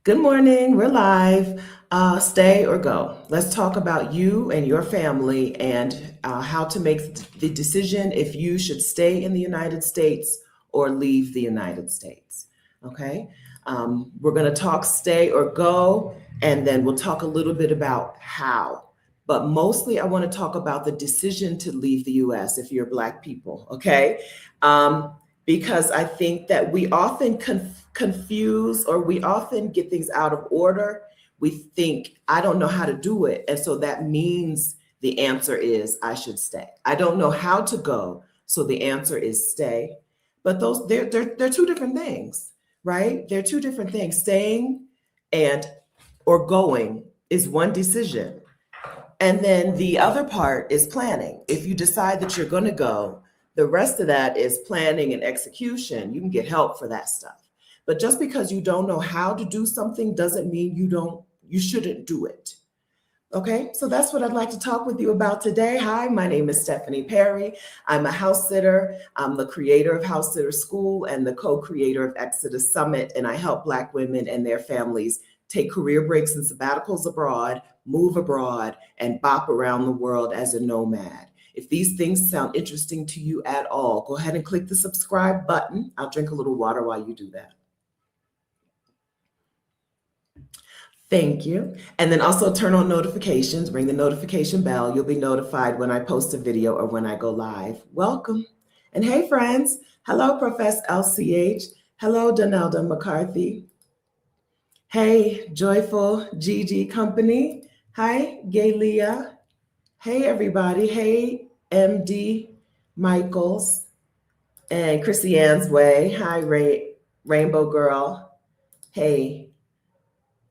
Good morning. We're live. Stay or go. Let's talk about you and your family and how to make the decision if you should stay in the United States or leave the United States. Okay. We're going to talk stay or go, and then we'll talk a little bit about how. But mostly, I want to talk about the decision to leave the US if you're Black people. Okay. Because I think that we often confuse or we often get things out of order. We think, I don't know how to do it. And so that means the answer is I should stay. I don't know how to go. So the answer is stay. But they're two different things, right? They're two different things. Staying and or going is one decision. And then the other part is planning. If you decide that you're going to go, the rest of that is planning and execution. You can get help for that stuff. But just because you don't know how to do something doesn't mean you shouldn't do it. Okay, so that's what I'd like to talk with you about today. Hi, my name is Stephanie Perry. I'm a house sitter. I'm the creator of House Sitter School and the co-creator of ExodUS Summit, and I help Black women and their families take career breaks and sabbaticals abroad, move abroad, and bop around the world as a nomad. If these things sound interesting to you at all, go ahead and click the subscribe button. I'll drink a little water while you do that. Thank you. And then also turn on notifications, ring the notification bell. You'll be notified when I post a video or when I go live. Welcome. And hey, friends. Hello, Professor LCH. Hello, Donelda McCarthy. Hey, Joyful Gigi Company. Hi, Galia. Hey, everybody. Hey, MD Michaels and Chrissy Ann's Way. Hi, Rainbow Girl. Hey,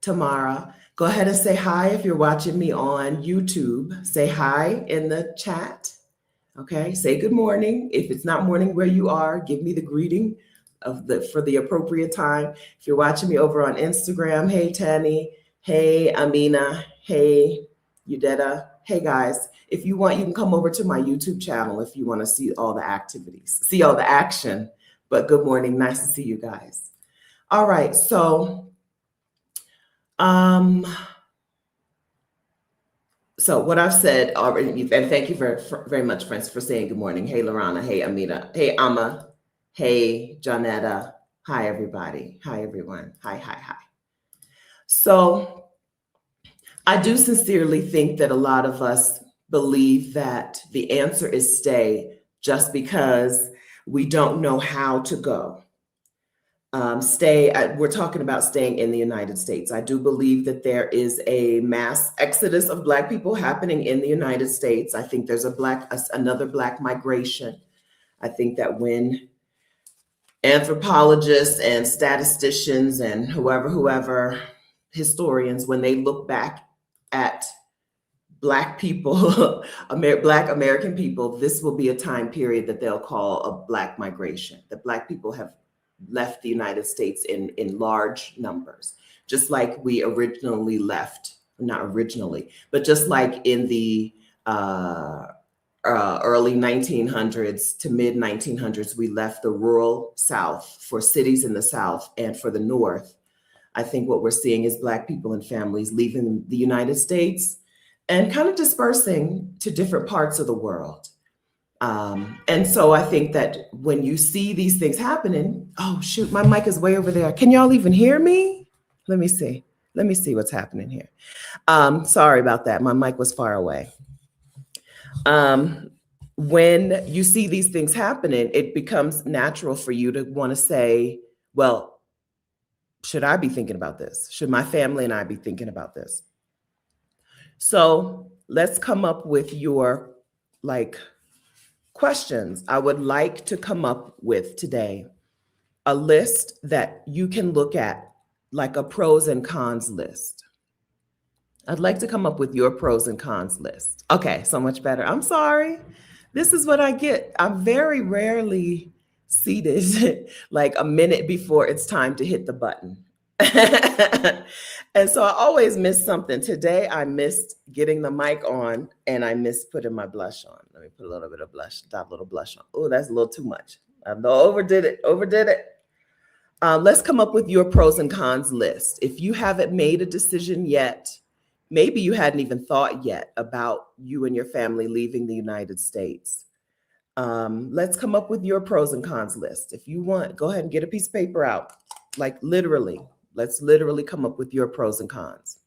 Tamara. Go ahead and say hi if you're watching me on YouTube. Say hi in the chat. Okay, say good morning. If it's not morning where you are, give me the greeting for the appropriate time. If you're watching me over on Instagram, hey, Tani. Hey, Amina. Hey, Udetta. Hey, guys. If you want, you can come over to my YouTube channel if you want to see all the activities, see all the action. But good morning. Nice to see you guys. All right. So what I've said already, and thank you very much, friends, for saying good morning. Hey, Lorana. Hey, Amina. Hey, Amma. Hey, Jonetta. Hi, everybody. Hi, everyone. Hi, hi, hi. So I do sincerely think that a lot of us believe that the answer is stay just because we don't know how to go. We're talking about staying in the United States. I do believe that there is a mass exodus of Black people happening in the United States. I think there's another Black migration. I think that when anthropologists and statisticians and whoever, historians, when they look back at Black people, Black American people, this will be a time period that they'll call a Black migration, that Black people have left the United States in large numbers, just like we originally left, not originally, but just like in the early 1900s to mid 1900s, we left the rural South for cities in the South and for the North. I think what we're seeing is Black people and families leaving the United States and kind of dispersing to different parts of the world. And so I think that when you see these things happening, oh shoot, my mic is way over there. Can y'all even hear me? Let me see what's happening here. Sorry about that. My mic was far away. When you see these things happening, it becomes natural for you to want to say, well, should I be thinking about this? Should my family and I be thinking about this? So let's come up with your questions. I would like to come up with today a list that you can look at, like a pros and cons list. I'd like to come up with your pros and cons list. Okay, so much better. I'm sorry. This is what I get. I'm very rarely seated like a minute before it's time to hit the button. And so I always miss something. Today I missed getting the mic on and I missed putting my blush on. Let me put a little bit of blush, dot a little blush on. Oh, that's a little too much. I overdid it. Let's come up with your pros and cons list. If you haven't made a decision yet, maybe you hadn't even thought yet about you and your family leaving the United States. Let's come up with your pros and cons list. If you want, go ahead and get a piece of paper out. Like literally, let's literally come up with your pros and cons.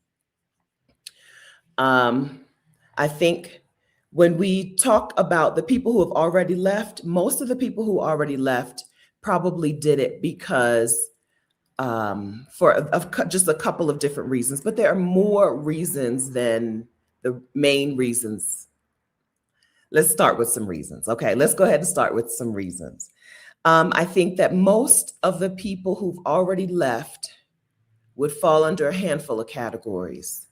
I think when we talk about the people who have already left, most of the people who already left probably did it because just a couple of different reasons, but there are more reasons than the main reasons. Let's start with some reasons. Okay, let's go ahead and start with some reasons. I think that most of the people who've already left would fall under a handful of categories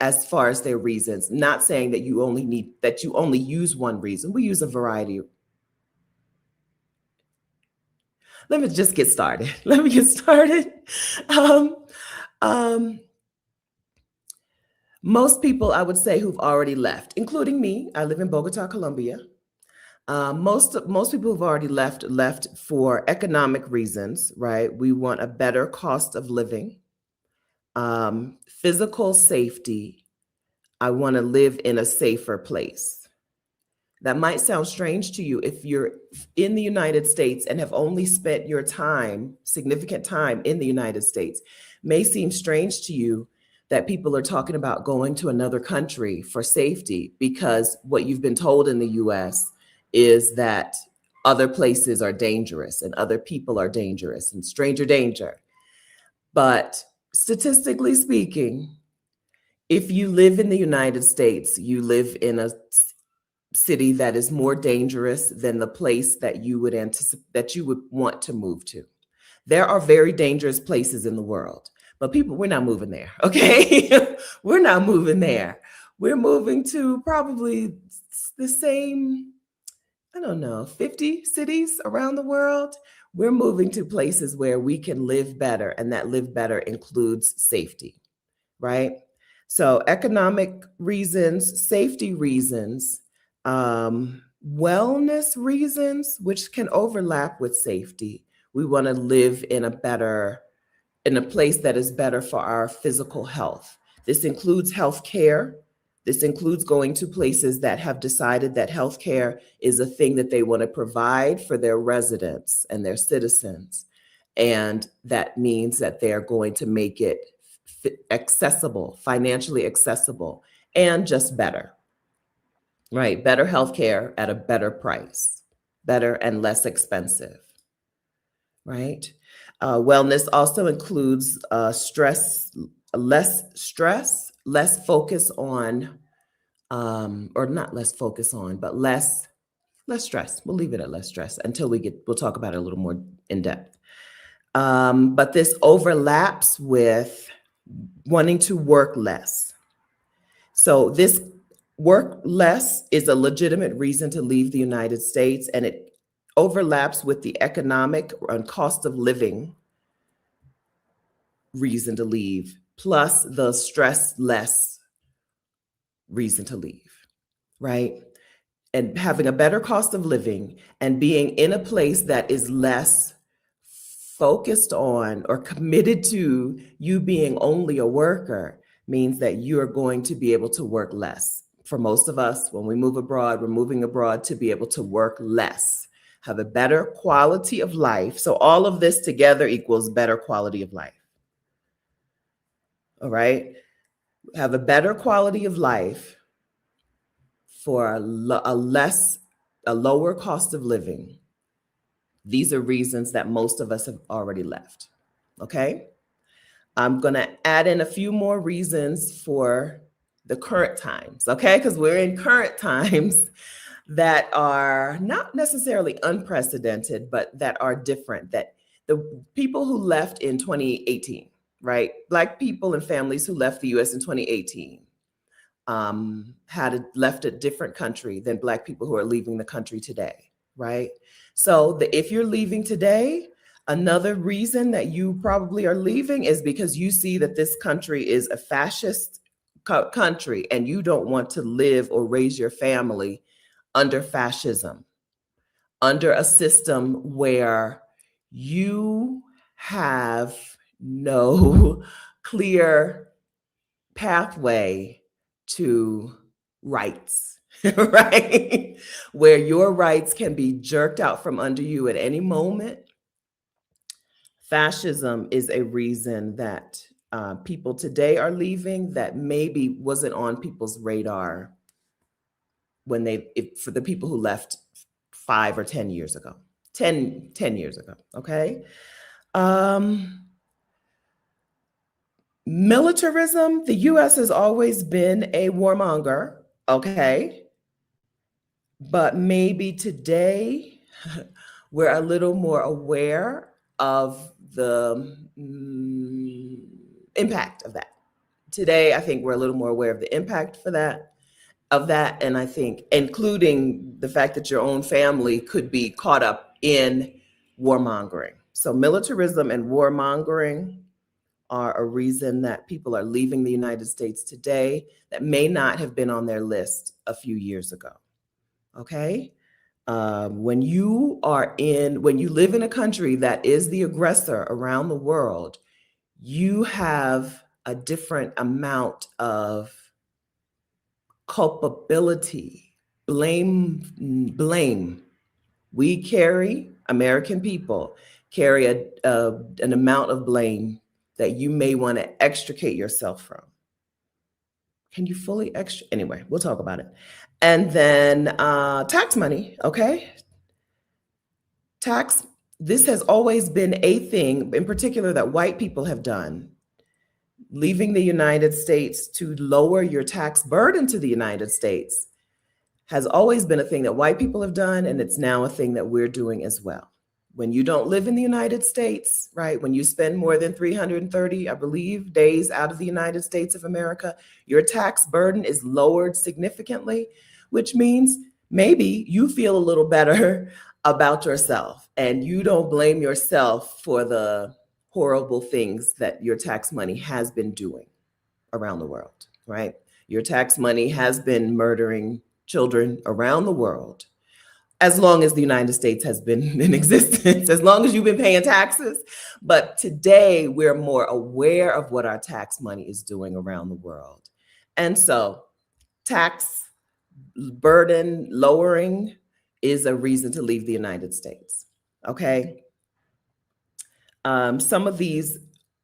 as far as their reasons. Not saying that you only use one reason. We use a variety. Let me just get started. Most people, I would say, who've already left, including me. I live in Bogota, Colombia. Most people who've already left for economic reasons, right? We want a better cost of living, physical safety. I want to live in a safer place. That might sound strange to you if you're in the United States and have only spent your time, significant time in the United States. May seem strange to you that people are talking about going to another country for safety, because what you've been told in the US is that other places are dangerous and other people are dangerous and stranger danger. But statistically speaking, if you live in the United States, you live in a city that is more dangerous than the place that you would want to move to. There are very dangerous places in the world, but people, we're not moving there, okay? We're not moving there. We're moving to probably the same, 50 cities around the world. We're moving to places where we can live better, and that live better includes safety, right? So economic reasons, safety reasons, wellness reasons, which can overlap with safety. We want to live in a place that is better for our physical health. This includes healthcare. This includes going to places that have decided that healthcare is a thing that they want to provide for their residents and their citizens. And that means that they're going to make it accessible, financially accessible, and just better, right? Better healthcare at a better price, better and less expensive, right? Wellness also includes less focus on, or not less focus on, but less stress. We'll leave it at less stress until we'll talk about it a little more in depth. But this overlaps with wanting to work less. So this work less is a legitimate reason to leave the United States, and it overlaps with the economic and cost of living reason to leave, plus the stress less reason to leave, right? And having a better cost of living and being in a place that is less focused on or committed to you being only a worker means that you are going to be able to work less. For most of us, when we move abroad, we're moving abroad to be able to work less, have a better quality of life. So all of this together equals better quality of life. All right? Have a better quality of life for a lower cost of living. These are reasons that most of us have already left, okay? I'm gonna add in a few more reasons for the current times, okay? Because we're in current times that are not necessarily unprecedented, but that are different, that the people who left in 2018, right? Black people and families who left the US in 2018 left a different country than Black people who are leaving the country today, right? So if you're leaving today, another reason that you probably are leaving is because you see that this country is a fascist country and you don't want to live or raise your family under fascism, under a system where you have no clear pathway to rights, right? Where your rights can be jerked out from under you at any moment. Fascism is a reason that people today are leaving that maybe wasn't on people's radar when for the people who left 5 or 10 years ago, 10 years ago, okay? Militarism, the US has always been a warmonger, okay? But maybe today we're a little more aware of the impact of that. Today, I think we're a little more aware of the impact of that. And I think including the fact that your own family could be caught up in warmongering. So militarism and warmongering are a reason that people are leaving the United States today that may not have been on their list a few years ago. Okay? When you live in a country that is the aggressor around the world, you have a different amount of culpability, blame. We American people carry an amount of blame that you may want to extricate yourself from. Can you fully anyway, we'll talk about it. And then tax money, okay? This has always been a thing, in particular, that white people have done. Leaving the United States to lower your tax burden to the United States has always been a thing that white people have done, and it's now a thing that we're doing as well. When you don't live in the United States, right, when you spend more than 330, I believe, days out of the United States of America, your tax burden is lowered significantly, which means maybe you feel a little better about yourself and you don't blame yourself for the horrible things that your tax money has been doing around the world, right? Your tax money has been murdering children around the world as long as the United States has been in existence, as long as you've been paying taxes. But today we're more aware of what our tax money is doing around the world. And so tax burden lowering is a reason to leave the United States, okay? Some of these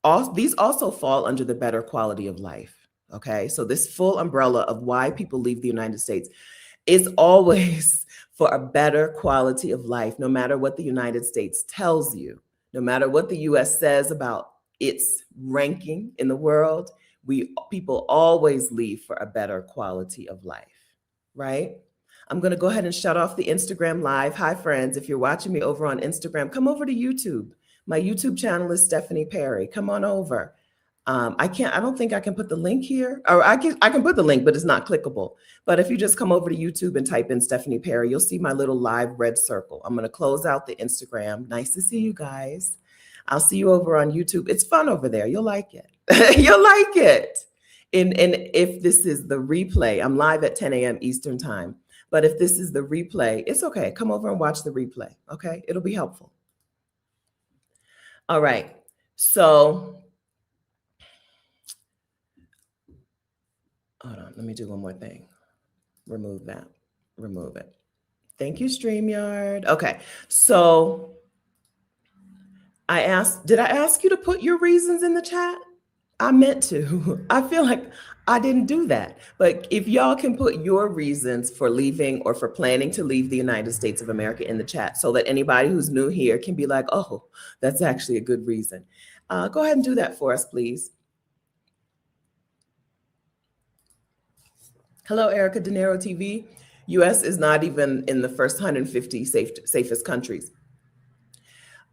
also fall under the better quality of life, okay? So this full umbrella of why people leave the United States is always for a better quality of life, no matter what the United States tells you, no matter what the US says about its ranking in the world, people always leave for a better quality of life, right? I'm going to go ahead and shut off the Instagram live. Hi, friends. If you're watching me over on Instagram, come over to YouTube. My YouTube channel is Stephanie Perry. Come on over. I don't think I can put the link here, or I can put the link, but it's not clickable. But if you just come over to YouTube and type in Stephanie Perry, you'll see my little live red circle. I'm going to close out the Instagram. Nice to see you guys. I'll see you over on YouTube. It's fun over there. You'll like it. You'll like it. And if this is the replay, I'm live at 10 a.m. Eastern time. But if this is the replay, it's okay. Come over and watch the replay. Okay. It'll be helpful. All right. So hold on. Let me do one more thing. Remove that. Remove it. Thank you, StreamYard. Okay. So did I ask you to put your reasons in the chat? I meant to. I feel like I didn't do that. But if y'all can put your reasons for leaving or for planning to leave the United States of America in the chat so that anybody who's new here can be like, oh, that's actually a good reason. Go ahead and do that for us, please. Hello, Erica De Niro TV. US is not even in the first 150 safest countries.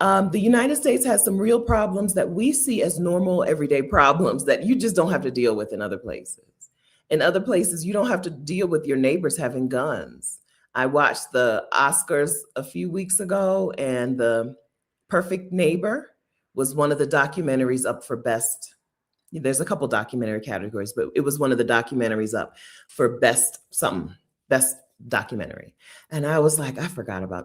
The United States has some real problems that we see as normal, everyday problems that you just don't have to deal with in other places. In other places, you don't have to deal with your neighbors having guns. I watched the Oscars a few weeks ago, and The Perfect Neighbor was one of the documentaries up for best. There's a couple documentary categories, but it was one of the documentaries up for best documentary. And I was like, I forgot about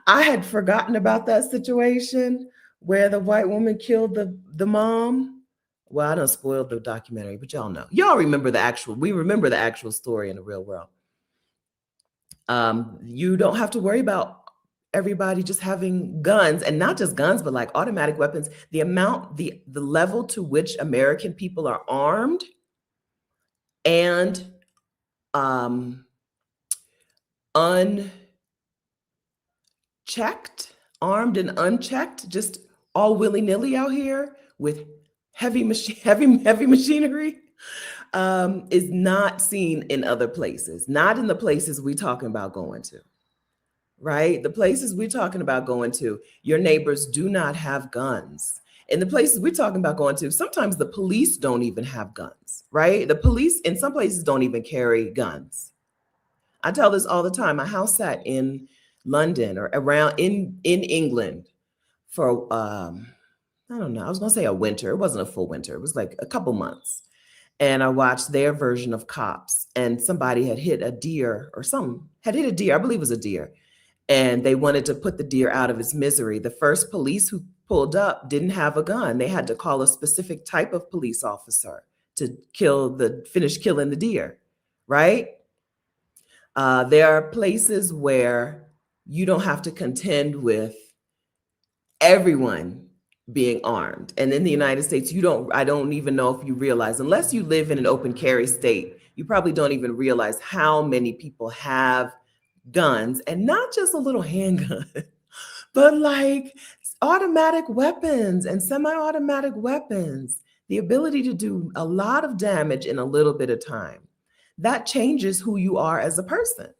I had forgotten about that situation where the white woman killed the mom. Well, I done spoiled the documentary, but y'all know. Y'all remember we remember the actual story in the real world. You don't have to worry about everybody just having guns, and not just guns, but like automatic weapons. The level to which American people are armed and unchecked, armed and unchecked, just all willy-nilly out here with heavy machinery, is not seen in other places, not in the places we're talking about going to, right? The places we're talking about going to, your neighbors do not have guns. In the places we're talking about going to, sometimes the police don't even have guns, right? The police in some places don't even carry guns. I tell this all the time. My house sat in London or around in England for, I don't know, I was going to say a winter. It wasn't a full winter. It was like a couple months. And I watched their version of Cops, and somebody had hit a deer or something, had hit a deer. I believe it was a deer. And they wanted to put the deer out of its misery. The first police who pulled up didn't have a gun. They had to call a specific type of police officer to finish killing the deer, right? There are places where you don't have to contend with everyone being armed. And in the United States, I don't even know if you realize, unless you live in an open carry state, you probably don't even realize how many people have guns, and not just a little handgun, but like automatic weapons and semi-automatic weapons, the ability to do a lot of damage in a little bit of time. That changes who you are as a person,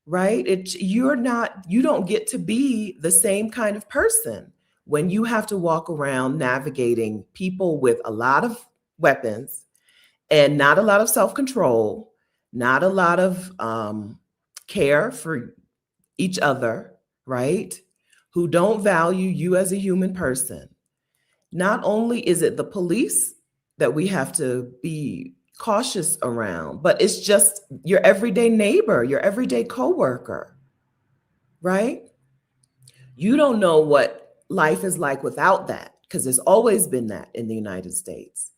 right? You don't get to be the same kind of person when you have to walk around navigating people with a lot of weapons and not a lot of self-control, not a lot of care for each other, right? Who don't value you as a human person. Not only is it the police that we have to be cautious around, but it's just your everyday neighbor, your everyday coworker, right? You don't know what life is like without that, because there's always been that in the United States.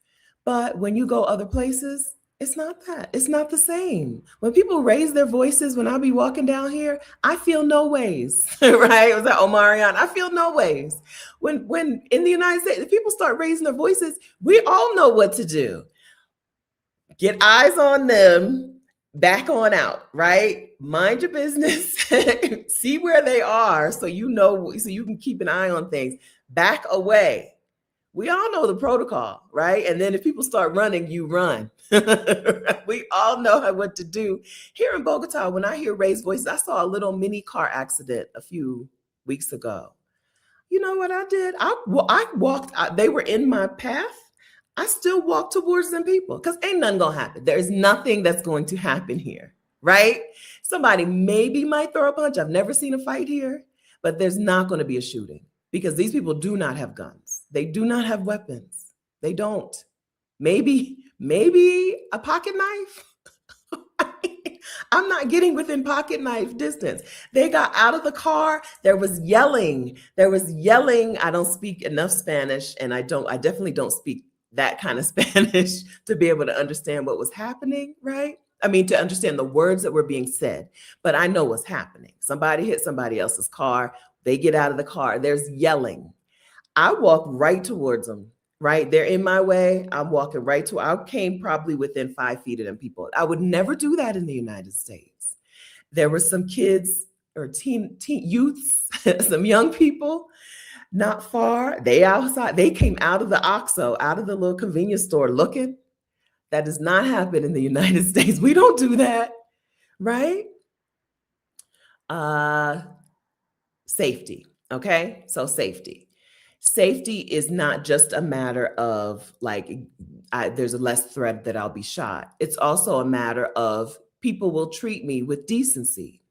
But when you go other places, it's not that. It's not the same. When people raise their voices, when I be walking down here, I feel no ways, right? Was that Omarion? I feel no ways. When in the United States, if people start raising their voices, we all know what to do. Get eyes on them, back on out, right? Mind your business, see where they are so you can keep an eye on things. Back away. We all know the protocol, right? And then if people start running, you run. We all know what to do. Here in Bogota, when I hear raised voices, I saw a little mini car accident a few weeks ago. You know what I did? I walked, they were in my path. I still walk towards them people because ain't nothing gonna happen. There's nothing that's going to happen here, right? Somebody maybe might throw a punch. I've never seen a fight here, but there's not going to be a shooting because these people do not have guns. They do not have weapons. They don't. Maybe a pocket knife. I'm not getting within pocket knife distance. They got out of the car. There was yelling. I don't speak enough Spanish, and I definitely don't speak that kind of Spanish to be able to understand what was happening, right? I mean, to understand the words that were being said, but I know what's happening. Somebody hit somebody else's car. They get out of the car. There's yelling. I walk right towards them, right? They're in my way. I'm walking right to, I came probably within 5 feet of them people. I would never do that in the United States. There were some kids or teen youths, some young people not far. They came out of the OXXO, out of the little convenience store looking. That does not happen in the United States. We don't do that, right? Safety, okay? So safety. Safety is not just a matter of like, there's a less threat that I'll be shot. It's also a matter of people will treat me with decency.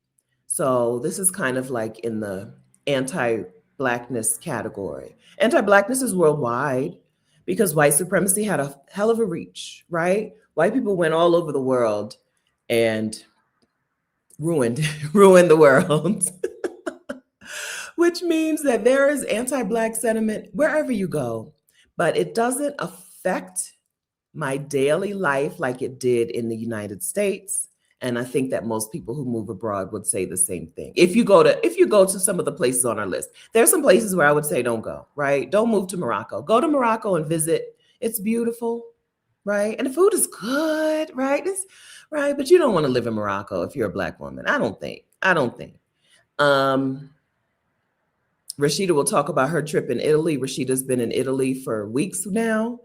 So this is kind of like in the anti-Blackness category. Anti-Blackness is worldwide because white supremacy had a hell of a reach, right? White people went all over the world and ruined the world. which means that there is anti-Black sentiment wherever you go, but it doesn't affect my daily life like it did in the United States. And I think that most people who move abroad would say the same thing. If you go to some of the places on our list, there's some places where I would say don't go, right? Don't move to Morocco. Go to Morocco and visit. It's beautiful, right? And the food is good, right? It's right, but you don't want to live in Morocco if you're a Black woman. I don't think. Rashida will talk about her trip in Italy. Rashida's been in Italy for weeks now.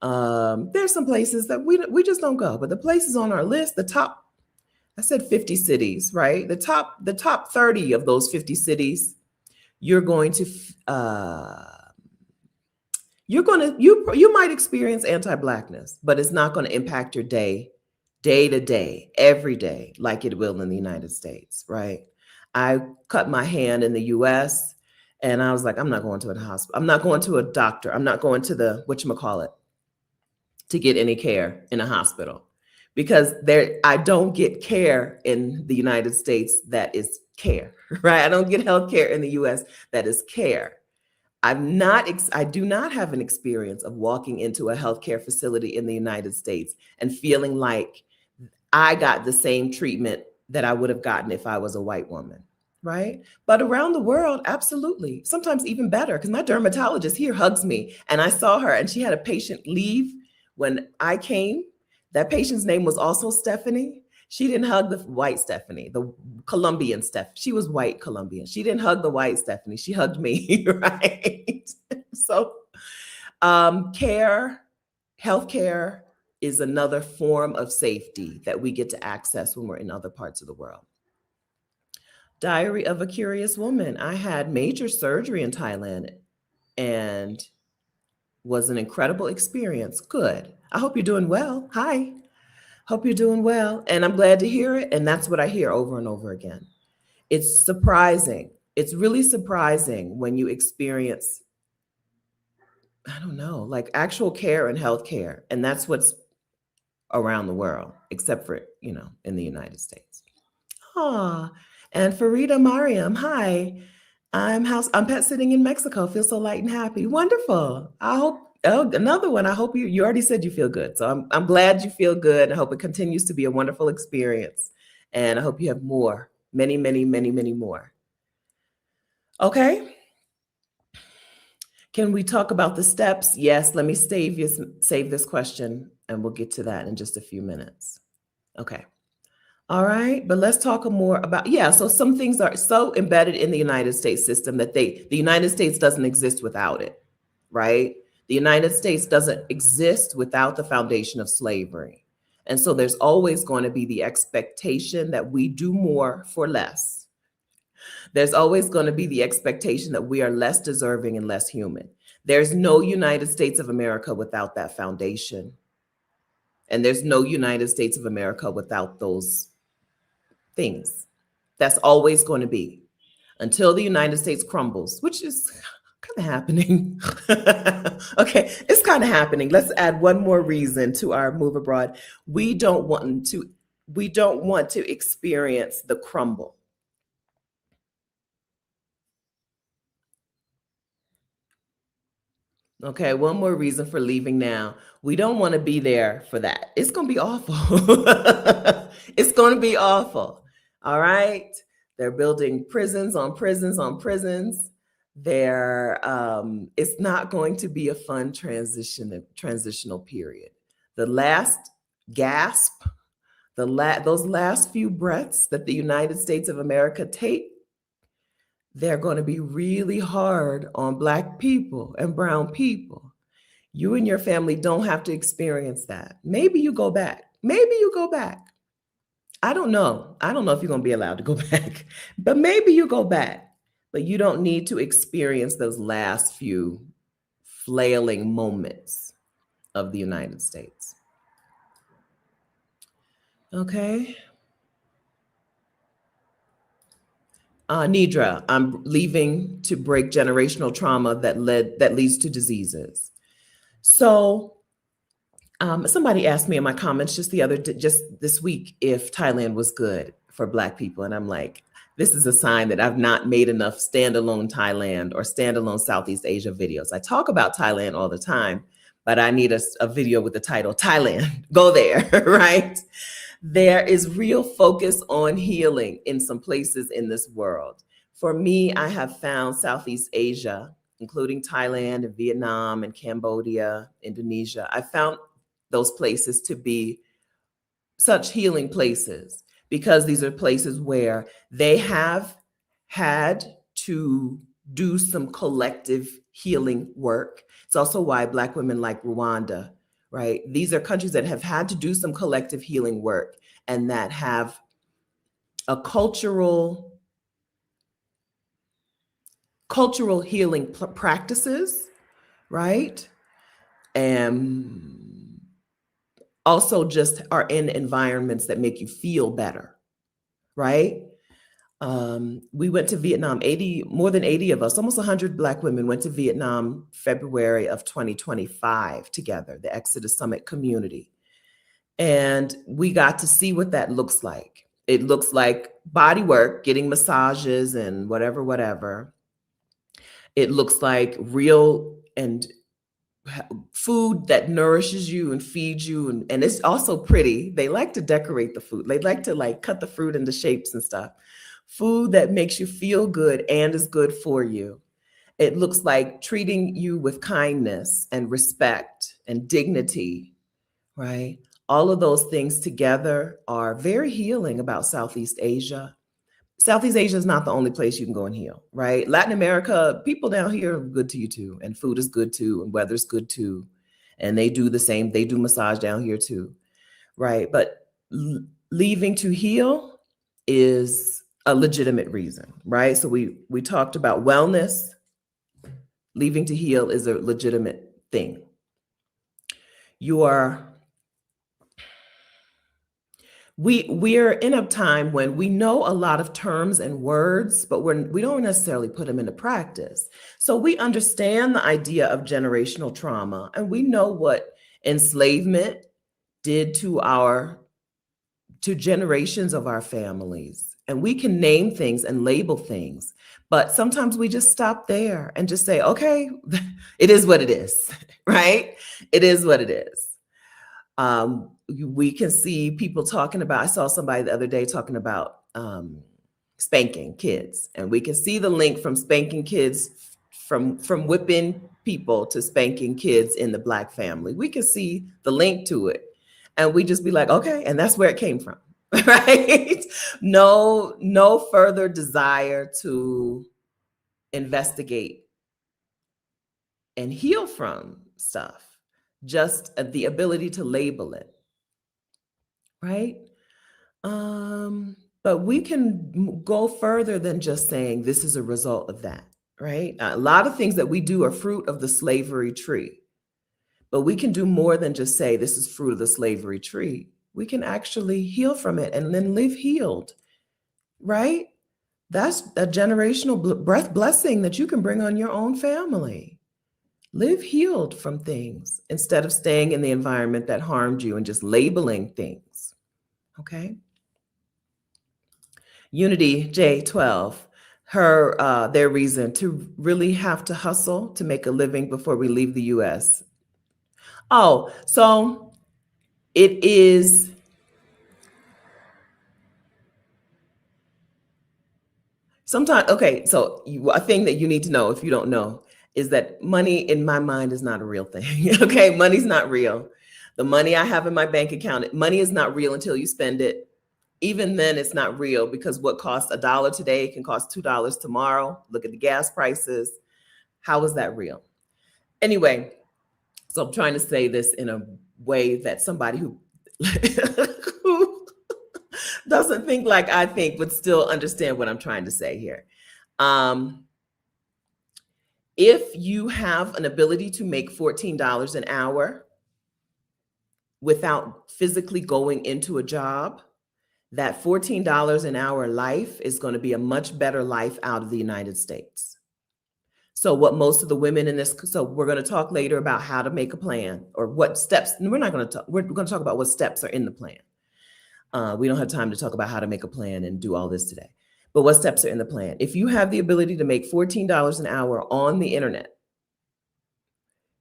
There's some places that we just don't go, but the places on our list, the top, I said 50 cities, right? The top 30 of those 50 cities, you might experience anti-Blackness, but it's not going to impact your day to day, every day, like it will in the United States, right? I cut my hand in the US and I was like, I'm not going to a hospital. I'm not going to a doctor. I'm not going to the, whatchamacallit, to get any care in a hospital, because I don't get care in the United States that is care, right? I don't get health care in the US that is care. I do not have an experience of walking into a healthcare facility in the United States and feeling like I got the same treatment that I would have gotten if I was a white woman, right? But around the world, absolutely. Sometimes even better, because my dermatologist here hugs me, and I saw her and she had a patient leave when I came. That patient's name was also Stephanie. She didn't hug the white Stephanie, the Colombian Stephanie. She was white Colombian. She didn't hug the white Stephanie. She hugged me, right? So healthcare is another form of safety that we get to access when we're in other parts of the world. Diary of a Curious Woman. I had major surgery in Thailand and was an incredible experience. Good. I hope you're doing well. Hi. Hope you're doing well. And I'm glad to hear it. And that's what I hear over and over again. It's surprising. It's really surprising when you experience, I don't know, like actual care and healthcare. And that's what's around the world, except for, in the United States. Ah, and Farida Mariam, hi. I'm pet sitting in Mexico. Feel so light and happy. Wonderful. Another one. I hope you already said you feel good. So I'm glad you feel good. I hope it continues to be a wonderful experience. And I hope you have more, many, many, many, many more. Okay. Can we talk about the steps? Yes, let me save this question and we'll get to that in just a few minutes. Okay. All right, but let's talk more about, so some things are so embedded in the United States system that the United States doesn't exist without it, right? The United States doesn't exist without the foundation of slavery. And so there's always going to be the expectation that we do more for less. There's always going to be the expectation that we are less deserving and less human. There's no United States of America without that foundation. And there's no United States of America without those things. That's always going to be until the United States crumbles, which is kind of happening. Okay, it's kind of happening. Let's add one more reason to our move abroad. We don't want to experience the crumble. Okay, one more reason for leaving now. We don't want to be there for that. It's going to be awful. It's going to be awful. All right. They're building prisons on prisons on prisons. It's not going to be a fun transitional period. The last gasp, those last few breaths that the United States of America take, they're going to be really hard on Black people and brown people. You and your family don't have to experience that. Maybe you go back. I don't know. I don't know if you're going to be allowed to go back, but maybe you go back. But you don't need to experience those last few flailing moments of the United States. Okay. Nidra, I'm leaving to break generational trauma that leads to diseases. So somebody asked me in my comments just this week if Thailand was good for Black people. And I'm like, This is a sign that I've not made enough standalone Thailand or standalone Southeast Asia videos. I talk about Thailand all the time, but I need a video with the title Thailand. Go there, right? There is real focus on healing in some places in this world. For me, I have found Southeast Asia, including Thailand and Vietnam and Cambodia, Indonesia. I found those places to be such healing places because these are places where they have had to do some collective healing work. It's also why Black women like Rwanda, right? These are countries that have had to do some collective healing work and that have a cultural healing practices, right? And also just are in environments that make you feel better, right? We went to Vietnam, more than 80 of us, almost 100 Black women went to Vietnam February of 2025 together, the ExodUS Summit community. And we got to see what that looks like. It looks like body work, getting massages and whatever. It looks like real and food that nourishes you and feeds you. And it's also pretty. They like to decorate the food. They like to like cut the fruit into shapes and stuff. Food that makes you feel good and is good for you. It looks like treating you with kindness and respect and dignity, right? All of those things together are very healing about Southeast Asia. Southeast Asia is not the only place you can go and heal, right? Latin America, people down here are good to you too, and food is good too, and weather's good too. And they do the same, they do massage down here too, right? But leaving to heal is a legitimate reason, right? So we talked about wellness. Leaving to heal is a legitimate thing. We're in a time when we know a lot of terms and words, but we don't necessarily put them into practice. So we understand the idea of generational trauma, and we know what enslavement did to generations of our families. And we can name things and label things, but sometimes we just stop there and just say, okay, it is what it is, right? It is what it is. We can see people talking about, I saw somebody the other day talking about spanking kids, and we can see the link from spanking kids, from whipping people to spanking kids in the Black family. We can see the link to it, and we just be like, okay, and that's where it came from, right? No further desire to investigate and heal from stuff. Just the ability to label it, right? But we can go further than just saying this is a result of that, right? A lot of things that we do are fruit of the slavery tree, but we can do more than just say this is fruit of the slavery tree. We can actually heal from it and then live healed, right? That's a generational blessing that you can bring on your own family. Live healed from things instead of staying in the environment that harmed you and just labeling things, okay? Unity J12, their reason to really have to hustle to make a living before we leave the US. Oh, so it is sometimes, okay, so a thing that you need to know if you don't know is that money in my mind is not a real thing. Okay, money's not real. The money I have in my bank account, money is not real until you spend it. Even then, it's not real because what costs $1 today can cost $2 tomorrow. Look at the gas prices. How is that real? Anyway, so I'm trying to say this in a way that somebody who doesn't think like I think would still understand what I'm trying to say here. If you have an ability to make $14 an hour without physically going into a job, that $14 an hour life is going to be a much better life out of the United States. So what most of the women in this, so we're going to talk later about how to make a plan or what steps, we're going to talk about what steps are in the plan. We don't have time to talk about how to make a plan and do all this today. But what steps are in the plan? If you have the ability to make $14 an hour on the internet,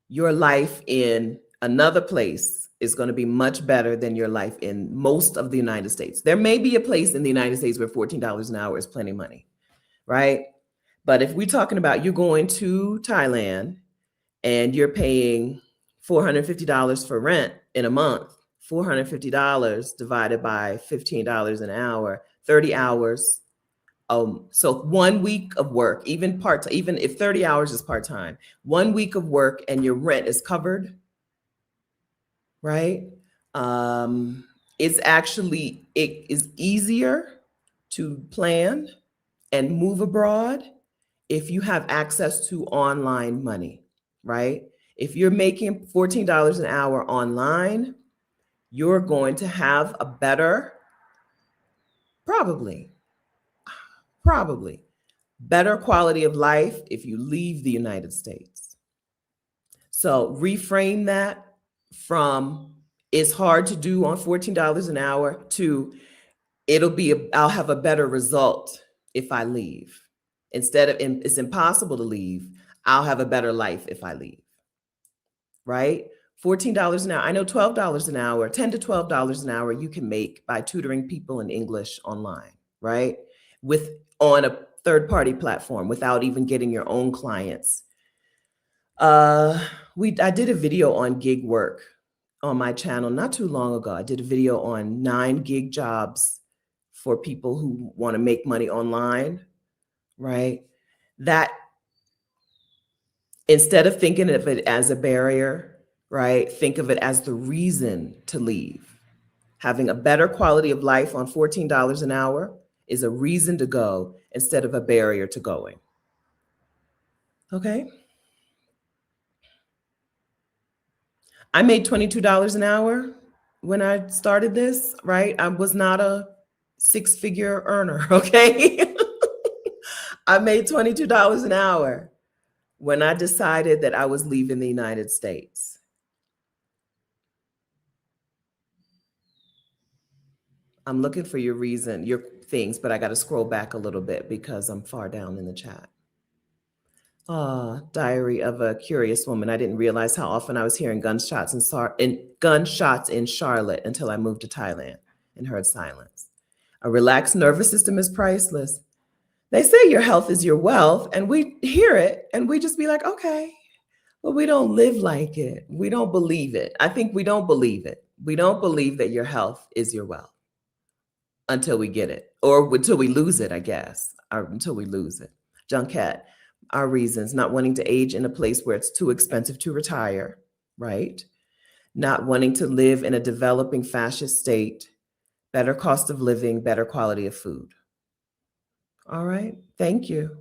your life in another place is going to be much better than your life in most of the United States. There may be a place in the United States where $14 an hour is plenty money, right? But if we're talking about you going to Thailand and you're paying $450 for rent in a month, $450 divided by $15 an hour, 30 hours. So 1 week of work, even if 30 hours is part-time, 1 week of work and your rent is covered, right? It is easier to plan and move abroad if you have access to online money, right? If you're making $14 an hour online, you're going to have a better, probably better quality of life if you leave the United States. So reframe that from it's hard to do on $14 an hour to I'll have a better result if I leave. Instead of it's impossible to leave, I'll have a better life if I leave, right? $14 an hour. I know $12 an hour, $10 to $12 an hour you can make by tutoring people in English online, right? On a third-party platform without even getting your own clients. I did a video on gig work on my channel not too long ago. I did a video on 9 gig jobs for people who want to make money online, right? That instead of thinking of it as a barrier, right? Think of it as the reason to leave. Having a better quality of life on $14 an hour is a reason to go instead of a barrier to going. Okay. I made $22 an hour when I started this, right? I was not a 6-figure earner, okay? I made $22 an hour when I decided that I was leaving the United States. I'm looking for your things, but I got to scroll back a little bit because I'm far down in the chat. Diary of a Curious Woman. I didn't realize how often I was hearing gunshots in Charlotte until I moved to Thailand and heard silence. A relaxed nervous system is priceless. They say your health is your wealth, and we hear it and we just be like, okay, but we don't live like it. We don't believe it. I think we don't believe it. We don't believe that your health is your wealth until we get it, or until we lose it, I guess, or until we lose it. Junket. Our reasons: not wanting to age in a place where it's too expensive to retire, right? Not wanting to live in a developing fascist state, better cost of living, better quality of food. All right, thank you.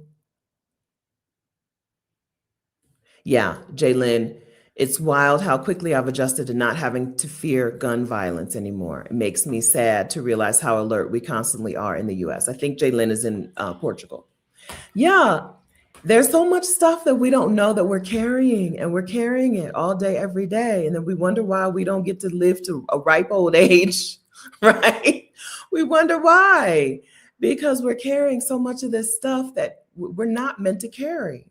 Yeah, Jaylyn, it's wild how quickly I've adjusted to not having to fear gun violence anymore. It makes me sad to realize how alert we constantly are in the US. I think Jaylyn is in Portugal. Yeah. There's so much stuff that we don't know that we're carrying, and we're carrying it all day, every day. And then we wonder why we don't get to live to a ripe old age, right? We wonder why, because we're carrying so much of this stuff that we're not meant to carry,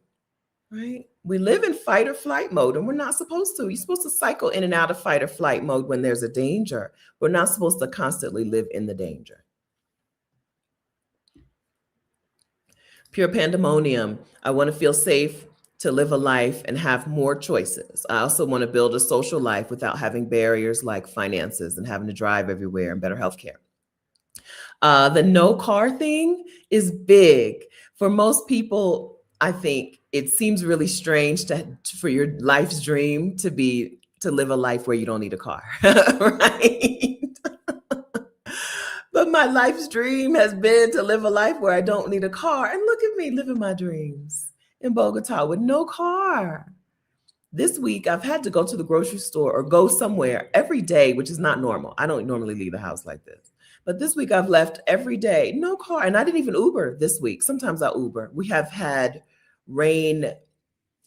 right? We live in fight or flight mode, and we're not supposed to. You're supposed to cycle in and out of fight or flight mode when there's a danger. We're not supposed to constantly live in the danger. Pure pandemonium. I want to feel safe to live a life and have more choices. I also want to build a social life without having barriers like finances and having to drive everywhere and better healthcare. The no car thing is big. For most people, I think it seems really strange for your life's dream to live a life where you don't need a car, right? But my life's dream has been to live a life where I don't need a car. And look at me living my dreams in Bogota with no car. This week, I've had to go to the grocery store or go somewhere every day, which is not normal. I don't normally leave the house like this. But this week, I've left every day, no car. And I didn't even Uber this week. Sometimes I Uber. We have had rain.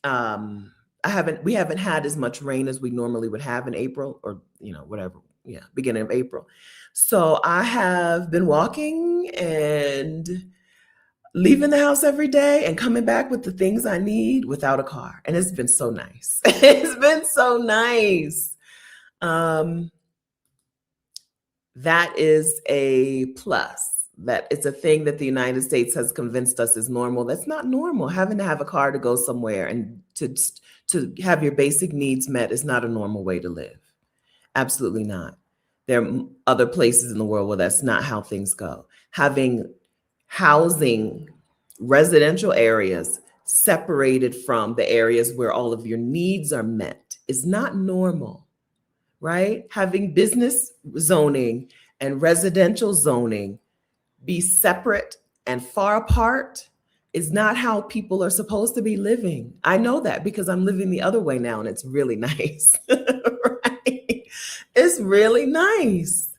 We haven't had as much rain as we normally would have in April, or, whatever. Yeah, beginning of April. So I have been walking, and leaving the house every day and coming back with the things I need without a car. And it's been so nice. It's been so nice. Um, that is a plus. That it's a thing that the United States has convinced us is normal. That's not normal. Having to have a car to go somewhere and to have your basic needs met is not a normal way to live. Absolutely not. There are other places in the world where that's not how things go. Having housing, residential areas separated from the areas where all of your needs are met is not normal, right? Having business zoning and residential zoning be separate and far apart is not how people are supposed to be living. I know that because I'm living the other way now and it's really nice. Right? It's really nice.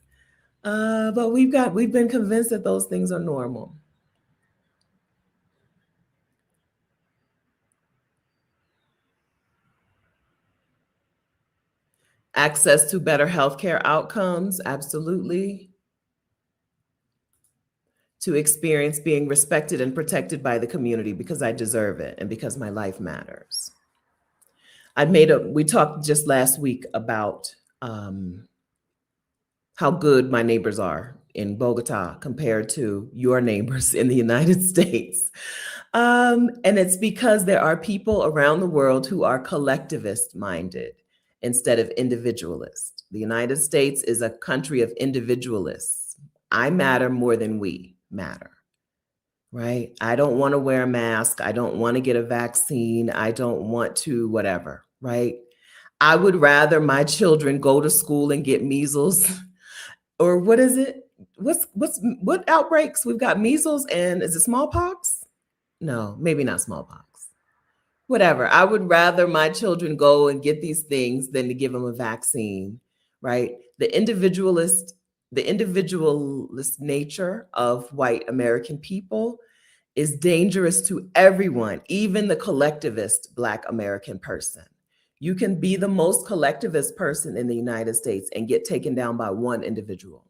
But we've been convinced that those things are normal. Access to better healthcare outcomes, absolutely. To experience being respected and protected by the community because I deserve it and because my life matters. We talked just last week about how good my neighbors are in Bogota compared to your neighbors in the United States. And it's because there are people around the world who are collectivist minded instead of individualist. The United States is a country of individualists. I matter more than we matter, right? I don't want to wear a mask. I don't want to get a vaccine. I don't want to whatever, right? I would rather my children go to school and get measles or what is it? What outbreaks? We've got measles and is it smallpox? No, maybe not smallpox. Whatever. I would rather my children go and get these things than to give them a vaccine, right? The individualist nature of white American people is dangerous to everyone, even the collectivist Black American person. You can be the most collectivist person in the United States and get taken down by one individual,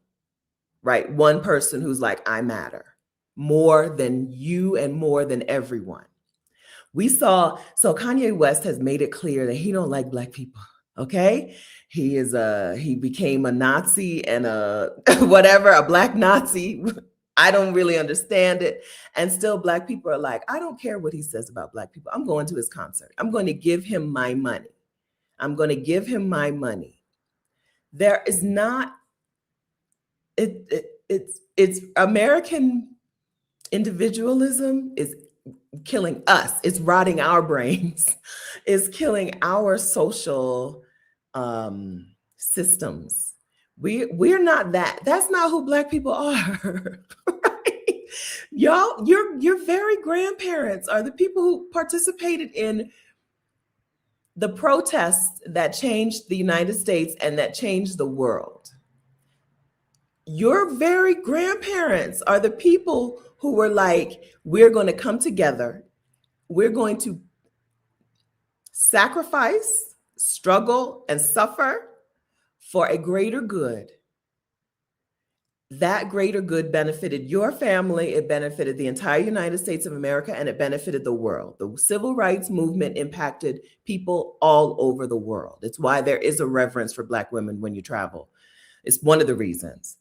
right? One person who's like, I matter more than you and more than everyone. So Kanye West has made it clear that he don't like Black people. Okay. He became a Nazi and a whatever, a Black Nazi. I don't really understand it. And still Black people are like, I don't care what he says about Black people. I'm going to his concert. I'm going to give him my money. I'm going to give him my money. There is not, it's American individualism is killing us. It's rotting our brains. It's killing our social systems. We're not that. That's not who Black people are. Right? Y'all, your very grandparents are the people who participated in the protests that changed the United States and that changed the world. Your very grandparents are the people who were like, we're going to come together. We're going to sacrifice, struggle, and suffer for a greater good. That greater good benefited your family, it benefited the entire United States of America, and it benefited the world. The civil rights movement impacted people all over the world. It's why there is a reverence for Black women when you travel. It's one of the reasons.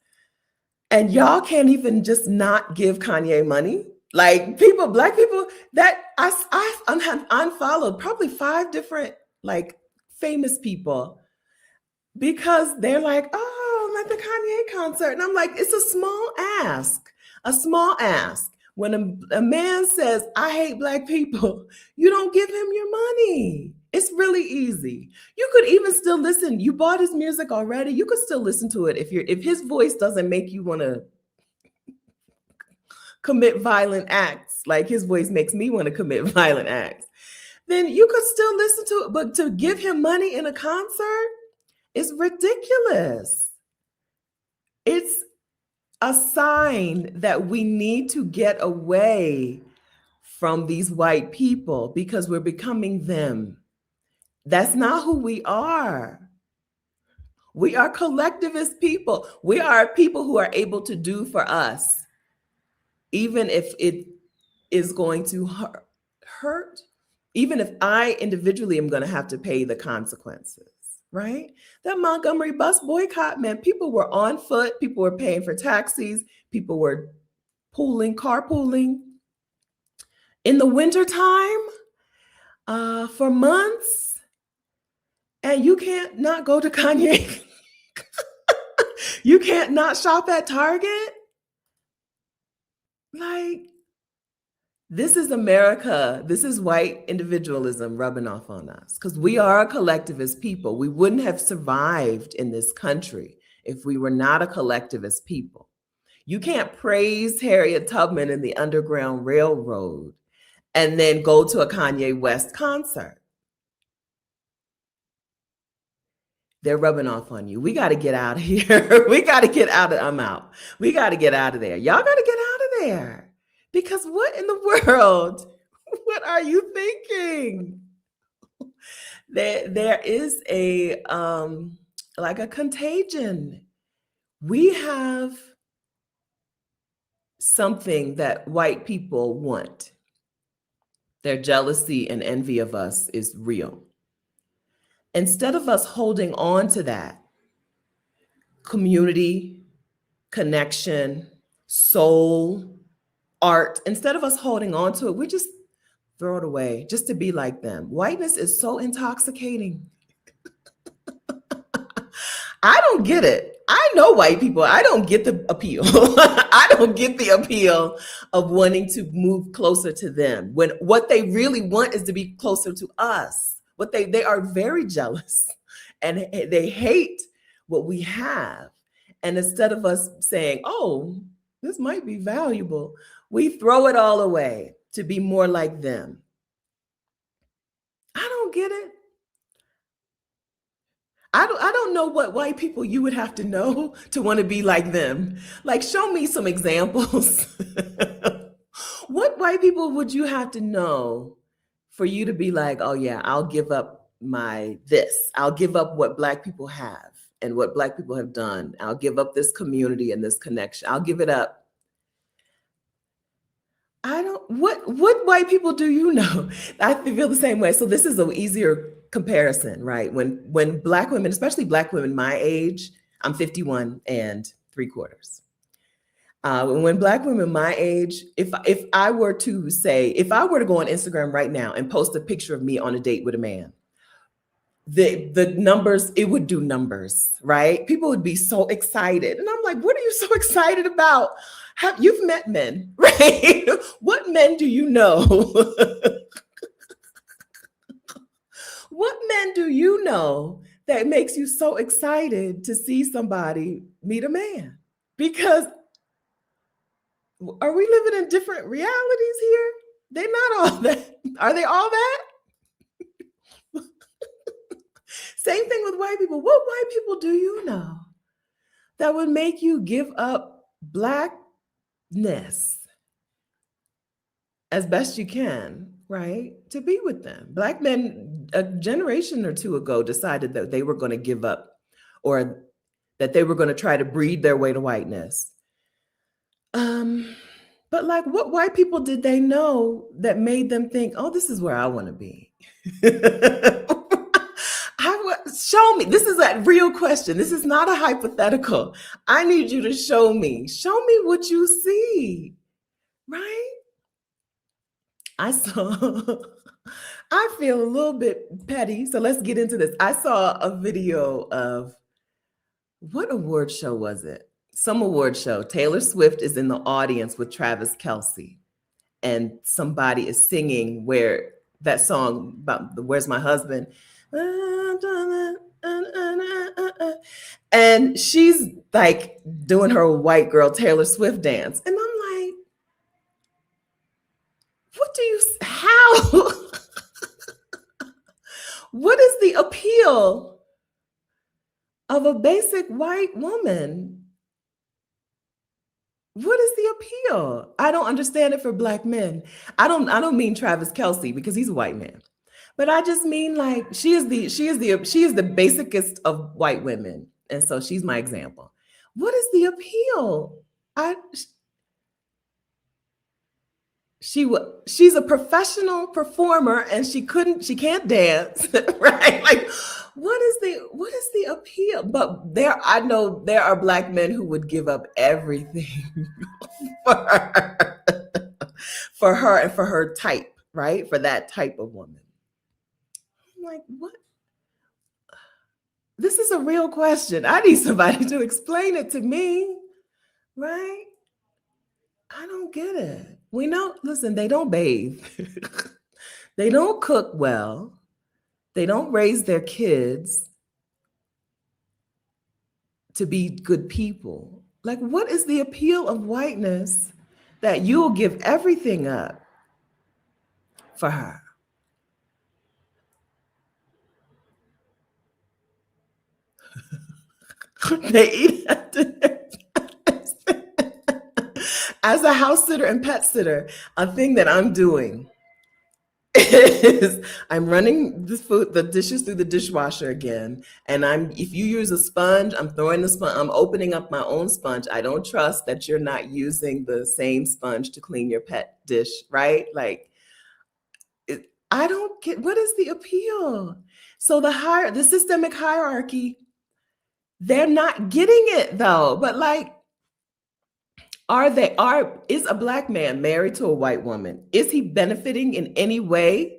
And y'all can't even just not give Kanye money. Like Black people that I unfollowed probably 5 different like famous people because they're like, oh, I'm at the Kanye concert. And I'm like, it's a small ask. When a man says, I hate Black people, you don't give him your money. It's really easy. You could even still listen. You bought his music already. You could still listen to it if his voice doesn't make you want to commit violent acts, like his voice makes me want to commit violent acts, then you could still listen to it. But to give him money in a concert is ridiculous. It's a sign that we need to get away from these white people because we're becoming them. That's not who we are. We are collectivist people. We are people who are able to do for us, even if it is going to hurt, even if I individually am going to have to pay the consequences, right? That Montgomery bus boycott, man, people were on foot, people were paying for taxis, people were carpooling in the wintertime for months, and you can't not go to Kanye. You can't not shop at Target. Like, this is America. This is white individualism rubbing off on us, because we are a collectivist people. We wouldn't have survived in this country if we were not a collectivist people. You can't praise Harriet Tubman and the Underground Railroad and then go to a Kanye West concert. They're rubbing off on you. We got to get out of here. We got to get out of, I'm out. We got to get out of there. Y'all got to get out of there. Because what in the world? What are you thinking? There is a like a contagion. We have something that white people want. Their jealousy and envy of us is real. Instead of us holding on to that community, connection, soul, art, instead of us holding on to it, we just throw it away just to be like them. Whiteness is so intoxicating. I don't get it. I know white people. I don't get the appeal. I don't get the appeal of wanting to move closer to them when what they really want is to be closer to us. What they are very jealous and they hate what we have. And instead of us saying, oh, this might be valuable, we throw it all away to be more like them. I don't get it. I don't know what white people you would have to know to want to be like them. Like, show me some examples. What white people would you have to know for you to be like, oh yeah, I'll give up this. I'll give up what Black people have and what Black people have done. I'll give up this community and this connection. I'll give it up. What white people do you know? I feel the same way. So this is an easier comparison, right? When Black women, especially Black women my age, I'm 51 and 3/4. When Black women my age, if I were to go on Instagram right now and post a picture of me on a date with a man, the numbers, it would do numbers, right? People would be so excited. And I'm like, what are you so excited about? You've met men, right? What men do you know? What men do you know that makes you so excited to see somebody meet a man? Because are we living in different realities here? They're not all that. Are they all that? Same thing with white people. What white people do you know that would make you give up Blackness as best you can, right? To be with them. Black men a generation or two ago decided that they were going to give up, or that they were going to try to breed their way to whiteness. But like, what white people did they know that made them think, oh, this is where I want to be? Show me. This is a real question. This is not a hypothetical. I need you to show me. Show me what you see, right? I feel a little bit petty, so let's get into this. I saw a video of, what award show was it? Some award show. Taylor Swift is in the audience with Travis Kelce, and somebody is singing that song about Where's My Husband? And she's like doing her white girl Taylor Swift dance. And I'm like, how? What is the appeal of a basic white woman? What is the appeal? I don't understand it for Black men. I don't mean Travis Kelce, because he's a white man. But I just mean, like, she is the basicest of white women. And so she's my example. What is the appeal? she's a professional performer and she can't dance, right? Like what is the appeal? But I know there are Black men who would give up everything for her, for her and for her type, right? For that type of woman. I'm like, what? This is a real question. I need somebody to explain it to me, right? I don't get it. We know, listen, they don't bathe. They don't cook well. They don't raise their kids to be good people. Like, what is the appeal of whiteness that you'll give everything up for her? They eat as a house sitter and pet sitter. A thing that I'm doing is I'm running the dishes through the dishwasher again. And if you use a sponge, I'm throwing the sponge, I'm opening up my own sponge. I don't trust that you're not using the same sponge to clean your pet dish, right? Like, I don't get, what is the appeal? So the systemic hierarchy, they're not getting it though. But like, is a Black man married to a white woman? Is he benefiting in any way?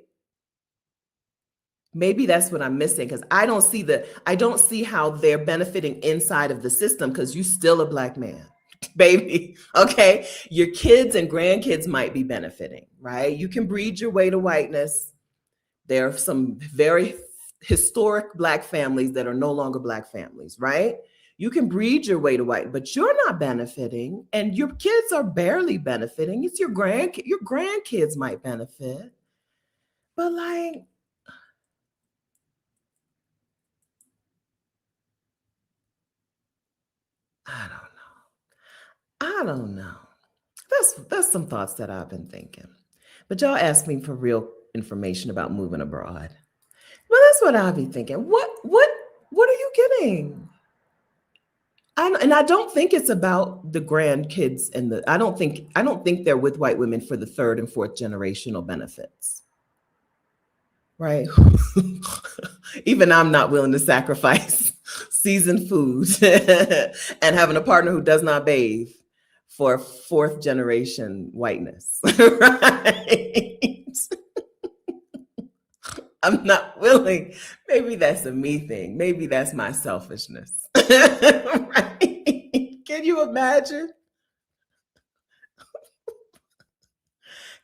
Maybe that's what I'm missing, because I don't see how they're benefiting inside of the system, because you're still a Black man, baby. Okay. Your kids and grandkids might be benefiting, right? You can breed your way to whiteness. There are some very historic Black families that are no longer Black families, right? You can breed your way to white, but you're not benefiting, and your kids are barely benefiting. It's your grandkids might benefit. But like, I don't know. That's some thoughts that I've been thinking. But y'all asked me for real information about moving abroad. Well, that's what I'll be thinking. What are you getting? And I don't think it's about the grandkids and I don't think they're with white women for the third and fourth generational benefits. Right? Even I'm not willing to sacrifice seasoned food and having a partner who does not bathe for fourth generation whiteness. Right? I'm not willing. Maybe that's a me thing. Maybe that's my selfishness. Right? Can you imagine?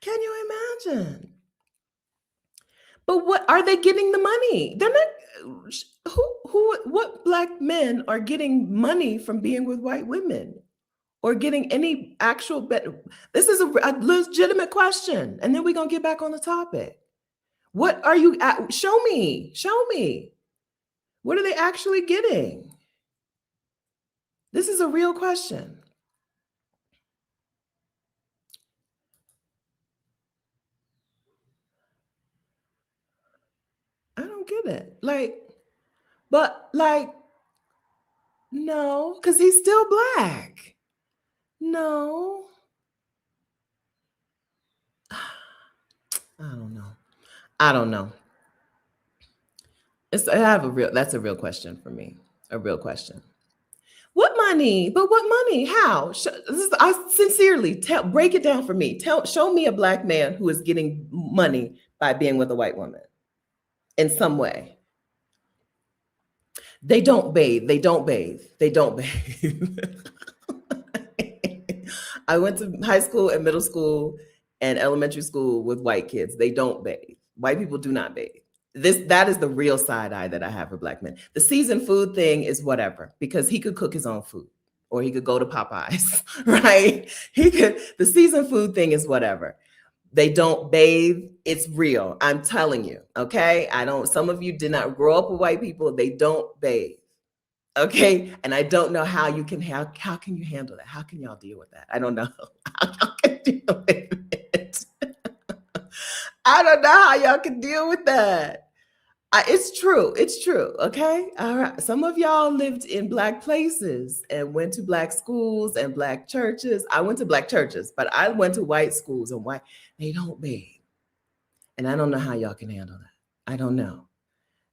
Can you imagine? But what are they getting the money? They're not. What Black men are getting money from being with white women or getting any actual This is a legitimate question. And then we're going to get back on the topic. What are you at? Show me. What are they actually getting? This is a real question. I don't get it. No, because he's still Black. No. I don't know. That's a real question for me. A real question. What money? But what money? How? I sincerely break it down for me. Show me a Black man who is getting money by being with a white woman in some way. They don't bathe. They don't bathe. I went to high school and middle school and elementary school with white kids. They don't bathe. White people do not bathe. That is the real side eye that I have for Black men. The seasoned food thing is whatever, because he could cook his own food or he could go to Popeyes, right? The seasoned food thing is whatever. They don't bathe. It's real. I'm telling you. Okay. Some of you did not grow up with white people. They don't bathe. Okay. And I don't know how can you handle that? How can y'all deal with that? I don't know. How can you deal with it? I don't know how y'all can deal with that. It's true. It's true. Okay. All right. Some of y'all lived in Black places and went to Black schools and Black churches. I went to Black churches, but I went to white schools and white, they don't bathe. And I don't know how y'all can handle that. I don't know.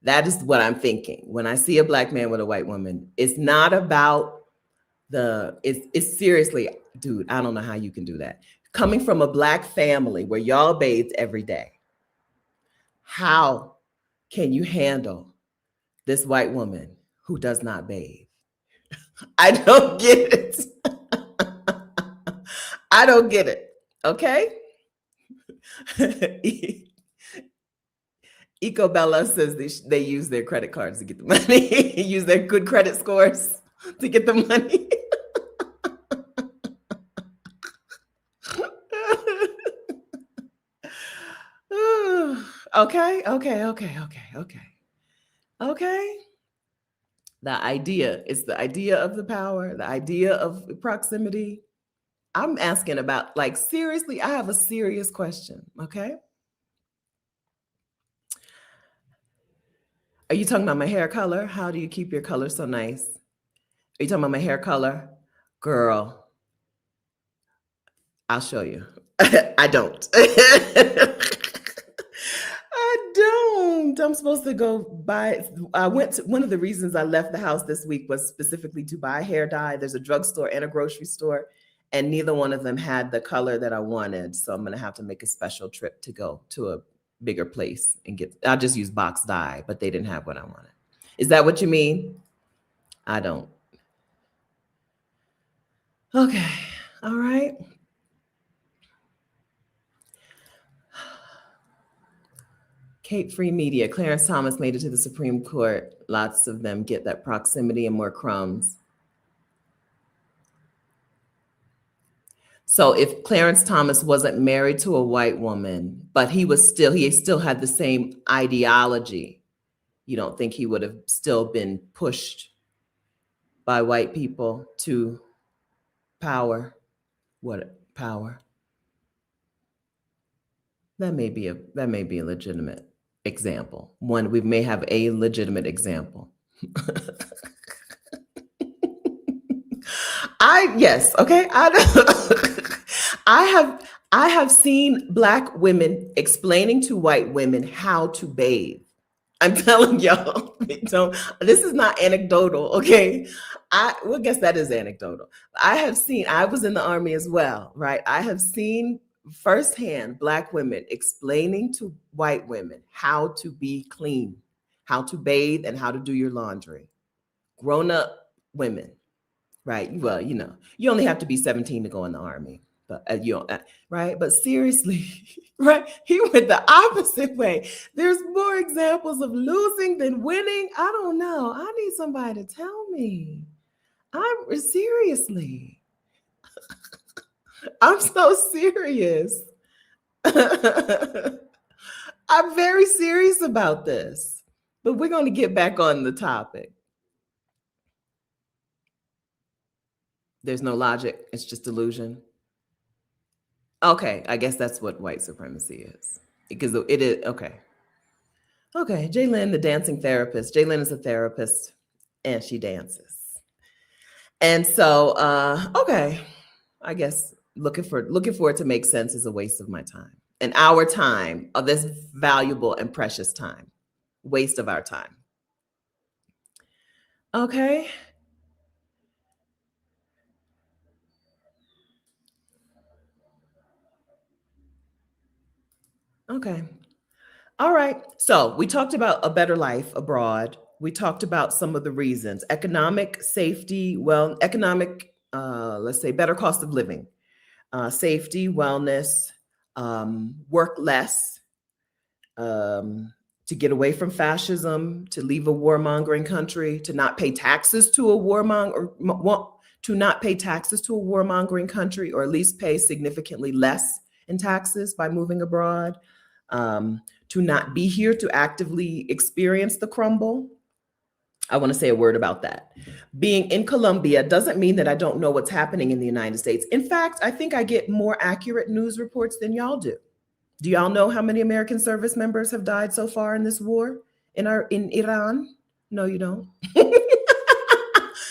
That is what I'm thinking. When I see a Black man with a white woman, it's not about it's seriously, dude, I don't know how you can do that. Coming from a Black family where y'all bathed every day, how can you handle this white woman who does not bathe? I don't get it. I don't get it. Okay. Ecobella says they use their credit cards to get the money, use their good credit scores to get the money. Okay. The idea is the idea of the power, the idea of proximity. I'm asking about, like, seriously, I have a serious question. Okay. Are you talking about my hair color? How do you keep your color so nice? Are you talking about my hair color? Girl, I'll show you. I don't. I don't. I'm supposed to go buy. I went to, one of the reasons I left the house this week was specifically to buy hair dye. There's a drugstore and a grocery store, and neither one of them had the color that I wanted. So I'm going to have to make a special trip to go to a bigger place and get, I'll just use box dye, but they didn't have what I wanted. Is that what you mean? I don't. Okay. All right. Cape Free Media. Clarence Thomas made it to the Supreme Court. Lots of them get that proximity and more crumbs. So if Clarence Thomas wasn't married to a white woman, but he still had the same ideology, you don't think he would have still been pushed by white people to power? What power? That may be a legitimate example. One, we may have a legitimate example. Okay. I have seen Black women explaining to white women how to bathe. I'm telling y'all, this is not anecdotal, okay? I guess that is anecdotal. I was in the Army as well, right? I have seen firsthand Black women explaining to white women how to be clean, how to bathe, and how to do your laundry. Grown up women, right? Well, you only have to be 17 to go in the Army, but right? But seriously, right? He went the opposite way. There's more examples of losing than winning. I don't know. I need somebody to tell me. Seriously. I'm so serious. I'm very serious about this, but we're going to get back on the topic. There's no logic. It's just delusion. Okay, I guess that's what white supremacy is, because it is. Okay, Jaylyn, the dancing therapist. Jaylyn is a therapist, and she dances. And so, okay, I guess looking for it to make sense is a waste of my time, and our time, of this valuable and precious time, waste of our time. Okay. Okay. All right. So we talked about a better life abroad. We talked about some of the reasons: economic safety, let's say better cost of living, safety, wellness, work less, to get away from fascism, to leave a warmongering country, to not pay taxes to a warmongering country, or at least pay significantly less in taxes by moving abroad. To not be here to actively experience the crumble. I want to say a word about that. Being in Colombia doesn't mean that I don't know what's happening in the United States. In fact, I think I get more accurate news reports than y'all do. Do y'all know how many American service members have died so far in this war in Iran? No, you don't.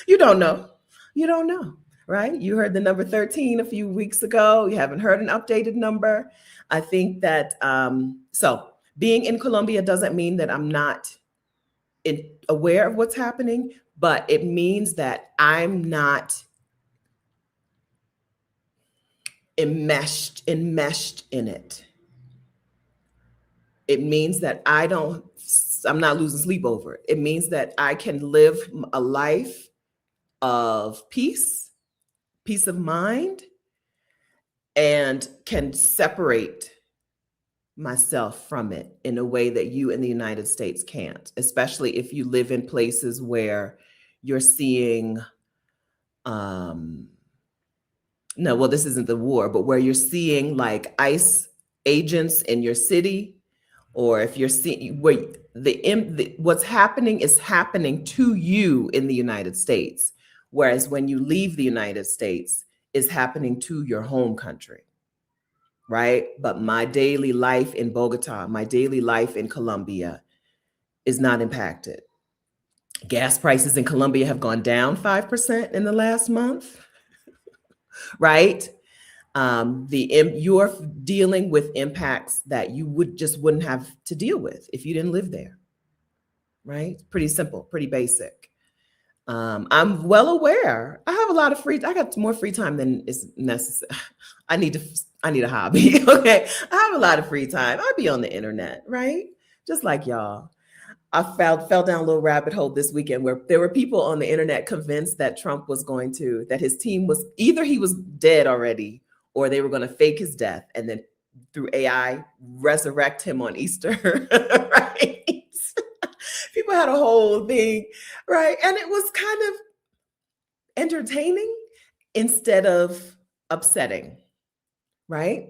You don't know. You don't know, right? You heard the number 13 a few weeks ago. You haven't heard an updated number. I think that so being in Colombia doesn't mean that I'm not aware of what's happening, but it means that I'm not enmeshed in it. It means that I'm not losing sleep over it. It means that I can live a life of peace of mind, and can separate myself from it in a way that you in the United States can't, especially if you live in places where you're seeing, no, well, this isn't the war, but where you're seeing like ICE agents in your city, or if you're seeing where what's happening is happening to you in the United States, whereas when you leave the United States, is happening to your home country, right? But my daily life in Bogota, my daily life in Colombia is not impacted. Gas prices in Colombia have gone down 5% in the last month, right? You're dealing with impacts that you wouldn't have to deal with if you didn't live there, right? Pretty simple, pretty basic. I'm well aware. I have a lot of I got more free time than is necessary. I need a hobby. Okay. I have a lot of free time. I'd be on the internet, right? Just like y'all. I fell down a little rabbit hole this weekend where there were people on the internet convinced that Trump was that his team was either he was dead already or they were going to fake his death and then through AI resurrect him on Easter, right? People had a whole thing, right? And it was kind of entertaining instead of upsetting, right?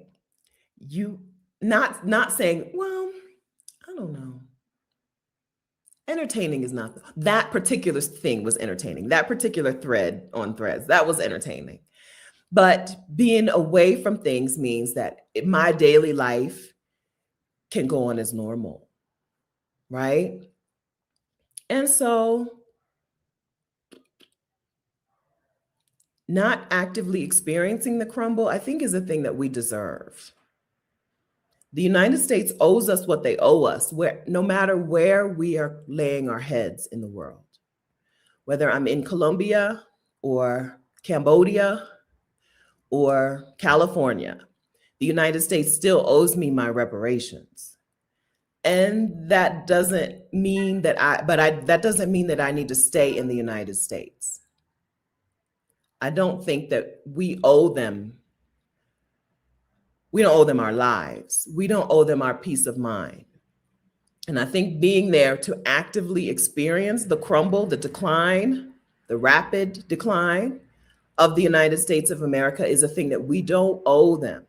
You not saying, well, I don't know. Entertaining is not, that particular thing was entertaining. That particular thread on Threads, that was entertaining. But being away from things means that my daily life can go on as normal, right? And so not actively experiencing the crumble, I think, is a thing that we deserve. The United States owes us what they owe us, no matter where we are laying our heads in the world. Whether I'm in Colombia or Cambodia or California, the United States still owes me my reparations. And that doesn't mean that that doesn't mean that I need to stay in the United States. I don't think that we owe them. We don't owe them our lives. We don't owe them our peace of mind. And I think being there to actively experience the crumble, the decline, the rapid decline of the United States of America is a thing that we don't owe them.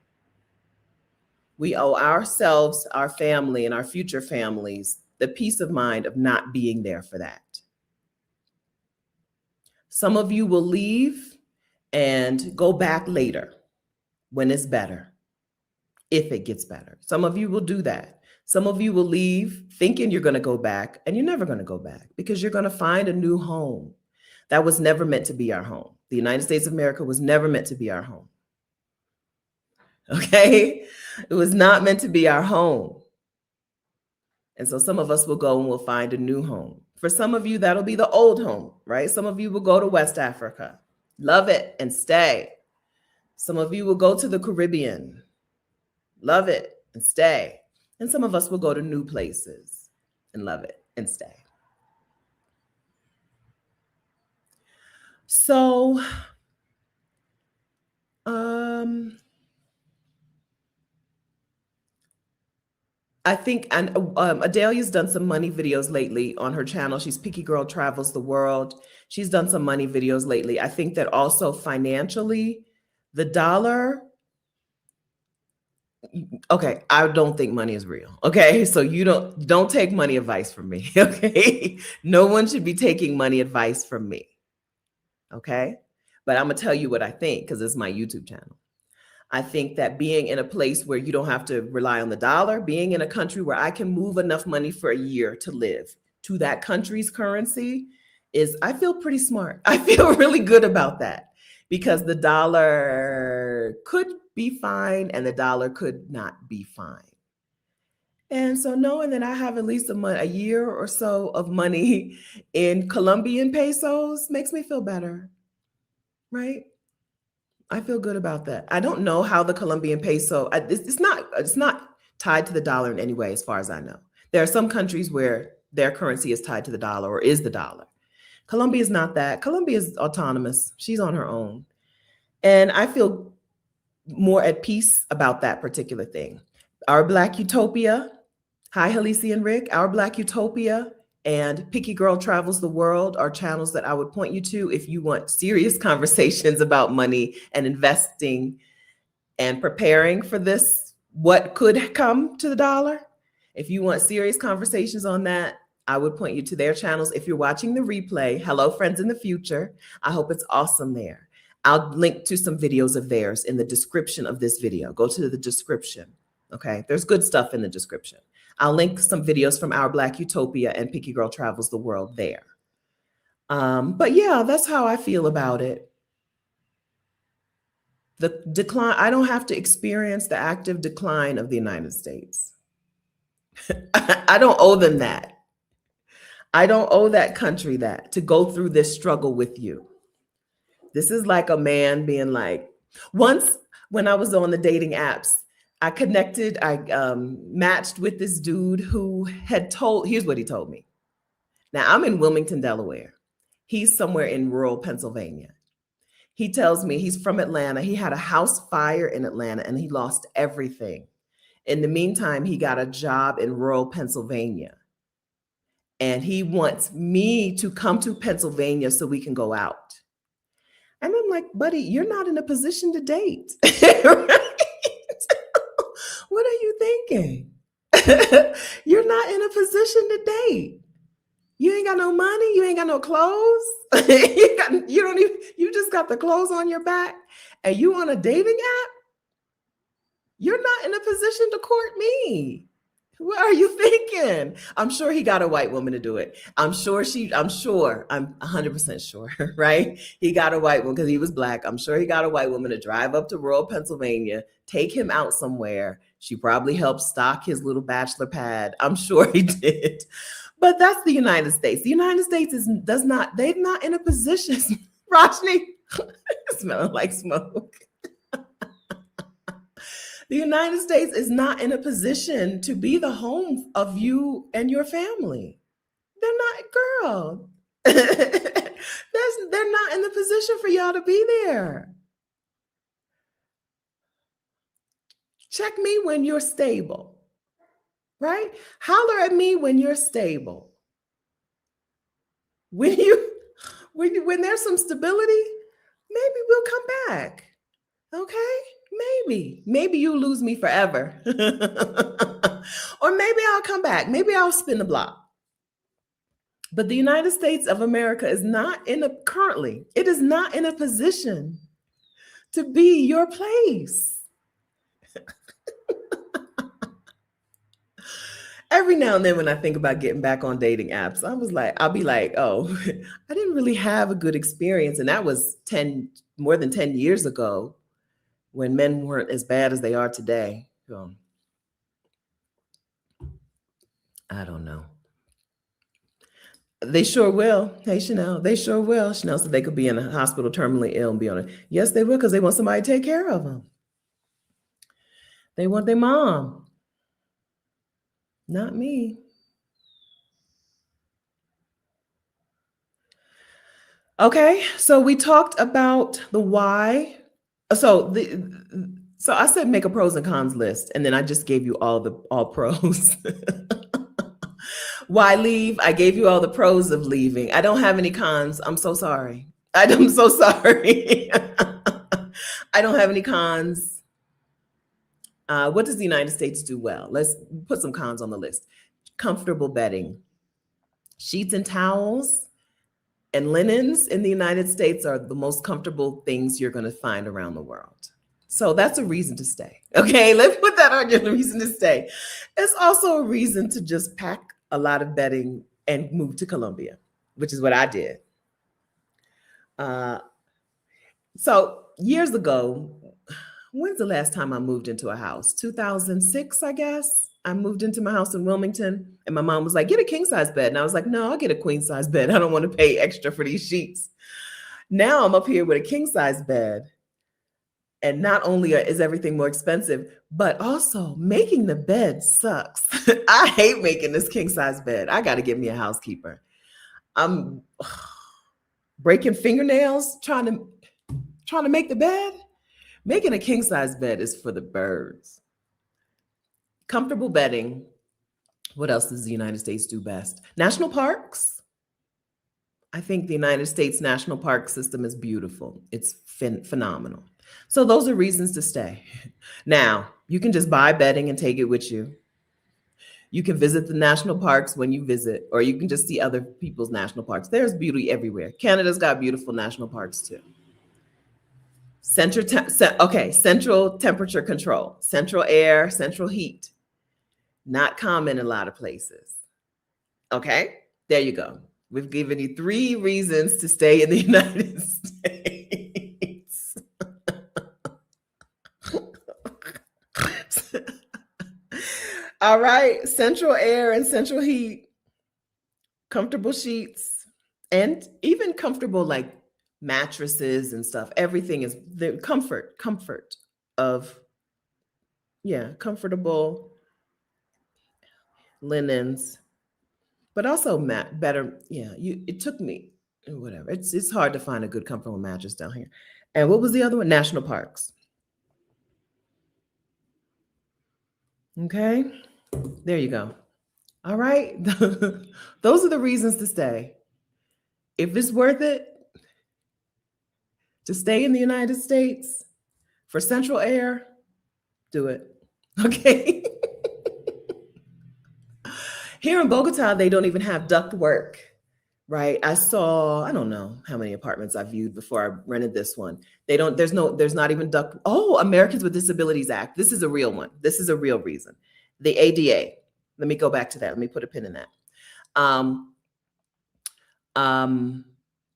We owe ourselves, our family, and our future families the peace of mind of not being there for that. Some of you will leave and go back later when it's better, if it gets better. Some of you will do that. Some of you will leave thinking you're going to go back, and you're never going to go back because you're going to find a new home. That was never meant to be our home. The United States of America was never meant to be our home. Okay? It was not meant to be our home. And so some of us will go and we'll find a new home. For some of you, that'll be the old home, right? Some of you will go to West Africa, love it and stay. Some of you will go to the Caribbean, love it and stay. And some of us will go to new places and love it and stay. So, I think, and Adelia's done some money videos lately on her channel. She's Picky Girl Travels the World. She's done some money videos lately. I think that also financially, the dollar, okay, I don't think money is real. Okay, so you don't take money advice from me. Okay, no one should be taking money advice from me. Okay, but I'm gonna tell you what I think because it's my YouTube channel. I think that being in a place where you don't have to rely on the dollar, being in a country where I can move enough money for a year to live to that country's currency I feel pretty smart. I feel really good about that because the dollar could be fine and the dollar could not be fine. And so knowing that I have at least a year or so of money in Colombian pesos makes me feel better, right? I feel good about that. I don't know how the Colombian peso, it's not tied to the dollar in any way, as far as I know. There are some countries where their currency is tied to the dollar or is the dollar. Colombia is not that. Colombia is autonomous. She's on her own. And I feel more at peace about that particular thing. Our Black Utopia, hi, Halisi and Rick, Our Black Utopia and Picky Girl Travels the World are channels that I would point you to if you want serious conversations about money and investing and preparing for this, what could come to the dollar. If you want serious conversations on that, I would point you to their channels. If you're watching the replay, hello, friends in the future. I hope it's awesome there. I'll link to some videos of theirs in the description of this video. Go to the description, okay? There's good stuff in the description. I'll link some videos from Our Black Utopia and Picky Girl Travels the World there. But yeah, that's how I feel about it. The decline, I don't have to experience the active decline of the United States. I don't owe them that. I don't owe that country that to go through this struggle with you. This is like a man being like, once when I was on the dating apps, I matched with this dude who here's what he told me. Now I'm in Wilmington, Delaware. He's somewhere in rural Pennsylvania. He tells me he's from Atlanta. He had a house fire in Atlanta and he lost everything. In the meantime, he got a job in rural Pennsylvania. And he wants me to come to Pennsylvania so we can go out. And I'm like, buddy, you're not in a position to date. Right? What are you thinking? You're not in a position to date. You ain't got no money. You ain't got no clothes. You just got the clothes on your back and you on a dating app. You're not in a position to court me. What are you thinking? I'm sure he got a white woman to do it. I'm 100% sure, right? He got a white woman because he was Black. I'm sure he got a white woman to drive up to rural Pennsylvania, take him out somewhere. She probably helped stock his little bachelor pad. I'm sure he did. But that's the United States. The United States they're not in a position, Rajni, smelling like smoke. The United States is not in a position to be the home of you and your family. They're not, girl. They're not in the position for y'all to be there. Check me when you're stable, right? Holler at me when you're stable. When there's some stability, maybe we'll come back. Okay? Maybe you lose me forever. Or maybe I'll come back. Maybe I'll spin the block. But the United States of America is not currently in a position to be your place. Every now and then when I think about getting back on dating apps, I'll be like, oh, I didn't really have a good experience. And that was more than 10 years ago, when men weren't as bad as they are today. So, I don't know. They sure will. Hey, Chanel, they sure will. Chanel said they could be in a hospital terminally ill and be on it. Yes, they will, because they want somebody to take care of them. They want their mom. Not me. Okay, so we talked about the why. So I said make a pros and cons list, and then I just gave you all pros. Why leave? I gave you all the pros of leaving. I don't have any cons. I'm so sorry. I'm so sorry. I don't have any cons. What does the United States do well? Let's put some cons on the list. Comfortable bedding. Sheets and towels and linens in the United States are the most comfortable things you're going to find around the world. So that's a reason to stay. Okay, let's put that on your reason to stay. It's also a reason to just pack a lot of bedding and move to Colombia, which is what I did. Uh, so years ago, when's the last time I moved into a house? 2006, I guess. I moved into my house in Wilmington, and my mom was like, get a king size bed. And I was like, no, I'll get a queen size bed. I don't want to pay extra for these sheets. Now I'm up here with a king size bed. And not only is everything more expensive, but also making the bed sucks. I hate making this king size bed. I got to get me a housekeeper. I'm breaking fingernails trying to make the bed. Making a king size bed is for the birds. Comfortable bedding. What else does the United States do best? National parks. I think the United States national park system is beautiful. It's phenomenal. So those are reasons to stay. Now, you can just buy bedding and take it with you. You can visit the national parks when you visit, or you can just see other people's national parks. There's beauty everywhere. Canada's got beautiful national parks too. Central temperature control, central air, central heat. Not common in a lot of places. Okay, there you go. We've given you 3 reasons to stay in the United States. All right, central air and central heat, comfortable sheets, and even comfortable like mattresses and stuff. Everything is the comfort of, comfortable linens, but also better. It took me whatever. It's hard to find a good comfortable mattress down here. And what was the other one? National parks. Okay, there you go. All right. Those are the reasons to stay. If it's worth it to stay in the United States for central air, do it. Okay. Here in Bogota, they don't even have duct work, right? I don't know how many apartments I viewed before I rented this one. There's not even duct. Oh, Americans with Disabilities Act. This is a real one. This is a real reason. The ADA. Let me go back to that. Let me put a pin in that.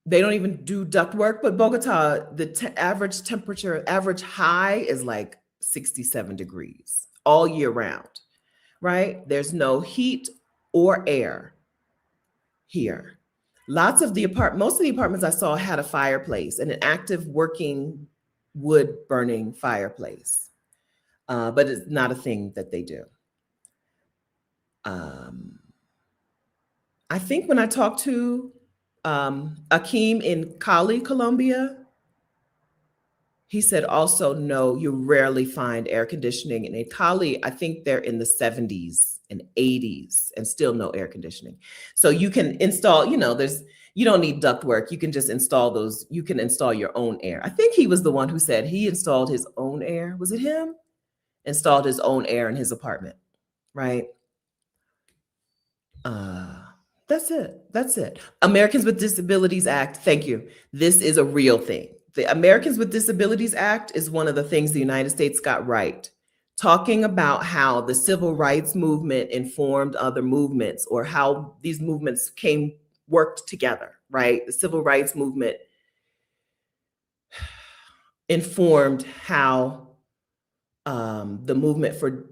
They don't even do duct work, but Bogota, the average high is like 67 degrees all year round, right? There's no heat or air here. Most of the apartments I saw had a fireplace and an active working wood burning fireplace, but it's not a thing that they do. I think when I talked to Akeem in Cali, Colombia, he said also, no, you rarely find air conditioning. And in Cali, I think they're in the 70s and 80s and still no air conditioning. So you can install, you don't need ductwork. You can just install those. You can install your own air. I think he was the one who said he installed his own air. Was it him? Installed his own air in his apartment, right? That's it. Americans with Disabilities Act. Thank you. This is a real thing. The Americans with Disabilities Act is one of the things the United States got right. Talking about how the civil rights movement informed other movements, or how these movements worked together, right? The civil rights movement informed how the movement for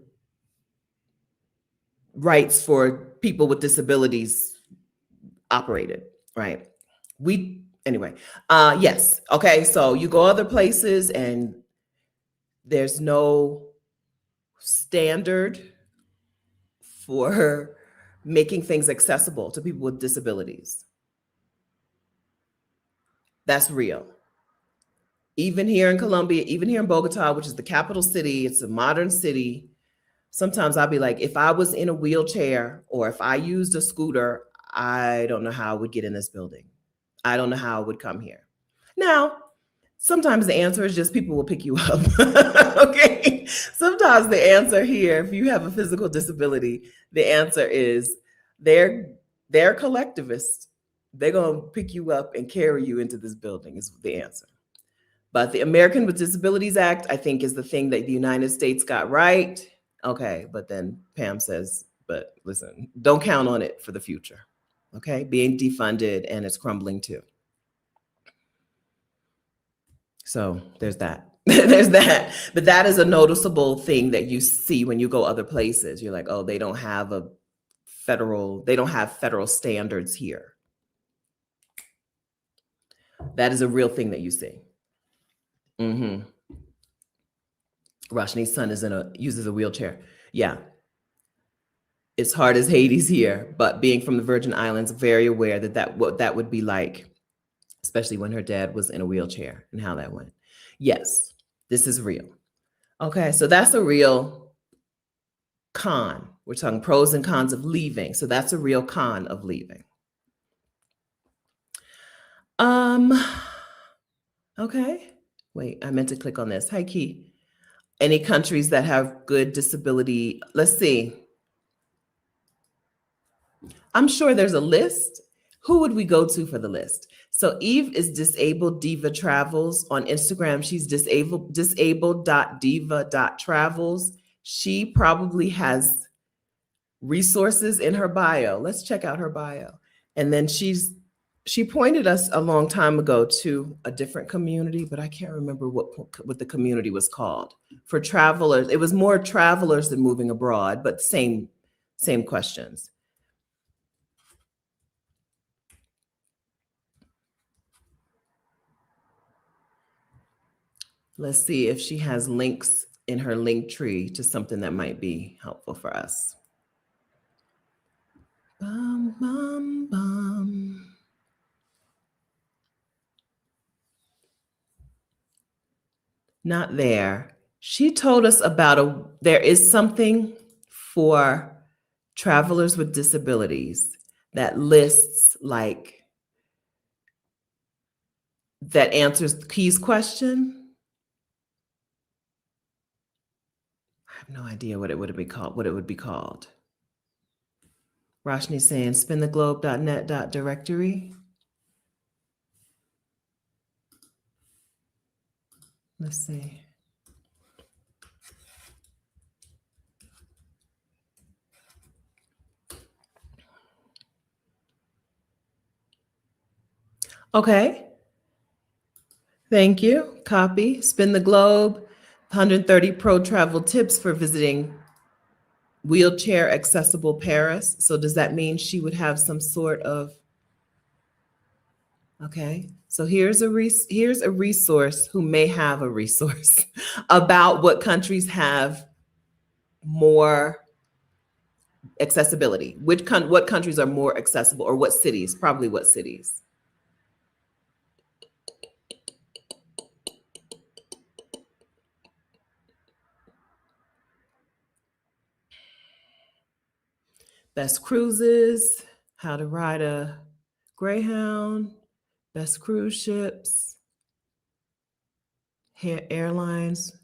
rights for people with disabilities operated, right? Yes. Okay. So you go other places and there's no standard for making things accessible to people with disabilities. That's real. Even here in Colombia, even here in Bogota, which is the capital city, it's a modern city. Sometimes I'll be like, if I was in a wheelchair or if I used a scooter, I don't know how I would get in this building. I don't know how I would come here. Now, sometimes the answer is just people will pick you up. Okay. Sometimes the answer here, if you have a physical disability, the answer is they're collectivists. They're going to pick you up and carry you into this building is the answer. But the American with Disabilities Act, I think, is the thing that the United States got right. Okay, but then Pam says, but listen, don't count on it for the future. Okay, being defunded and it's crumbling too. So there's that. There's that. But that is a noticeable thing that you see when you go other places. You're like, oh, they don't have federal standards here. That is a real thing that you see. Mm-hmm. Roshni's son uses a wheelchair. Yeah. It's hard as Hades here, but being from the Virgin Islands, very aware what that would be like, especially when her dad was in a wheelchair and how that went. Yes, this is real. Okay, so that's a real con. We're talking pros and cons of leaving. So that's a real con of leaving. Okay. Wait, I meant to click on this. Hi, Key. Any countries that have good disability? Let's see. I'm sure there's a list. Who would we go to for the list? So Eve is Disabled Diva Travels on Instagram. She's disabled.diva.travels. She probably has resources in her bio. Let's check out her bio. And then she pointed us a long time ago to a different community, but I can't remember what the community was called. For travelers, it was more travelers than moving abroad, but same questions. Let's see if she has links in her link tree to something that might be helpful for us. Bum, bum, bum. Not there. She told us about there is something for travelers with disabilities that lists that answers Key's question. I have no idea what it would be called. Roshni's saying spintheglobe.net.directory. Let's see. Okay. Thank you. Copy. Spin the Globe. 130 pro travel tips for visiting wheelchair accessible Paris. So does that mean she would have some sort of, okay. So here's a resource who may have a resource about what countries have more accessibility. What countries are more accessible, or what cities? Probably what cities. Best cruises, how to ride a Greyhound, best cruise ships, airlines.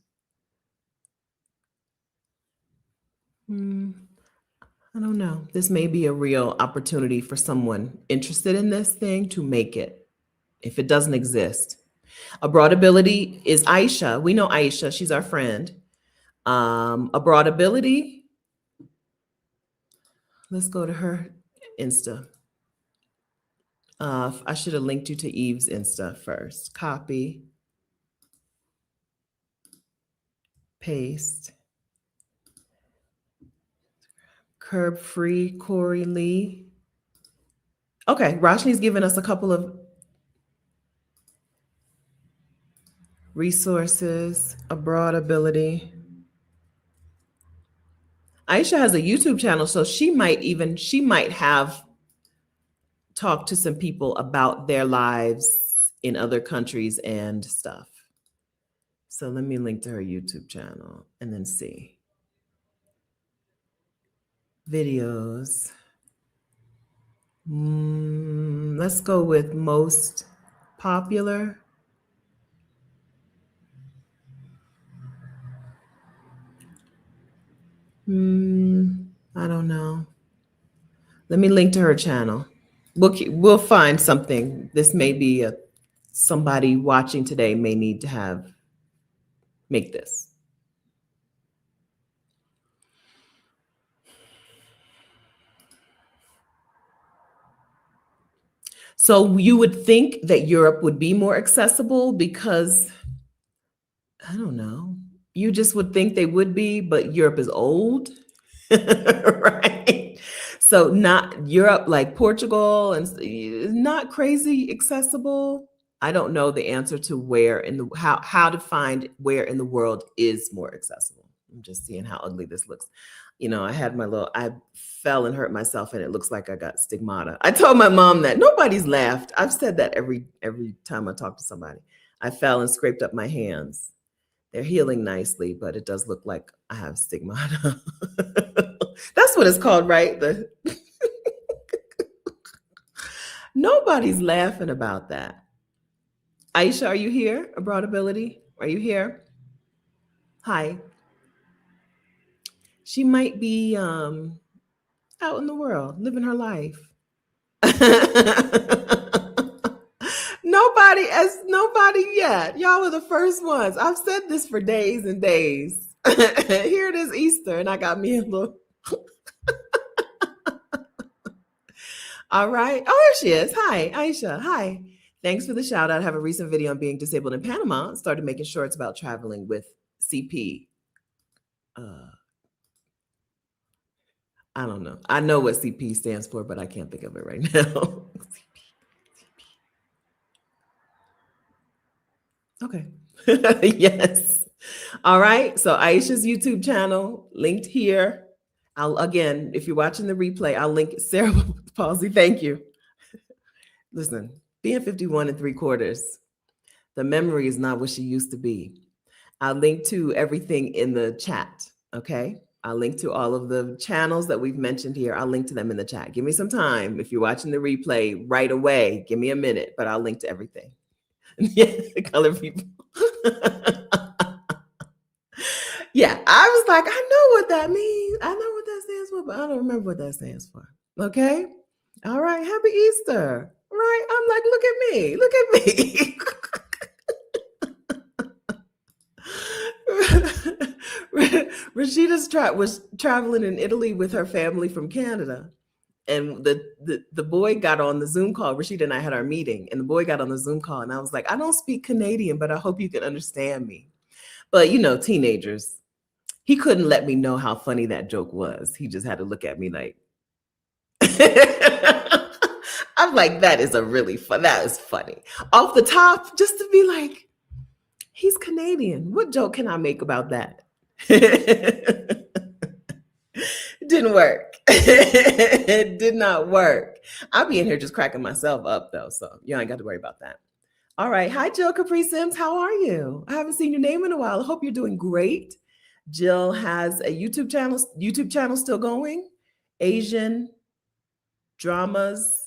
I don't know. This may be a real opportunity for someone interested in this thing to make it, if it doesn't exist. Abroadability is Aisha. We know Aisha. She's our friend. Abroadability. Let's go to her Insta. I should have linked you to Eve's Insta first. Copy. Paste. Curb Free, Corey Lee. Okay, Roshni's given us a couple of resources. Abroadability. Aisha has a YouTube channel, so she might have talked to some people about their lives in other countries and stuff. So let me link to her YouTube channel and then see. Videos. Let's go with most popular. I don't know. Let me link to her channel. We'll find something. This may be somebody watching today may need to make this. So you would think that Europe would be more accessible because, I don't know, you just would think they would be, but Europe is old, right? So not Europe, like Portugal, and not crazy accessible. I don't know the answer to where in the how to find where in the world is more accessible. I'm just seeing how ugly this looks. I fell and hurt myself, and it looks like I got stigmata. I told my mom that. Nobody's laughed. I've said that every time I talk to somebody. I fell and scraped up my hands. They're healing nicely, but it does look like I have stigmata. That's what it's called, right? Nobody's laughing about that. Aisha, are you here? Abroadability, are you here? Hi. She might be out in the world, living her life. Nobody yet. Y'all are the first ones. I've said this for days and days. Here it is Easter, and I got me a little. All right. Oh, there she is. Hi, Aisha. Hi. Thanks for the shout out. I have a recent video on being disabled in Panama. Started making shorts about traveling with CP. I don't know. I know what CP stands for, but I can't think of it right now. Okay. Yes. All right. So Aisha's YouTube channel linked here. Again, if you're watching the replay, I'll link cerebral palsy. Thank you. Listen, being 51 3/4, the memory is not what she used to be. I'll link to everything in the chat. Okay. I'll link to all of the channels that we've mentioned here. I'll link to them in the chat. Give me some time. If you're watching the replay right away, give me a minute, but I'll link to everything. Yeah, color people. Yeah, I was like, I know what that means. I know what that stands for, but I don't remember what that stands for. Okay. All right. Happy Easter. Right. I'm like, look at me. Look at me. Rashida was traveling in Italy with her family from Canada. And the boy got on the Zoom call. Rashida and I had our meeting, and the boy got on the Zoom call, and I was like, I don't speak Canadian, but I hope you can understand me. But teenagers, he couldn't let me know how funny that joke was. He just had to look at me like, I'm like, that is funny. Off the top, just to be like, he's Canadian. What joke can I make about that? It didn't work. It did not work. I'll be in here just cracking myself up though. So you ain't got to worry about that. All right. Hi, Jill Capri Sims. How are you? I haven't seen your name in a while. I hope you're doing great. Jill has a YouTube channel still going. Asian Dramas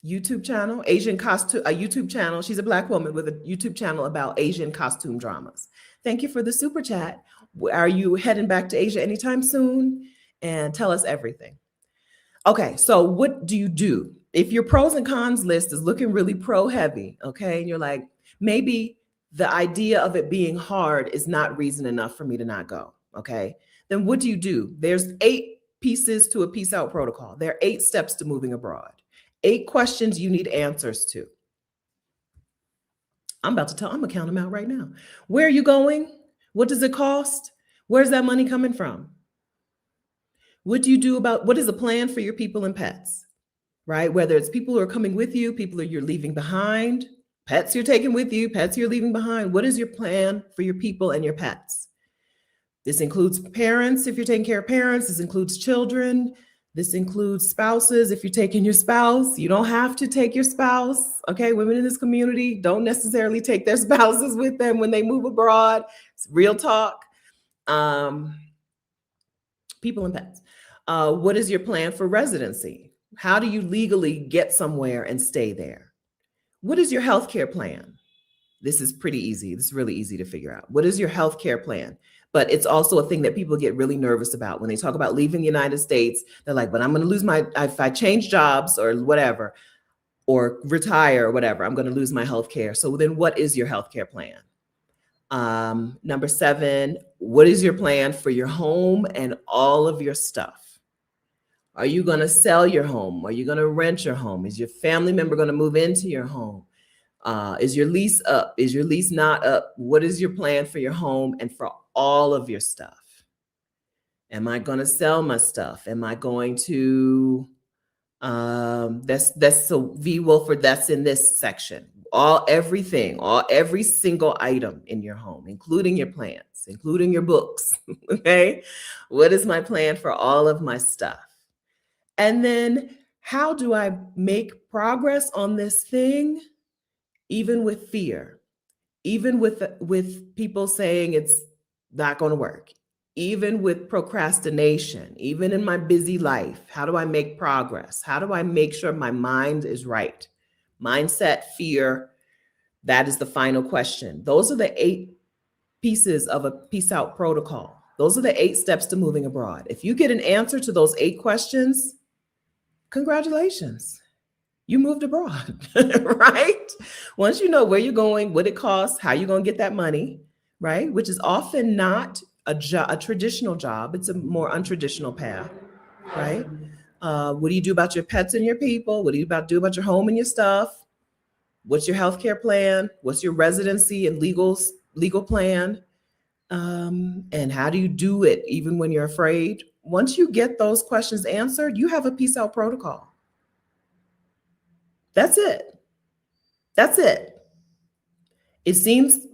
YouTube channel, a YouTube channel. She's a Black woman with a YouTube channel about Asian costume dramas. Thank you for the super chat. Are you heading back to Asia anytime soon? And tell us everything. Okay, so what do you do? If your pros and cons list is looking really pro heavy, okay, and you're like, maybe the idea of it being hard is not reason enough for me to not go, okay, then what do? There's 8 pieces to a peace out protocol. There are 8 steps to moving abroad, 8 questions you need answers to. I'm going to count them out right now. Where are you going? What does it cost? Where's that money coming from? What do you do what is the plan for your people and pets, right? Whether it's people who are coming with you, people who you're leaving behind, pets you're taking with you, pets you're leaving behind. What is your plan for your people and your pets? This includes parents, if you're taking care of parents. This includes children. This includes spouses. If you're taking your spouse, you don't have to take your spouse. Okay, women in this community don't necessarily take their spouses with them when they move abroad. It's real talk. People and pets. What is your plan for residency? How do you legally get somewhere and stay there? What is your healthcare plan? This is pretty easy. This is really easy to figure out. What is your healthcare plan? But it's also a thing that people get really nervous about when they talk about leaving the United States. They're like, but I'm going to lose if I change jobs or whatever, or retire or whatever. I'm going to lose my health care. So then what is your health care plan? Number 7, what is your plan for your home and all of your stuff? Are you going to sell your home? Are you going to rent your home? Is your family member going to move into your home? Is your lease up? Is your lease not up? What is your plan for your home and for all of your stuff? Am I going to sell my stuff? Am I going to, that's so V Wilford, that's in this section. Every single item in your home, including your plants, including your books. Okay. What is my plan for all of my stuff? And then how do I make progress on this thing, even with fear, even with people saying it's not going to work, even with procrastination, even in my busy life? How do I make progress? How do I make sure my mind is right? Mindset, fear, that is the final question. Those are the 8 pieces of a peace out protocol. Those are the 8 steps to moving abroad. If you get an answer to those 8 questions, congratulations, you moved abroad, right? Once you know where you're going, what it costs, how you're going to get that money, right? Which is often not a traditional job. It's a more untraditional path, right? What do you do about your pets and your people? What do you do about your home and your stuff? What's your healthcare plan? What's your residency and legal plan? And how do you do it even when you're afraid? Once you get those questions answered, you have a peace out protocol. That's it. That's it. It seems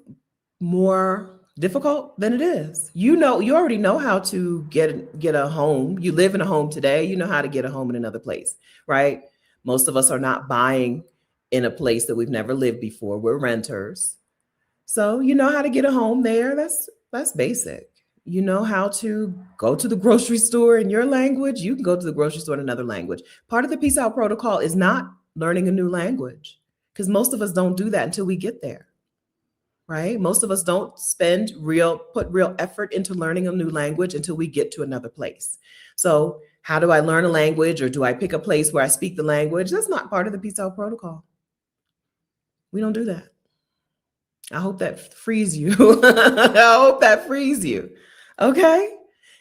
more difficult than it is. You already know how to get a home. You live in a home today. You know how to get a home in another place, right? Most of us are not buying in a place that we've never lived before. We're renters. So you know how to get a home there. That's basic. You know how to go to the grocery store in your language. You can go to the grocery store in another language. Part of the peace out protocol is not learning a new language, because most of us don't do that until we get there, right? Most of us don't put real effort into learning a new language until we get to another place. So how do I learn a language, or do I pick a place where I speak the language? That's not part of the peace out protocol. We don't do that. I hope that frees you. I hope that frees you. Okay.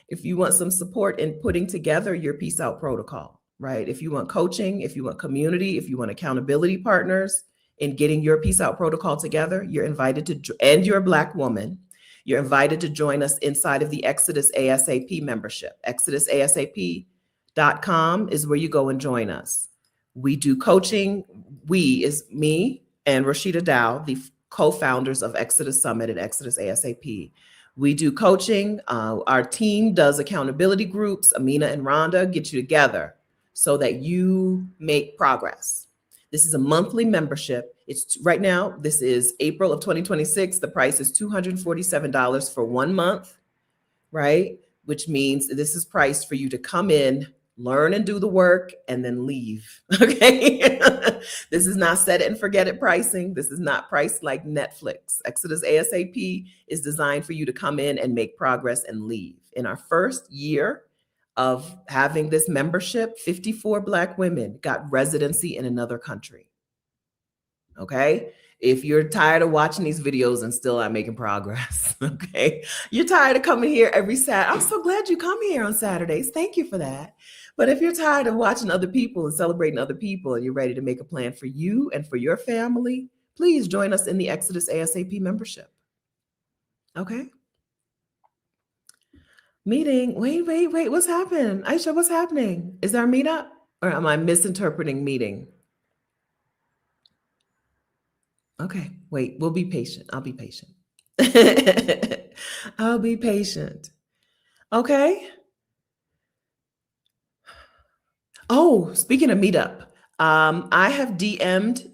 If you want some support in putting together your peace out protocol, right? If you want coaching, if you want community, if you want accountability partners in getting your peace out protocol together, you're invited to, and you're a Black woman, you're invited to join us inside of the Exodus ASAP membership. ExodusASAP.com is where you go and join us. We do coaching. We is me and Rashida Dow, the co-founders of Exodus Summit and Exodus ASAP. We do coaching. Our team does accountability groups. Amina and Rhonda get you together so that you make progress. This is a monthly membership. It's right now, this is April of 2026. The price is $247 for 1 month, right? Which means this is priced for you to come in, learn and do the work, and then leave. Okay. This is not set it and forget it pricing. This is not priced like Netflix. Exodus ASAP is designed for you to come in and make progress and leave. In our first year of having this membership, 54 Black women got residency in another country. Okay. If you're tired of watching these videos and still not making progress, okay, you're tired of coming here every Saturday. I'm so glad you come here on Saturdays. Thank you for that. But if you're tired of watching other people and celebrating other people, and you're ready to make a plan for you and for your family, please join us in the Exodus ASAP membership. Okay. Meeting. Wait. What's happening? Aisha, what's happening? Is there a meetup, or am I misinterpreting meeting? Okay, wait, we'll be patient. I'll be patient. I'll be patient. Okay. Oh, speaking of meetup, I have DM'd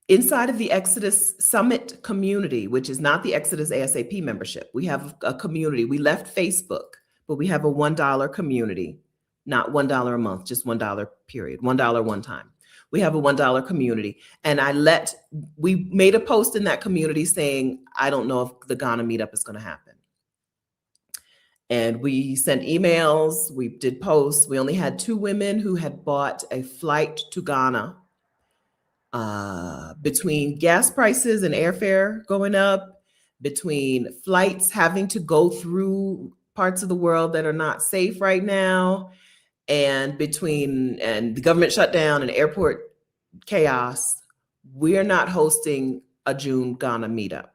inside of the Exodus Summit community, which is not the Exodus ASAP membership. We have a community. We left Facebook, but we have a $1 community, not $1 a month, just $1 period, $1 one time. We have a $1 community. And we made a post in that community saying, I don't know if the Ghana meetup is going to happen. And we sent emails, we did posts. We only had 2 women who had bought a flight to Ghana. between gas prices and airfare going up, between flights having to go through parts of the world that are not safe right now, and the government shutdown and airport chaos, we're not hosting a June Ghana meetup.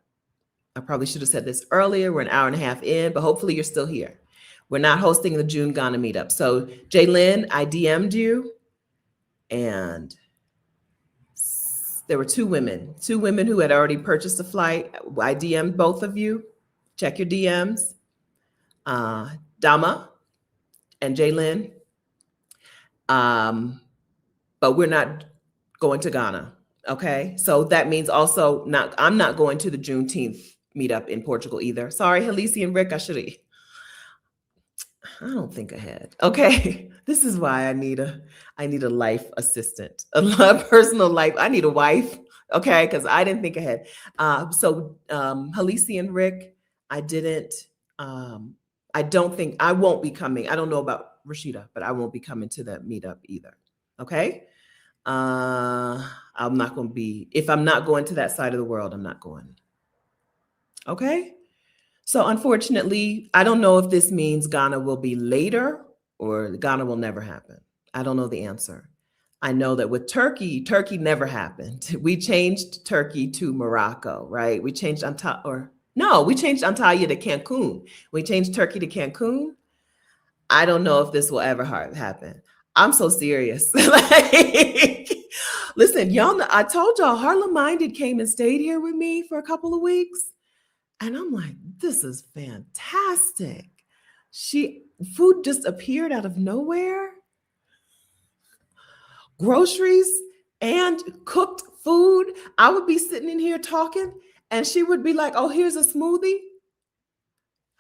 I probably should have said this earlier. We're an hour and a half in, but hopefully you're still here. We're not hosting the June Ghana meetup. So Jaylyn, I DM'd you, and there were two women who had already purchased a flight. I DM'd both of you. Check your DMs. Dama and Jaylyn. But we're not going to Ghana. Okay. So that means also I'm not going to the Juneteenth meetup in Portugal either. Sorry, Halisi and Rick, I don't think ahead. Okay. This is why I need a life assistant, a personal life. I need a wife. Okay. Cause I didn't think ahead. So Halisi and Rick, I don't think I won't be coming. I don't know about Rashida, but I won't be coming to that meetup either. Okay. I'm not going to be, if I'm not going to that side of the world, I'm not going. Okay. So unfortunately, I don't know if this means Ghana will be later or Ghana will never happen. I don't know the answer. I know that with Turkey never happened. We changed Turkey to Morocco, right? We changed Antalya to Cancun. We changed Turkey to Cancun. I don't know if this will ever happen. I'm so serious. Listen, y'all know, I told y'all Harlem Minded came and stayed here with me for a couple of weeks. And I'm like, this is fantastic. Food just appeared out of nowhere. Groceries and cooked food. I would be sitting in here talking and she would be like, oh, here's a smoothie.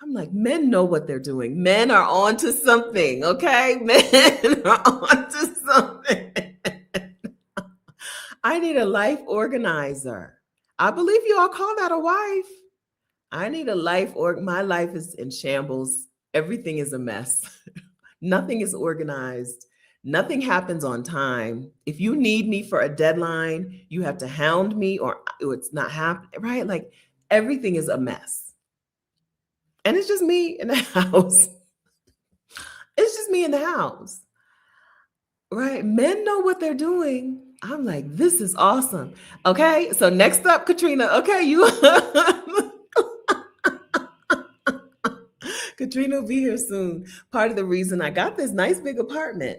I'm like, men know what they're doing. Men are on to something, okay? Men are on to something. I need a life organizer. I believe you all call that a wife. I need a my life is in shambles. Everything is a mess. Nothing is organized. Nothing happens on time. If you need me for a deadline, you have to hound me or it's not happening, right? Like everything is a mess. And it's just me in the house. It's just me in the house, right? Men know what they're doing. I'm like, this is awesome. Okay, so next up, Katrina. Okay, you. Katrina will be here soon. Part of the reason I got this nice big apartment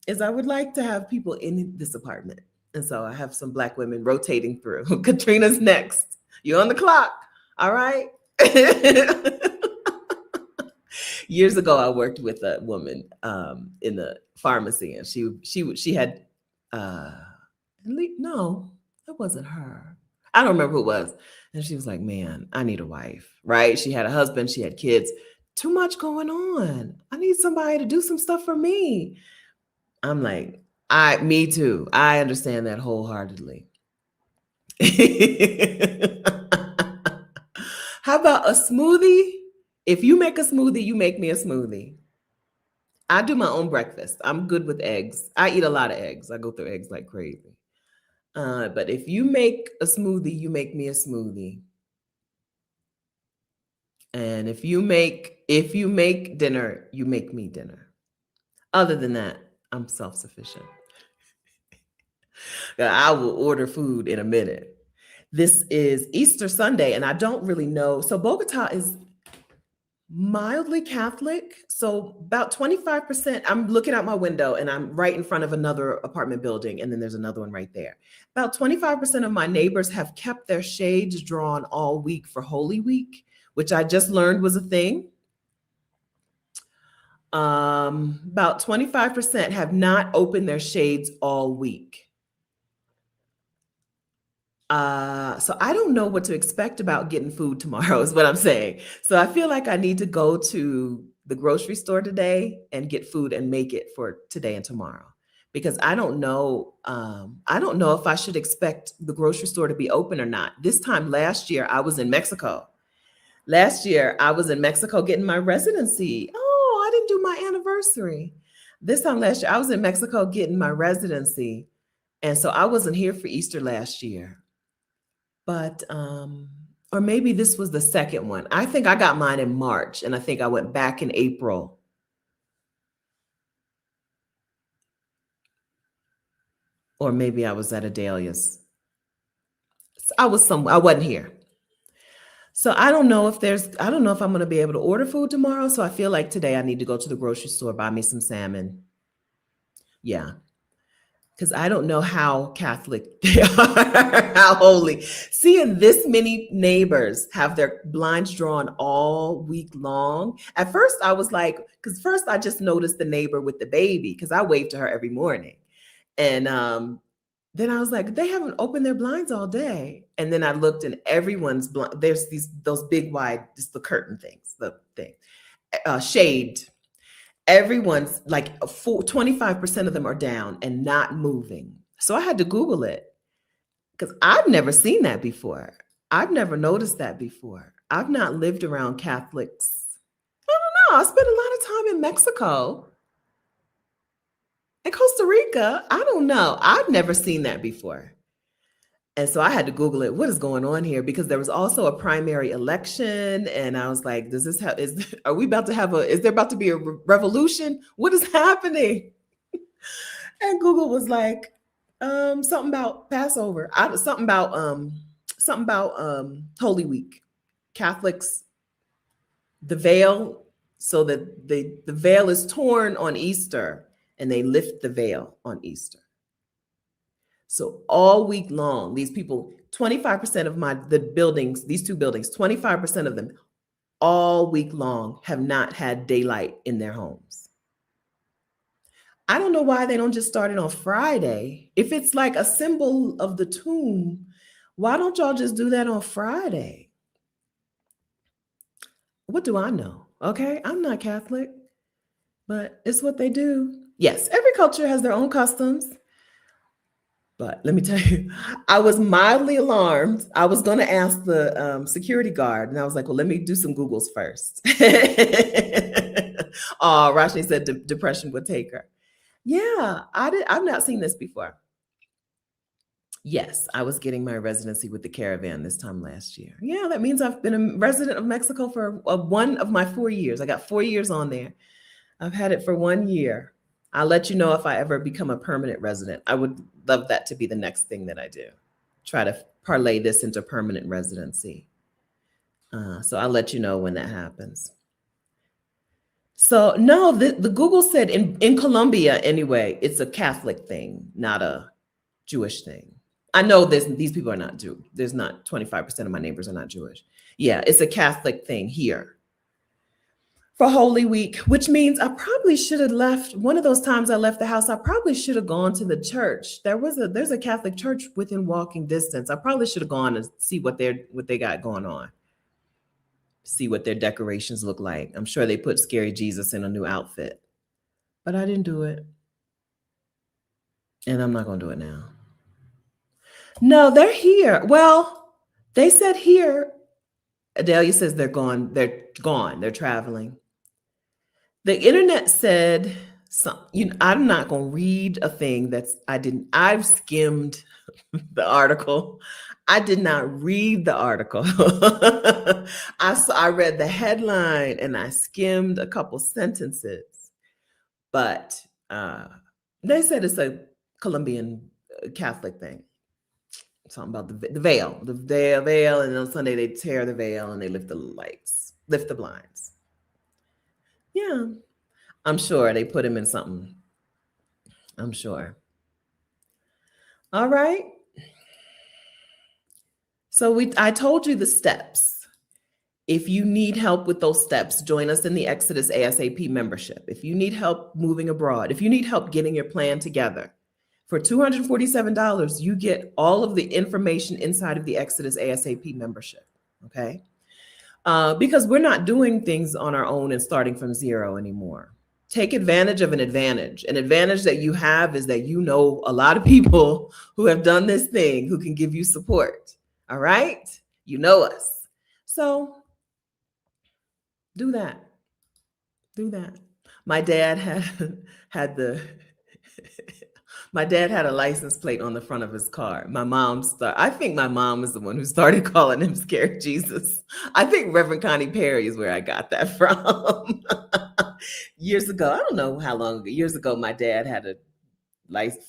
is I would like to have people in this apartment. And so I have some Black women rotating through. Katrina's next. You're on the clock. All right. Years ago, I worked with a woman in the pharmacy, and she had no, that wasn't her. I don't remember who it was. And she was like, "Man, I need a wife." Right? She had a husband, she had kids. Too much going on. I need somebody to do some stuff for me. I'm like, me too. I understand that wholeheartedly. How about a smoothie? If you make a smoothie, you make me a smoothie. I do my own breakfast. I'm good with eggs. I eat a lot of eggs. I go through eggs like crazy. But if you make a smoothie, you make me a smoothie. And if you make dinner, you make me dinner. Other than that, I'm self-sufficient. I will order food in a minute. This is Easter Sunday, and I don't really know. So Bogota is mildly Catholic. So about 25%, I'm looking out my window and I'm right in front of another apartment building. And then there's another one right there. About 25% of my neighbors have kept their shades drawn all week for Holy Week, which I just learned was a thing. About 25% have not opened their shades all week. So I don't know what to expect about getting food tomorrow is what I'm saying. So I feel like I need to go to the grocery store today and get food and make it for today and tomorrow, because I don't know if I should expect the grocery store to be open or not. This time last year, I was in Mexico. Getting my residency. Oh, I didn't do my anniversary. This time last year, I was in Mexico getting my residency. And so I wasn't here for Easter last year, but or maybe this was the second one. I think I got mine in March, and I think I went back in April. Or maybe I was at Adalia's. I wasn't here. So I don't know if I'm going to be able to order food tomorrow. So I feel like today I need to go to the grocery store, buy me some salmon. Yeah. Because I don't know how Catholic they are, how holy. Seeing this many neighbors have their blinds drawn all week long. At first, I was like, because first I just noticed the neighbor with the baby, because I wave to her every morning. And then I was like, they haven't opened their blinds all day. And then I looked, and everyone's blind. There's those big wide, just the curtain things, the thing, shade. Everyone's like 25% of them are down and not moving. So I had to Google it because I've never seen that before. I've never noticed that before. I've not lived around Catholics. I don't know. I spent a lot of time in Mexico and Costa Rica. I don't know. I've never seen that before. And so I had to Google it. What is going on here? Because there was also a primary election. And I was like, are we about to is there about to be a revolution? What is happening? And Google was like, something about Passover. Something about Holy Week. Catholics, the veil, so that the veil is torn on Easter and they lift the veil on Easter. So all week long, these people, 25% of the buildings, these two buildings, 25% of them all week long have not had daylight in their homes. I don't know why they don't just start it on Friday. If it's like a symbol of the tomb, why don't y'all just do that on Friday? What do I know? Okay, I'm not Catholic, but it's what they do. Yes, every culture has their own customs. But let me tell you, I was mildly alarmed. I was going to ask the security guard, and I was like, well, let me do some Googles first. Oh, Rashni said depression would take her. Yeah, I've not seen this before. Yes, I was getting my residency with the caravan this time last year. Yeah, that means I've been a resident of Mexico for one of my 4 years. I got 4 years on there. I've had it for 1 year. I'll let you know if I ever become a permanent resident. I would love that to be the next thing that I do. Try to parlay this into permanent residency. So I'll let you know when that happens. So no, the Google said in Colombia anyway, it's a Catholic thing, not a Jewish thing. I know these people are not Jewish. There's not 25% of my neighbors are not Jewish. Yeah, it's a Catholic thing here for Holy Week, which means I probably should have left. One of those times I left the house, I probably should have gone to the church. There's a Catholic church within walking distance. I probably should have gone and see what they got going on. See what their decorations look like. I'm sure they put Scary Jesus in a new outfit, but I didn't do it. And I'm not going to do it now. No, they're here. Well, they said here. Adelia says they're gone. They're gone. They're traveling. The internet said, I'm not going to read a thing I've skimmed the article. I did not read the article. I read the headline and I skimmed a couple sentences, but they said it's a Colombian Catholic thing. Something about the veil, and on Sunday they tear the veil and they lift the blinds. Yeah, I'm sure they put him in something. I'm sure. All right. So I told you the steps. If you need help with those steps, join us in the Exodus ASAP membership. If you need help moving abroad, if you need help getting your plan together, for $247, you get all of the information inside of the Exodus ASAP membership, okay? Because we're not doing things on our own and starting from zero anymore. Take advantage of an advantage. An advantage that you have is that you know a lot of people who have done this thing who can give you support, all right? You know us. So do that. Do that. My dad had My dad had a license plate on the front of his car. I think my mom is the one who started calling him Scared Jesus. I think Reverend Connie Perry is where I got that from. Years ago, I don't know how long ago, years ago, my dad had a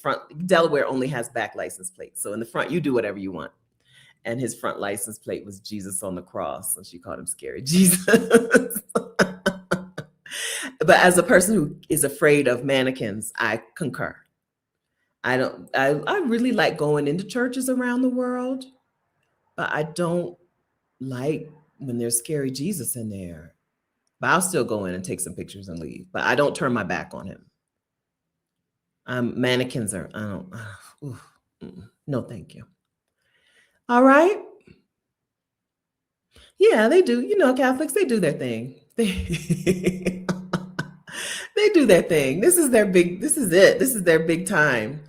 front. Delaware only has back license plates. So in the front, you do whatever you want. And his front license plate was Jesus on the cross. And she called him Scary Jesus. But as a person who is afraid of mannequins, I concur. I really like going into churches around the world, but I don't like when there's Scary Jesus in there. But I'll still go in and take some pictures and leave. But I don't turn my back on him. Mannequins are, I don't, no, thank you. All right. Yeah, they do. You know, Catholics, they do their thing. They do their thing. This is it. This is their big time.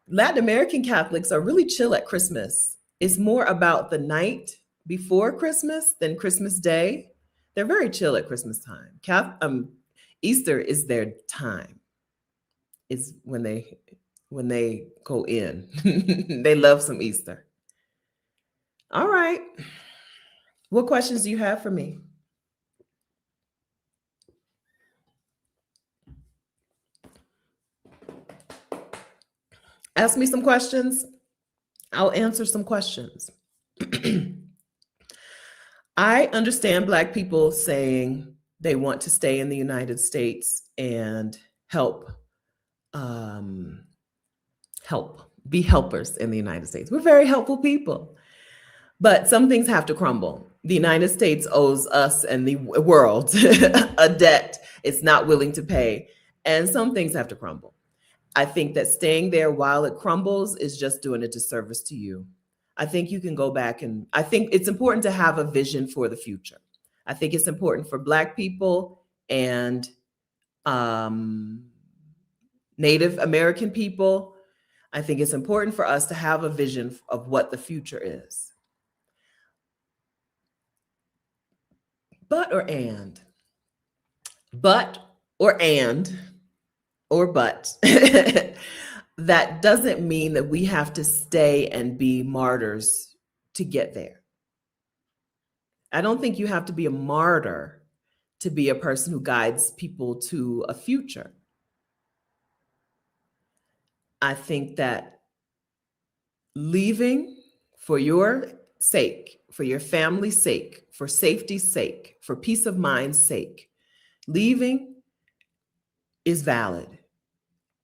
Latin American Catholics are really chill at Christmas. It's more about the night before Christmas than Christmas Day. They're very chill at Christmas time. Easter is their time. It's when they go in. They love some Easter. All right. What questions do you have for me? Ask me some questions. I'll answer some questions. I understand Black people saying they want to stay in the United States and be helpers in the United States. We're very helpful people, but some things have to crumble. The United States owes us and the world a debt it's not willing to pay, and some things have to crumble. I think that staying there while it crumbles is just doing a disservice to you. I think you can go back, and I think it's important to have a vision for the future. I think it's important for Black people and Native American people. I think it's important for us to have a vision of what the future is. But that doesn't mean that we have to stay and be martyrs to get there. I don't think you have to be a martyr to be a person who guides people to a future. I think that leaving for your sake, for your family's sake, for safety's sake, for peace of mind's sake, leaving is valid.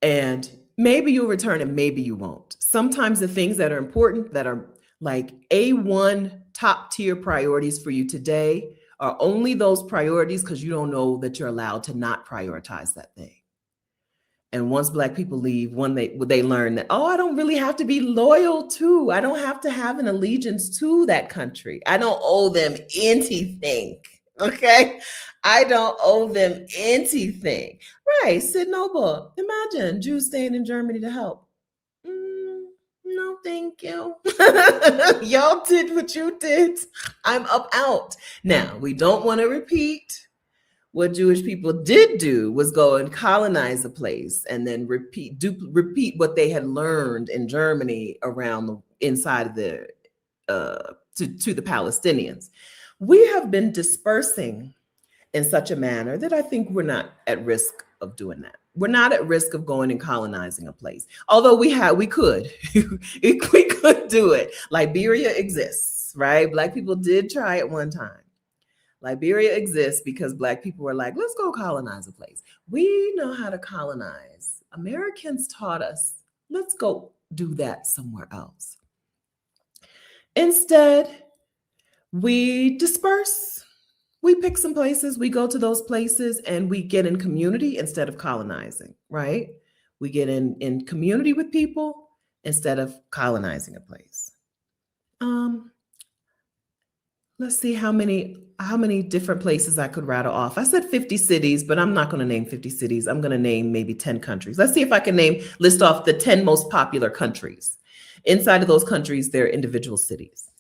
And maybe you'll return and maybe you won't. Sometimes the things that are important, that are like A1 top tier priorities for you today, are only those priorities because you don't know that you're allowed to not prioritize that thing. And once Black people leave, they learn that, oh, I don't really have to be loyal to, I don't have to have an allegiance to that country. I don't owe them anything, okay? I don't owe them anything. Right, Sid Noble, imagine Jews staying in Germany to help. No, thank you. Y'all did what you did. I'm up out. Now, we don't want to repeat what Jewish people did do was go and colonize a place and then repeat what they had learned in Germany inside of to the Palestinians. We have been dispersing in such a manner that I think we're not at risk of doing that. We're not at risk of going and colonizing a place. Although we could do it. Liberia exists, right? Black people did try at one time. Liberia exists because Black people were like, let's go colonize a place. We know how to colonize. Americans taught us, let's go do that somewhere else. Instead, we disperse. We pick some places, we go to those places, and we get in community instead of colonizing, right? We get in community with people instead of colonizing a place. Let's see how many different places I could rattle off. I said 50 cities, but I'm not going to name 50 cities. I'm going to name maybe 10 countries. Let's see if I can list off the 10 most popular countries. Inside of those countries, there are individual cities.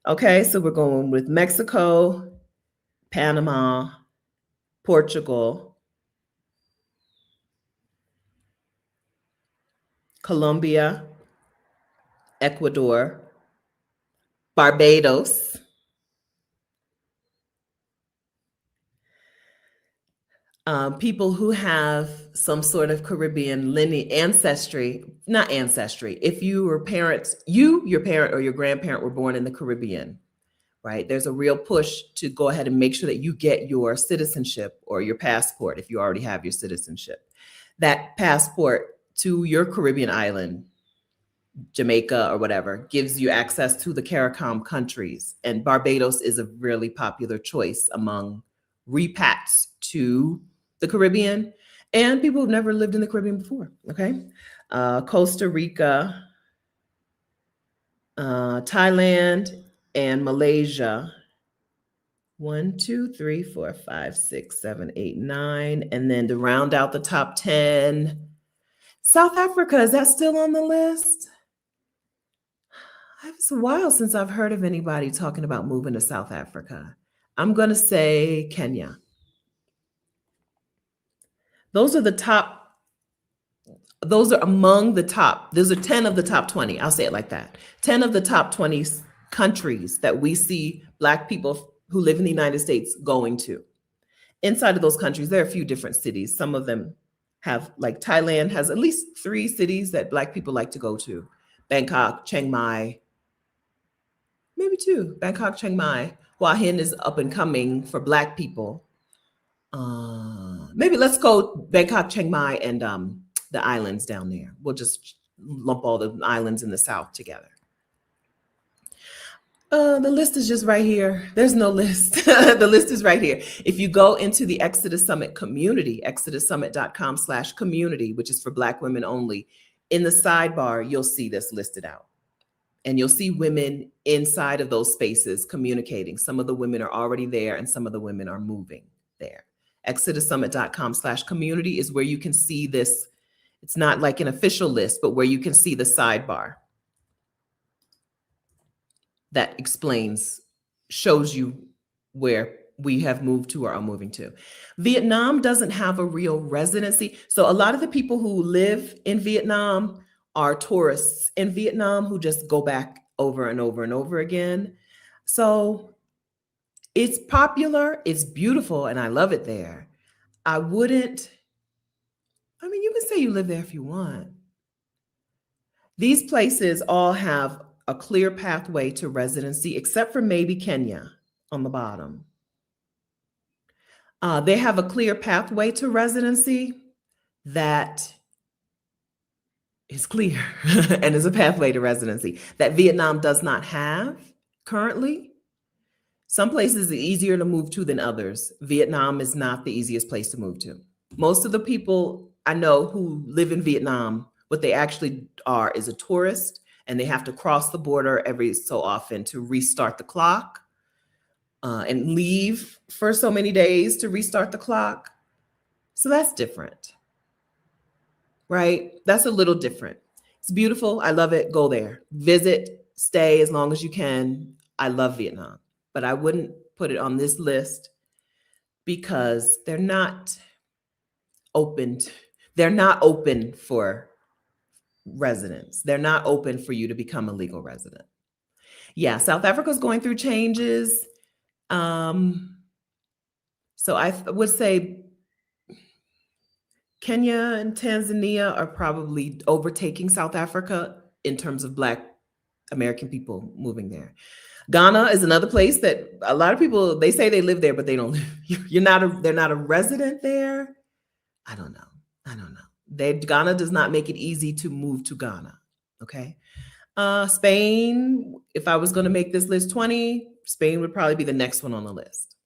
Okay, so we're going with Mexico, Panama, Portugal, Colombia, Ecuador, Barbados, people who have some sort of Caribbean lineage, not ancestry. If you were parents, your parent or your grandparent were born in the Caribbean, right? There's a real push to go ahead and make sure that you get your citizenship or your passport if you already have your citizenship. That passport to your Caribbean island, Jamaica or whatever, gives you access to the CARICOM countries. And Barbados is a really popular choice among repats to the Caribbean and people who've never lived in the Caribbean before, okay? Costa Rica, Thailand, and Malaysia. 1, 2, 3, 4, 5, 6, 7, 8, 9. And then to round out the top 10, South Africa, is that still on the list? It's a while since I've heard of anybody talking about moving to South Africa. I'm going to say Kenya. Those are among the top. Those are 10 of the top 20. I'll say it like that. 10 of the top 20 countries that we see Black people who live in the United States going to. Inside of those countries, there are a few different cities. Some of them have, like Thailand has at least 3 cities that Black people like to go to. Bangkok, Chiang Mai, maybe 2. Bangkok, Chiang Mai. Hua Hin is up and coming for Black people. Maybe let's go Bangkok, Chiang Mai, and the islands down there. We'll just lump all the islands in the South together. The list is just right here. There's no list. The list is right here. If you go into the Exodus Summit community, exodussummit.com/community, which is for Black women only, in the sidebar, you'll see this listed out. And you'll see women inside of those spaces communicating. Some of the women are already there and some of the women are moving there. exodussummit.com/community is where you can see this. It's not like an official list, but where you can see the sidebar that shows you where we have moved to or are moving to. Vietnam doesn't have a real residency. So a lot of the people who live in Vietnam are tourists in Vietnam who just go back over and over and over again. So it's popular, it's beautiful, and I love it there. You can say you live there if you want. These places all have a clear pathway to residency, except for maybe Kenya on the bottom. They have a clear pathway to residency that is clear and is a pathway to residency that Vietnam does not have currently. Some places are easier to move to than others. Vietnam is not the easiest place to move to. Most of the people I know who live in Vietnam, what they actually are is a tourist, and they have to cross the border every so often to restart the clock and leave for so many days to restart the clock. So that's different, right? That's a little different. It's beautiful. I love it. Go there. Visit, stay as long as you can. I love Vietnam, but I wouldn't put it on this list because they're not open for residents. They're not open for you to become a legal resident. Yeah, South Africa's going through changes. So I would say Kenya and Tanzania are probably overtaking South Africa in terms of Black American people moving there. Ghana is another place that a lot of people, they say they live there, but they don't live. They're not a resident there. I don't know. Ghana does not make it easy to move to Ghana. Okay. Spain, if I was going to make this list 20, Spain would probably be the next one on the list.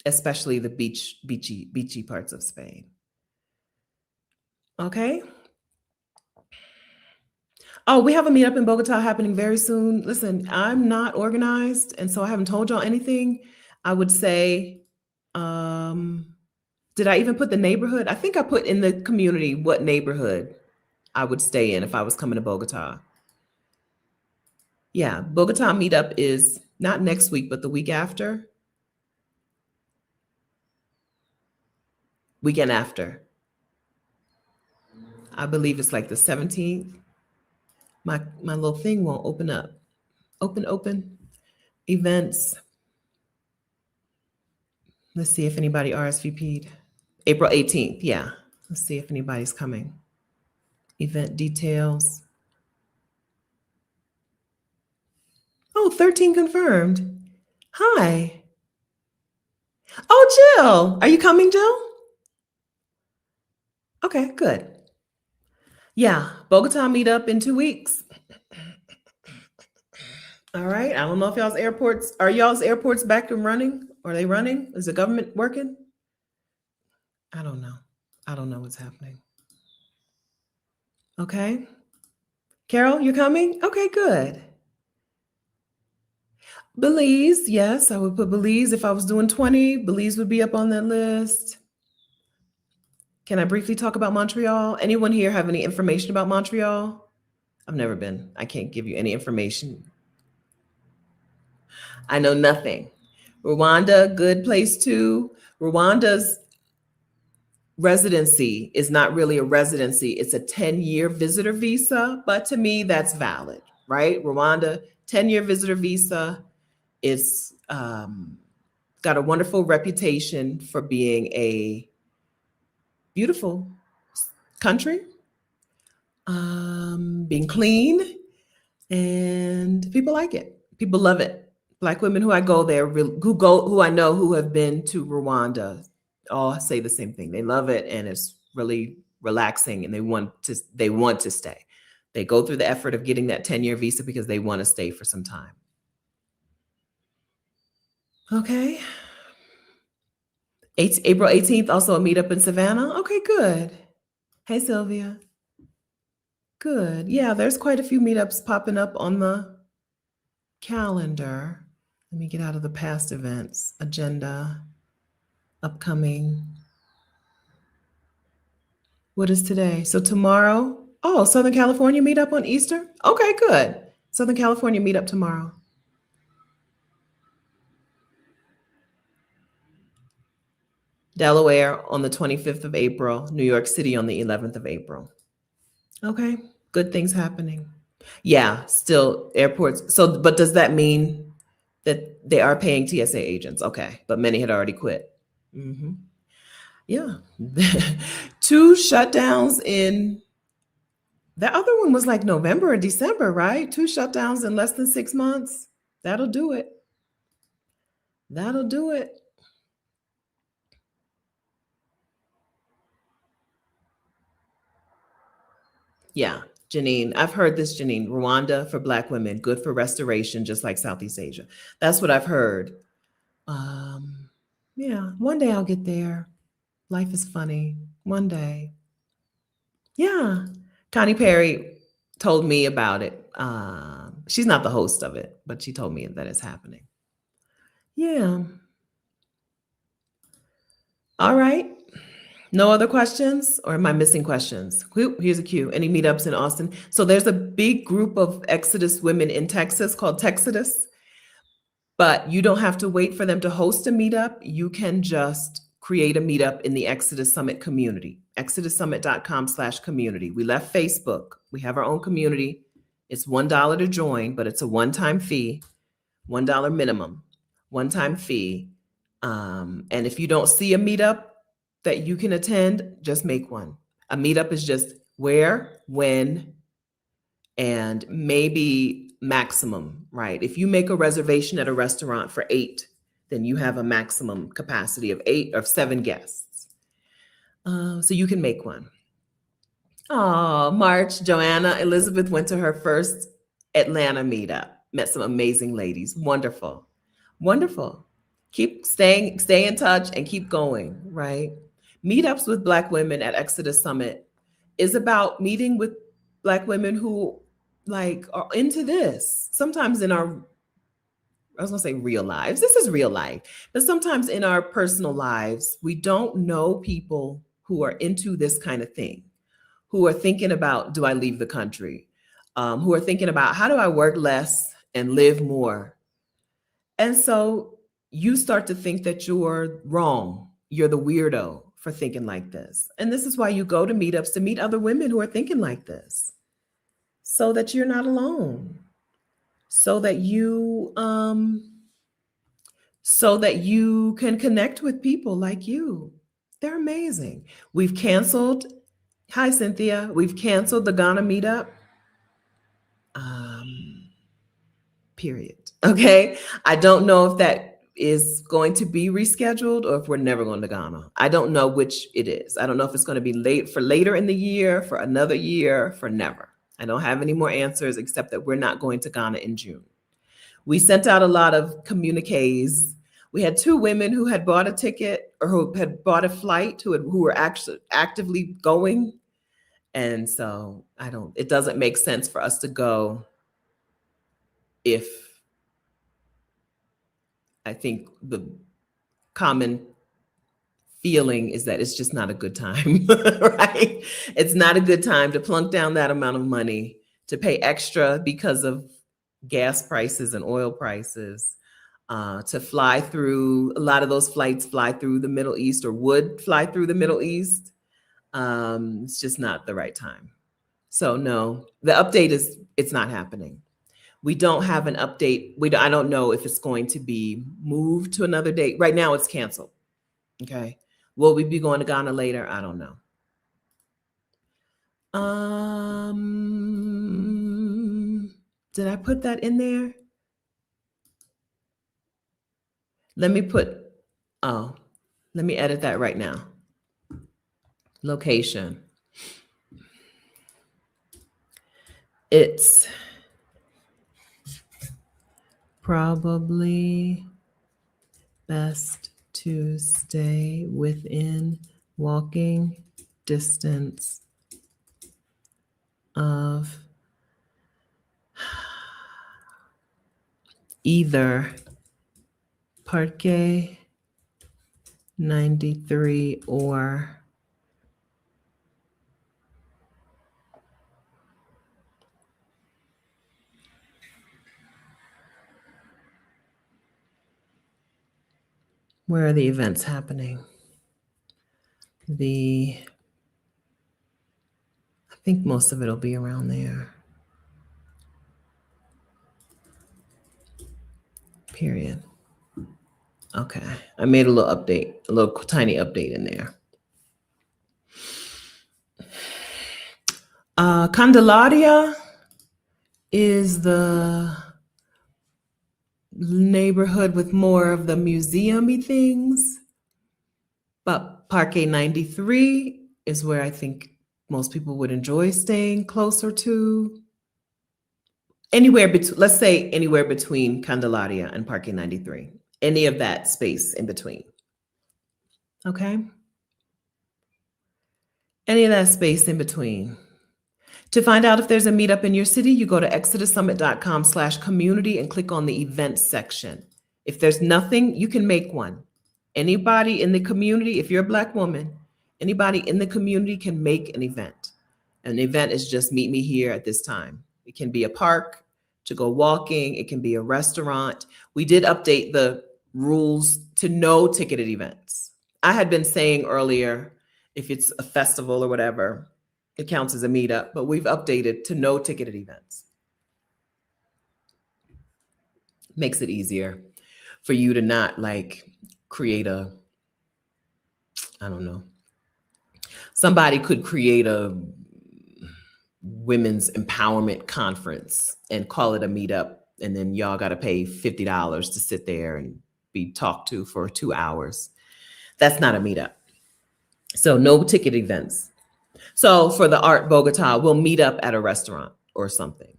Especially the beachy parts of Spain. Okay. Oh, we have a meetup in Bogota happening very soon. Listen, I'm not organized, and so I haven't told y'all anything. I would say, did I even put the neighborhood? I think I put in the community what neighborhood I would stay in if I was coming to Bogota. Yeah, Bogota meetup is not next week, but the week after. Weekend after. I believe it's like the 17th. My little thing won't open up. Open. Events. Let's see if anybody RSVP'd. April 18th. Yeah. Let's see if anybody's coming. Event details. Oh, 13 confirmed. Hi. Oh, Jill. Are you coming, Jill? Okay, good. Yeah. Bogota meetup in 2 weeks. All right. I don't know if y'all's airports back and running? Are they running? Is the government working? I don't know. I don't know what's happening. Okay. Carol, you're coming? Okay, good. Belize, yes, I would put Belize. If I was doing 20, Belize would be up on that list. Can I briefly talk about Montreal? Anyone here have any information about Montreal? I've never been. I can't give you any information. I know nothing. Rwanda, good place too. Rwanda's residency is not really a residency. It's a 10-year visitor visa, but to me, that's valid, right? Rwanda, 10-year visitor visa. It's got a wonderful reputation for being a beautiful country, being clean, and people like it. People love it. Black women who I go there, who I know who have been to Rwanda, all say the same thing. They love it, and it's really relaxing, and they want to stay. They go through the effort of getting that 10-year visa because they want to stay for some time. Okay. April 18th, also a meetup in Savannah. Okay, good. Hey, Sylvia. Good. Yeah, there's quite a few meetups popping up on the calendar. Let me get out of the past events, agenda, upcoming. What is today? So tomorrow, oh, Southern California meetup on Easter? Okay, good. Southern California meetup tomorrow. Delaware on the 25th of April, New York City on the 11th of April. Okay, good things happening. Yeah, still airports. So, but does that mean that they are paying TSA agents? Okay, but many had already quit. Yeah. 2 shutdowns in, the other one was like November or December, right? 2 shutdowns in less than 6 months. That'll do it. That'll do it. Yeah, Janine, I've heard this, Janine. Rwanda for Black women, good for restoration, just like Southeast Asia. That's what I've heard. Yeah, one day I'll get there. Life is funny. One day. Yeah. Connie Perry told me about it. She's not the host of it, but she told me that it's happening. Yeah. All right. No other questions, or am I missing questions? Here's a cue. Any meetups in Austin? So there's a big group of Exodus women in Texas called Texodus, but you don't have to wait for them to host a meetup. You can just create a meetup in the Exodus Summit community, exodussummit.com/community. We left Facebook. We have our own community. It's $1 to join, but it's a one-time fee, $1 minimum, one-time fee. And if you don't see a meetup that you can attend, just make one. A meetup is just where, when, and maybe maximum, right? If you make a reservation at a restaurant for 8, then you have a maximum capacity of 8 or 7 guests. So you can make one. Oh, March, Joanna Elizabeth went to her first Atlanta meetup, met some amazing ladies. Wonderful. Wonderful. Stay in touch and keep going, right? Meetups with Black women at Exodus Summit is about meeting with Black women who are into this. Sometimes in our, I was gonna say real lives, this is real life, but sometimes in our personal lives, we don't know people who are into this kind of thing, who are thinking about, do I leave the country? Who are thinking about, how do I work less and live more? And so you start to think that you're wrong. You're the weirdo for thinking like this. And this is why you go to meetups, to meet other women who are thinking like this, so that you're not alone, so that you can connect with people like you. They're amazing. We've canceled. Hi, Cynthia. We've canceled the Ghana meetup. Period. Okay. I don't know if that is going to be rescheduled or if we're never going to Ghana. I don't know which it is. I don't know if it's going to be late for later in the year, for another year, for never. I don't have any more answers except that we're not going to Ghana in June. We sent out a lot of communiques. We had 2 women who had bought a ticket or who had bought a flight who were actually actively going. And so it doesn't make sense for us to go if I think the common feeling is that it's just not a good time, right? It's not a good time to plunk down that amount of money, to pay extra because of gas prices and oil prices, to fly through. A lot of those flights fly through the Middle East or would fly through the Middle East. It's just not the right time. So no, the update is it's not happening. We don't have an update. I don't know if it's going to be moved to another date. Right now it's canceled. Okay. Will we be going to Ghana later? I don't know. Did I put that in there? Let me edit that right now. Location. It's probably best to stay within walking distance of either Parque 93 or where are the events happening? I think most of it'll be around there. Period. Okay, I made a little update, a little tiny update in there. Candelaria is the neighborhood with more of the museum-y things, but Parque 93 is where I think most people would enjoy staying closer to. Let's say anywhere between Candelaria and Parque 93, any of that space in between. Okay. Any of that space in between. To find out if there's a meetup in your city, you go to exodussummit.com/community and click on the events section. If there's nothing, you can make one. Anybody in the community, if you're a Black woman, anybody in the community can make an event. An event is just meet me here at this time. It can be a park to go walking. It can be a restaurant. We did update the rules to no ticketed events. I had been saying earlier, if it's a festival or whatever, it counts as a meetup, but we've updated to no ticketed events. Makes it easier for you to not create I don't know. Somebody could create a women's empowerment conference and call it a meetup. And then y'all got to pay $50 to sit there and be talked to for 2 hours. That's not a meetup. So no ticket events. So for the Art Bogota, we'll meet up at a restaurant or something,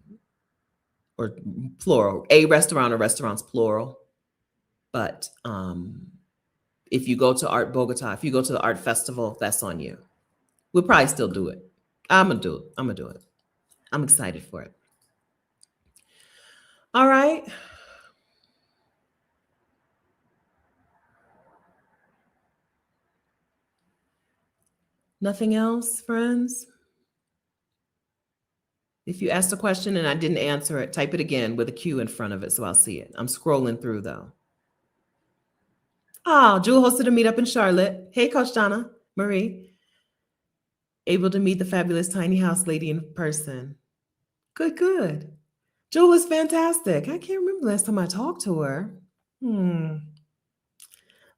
or plural, a restaurant or restaurants plural. But if you go to Art Bogota, if you go to the art festival, that's on you. We'll probably still do it. I'm gonna do it. I'm excited for it. All right. Nothing else, friends? If you asked a question and I didn't answer it, type it again with a Q in front of it so I'll see it. I'm scrolling through though. Oh, Jewel hosted a meetup in Charlotte. Hey, Coach Donna. Marie, able to meet the fabulous tiny house lady in person. Good, good. Jewel is fantastic. I can't remember the last time I talked to her.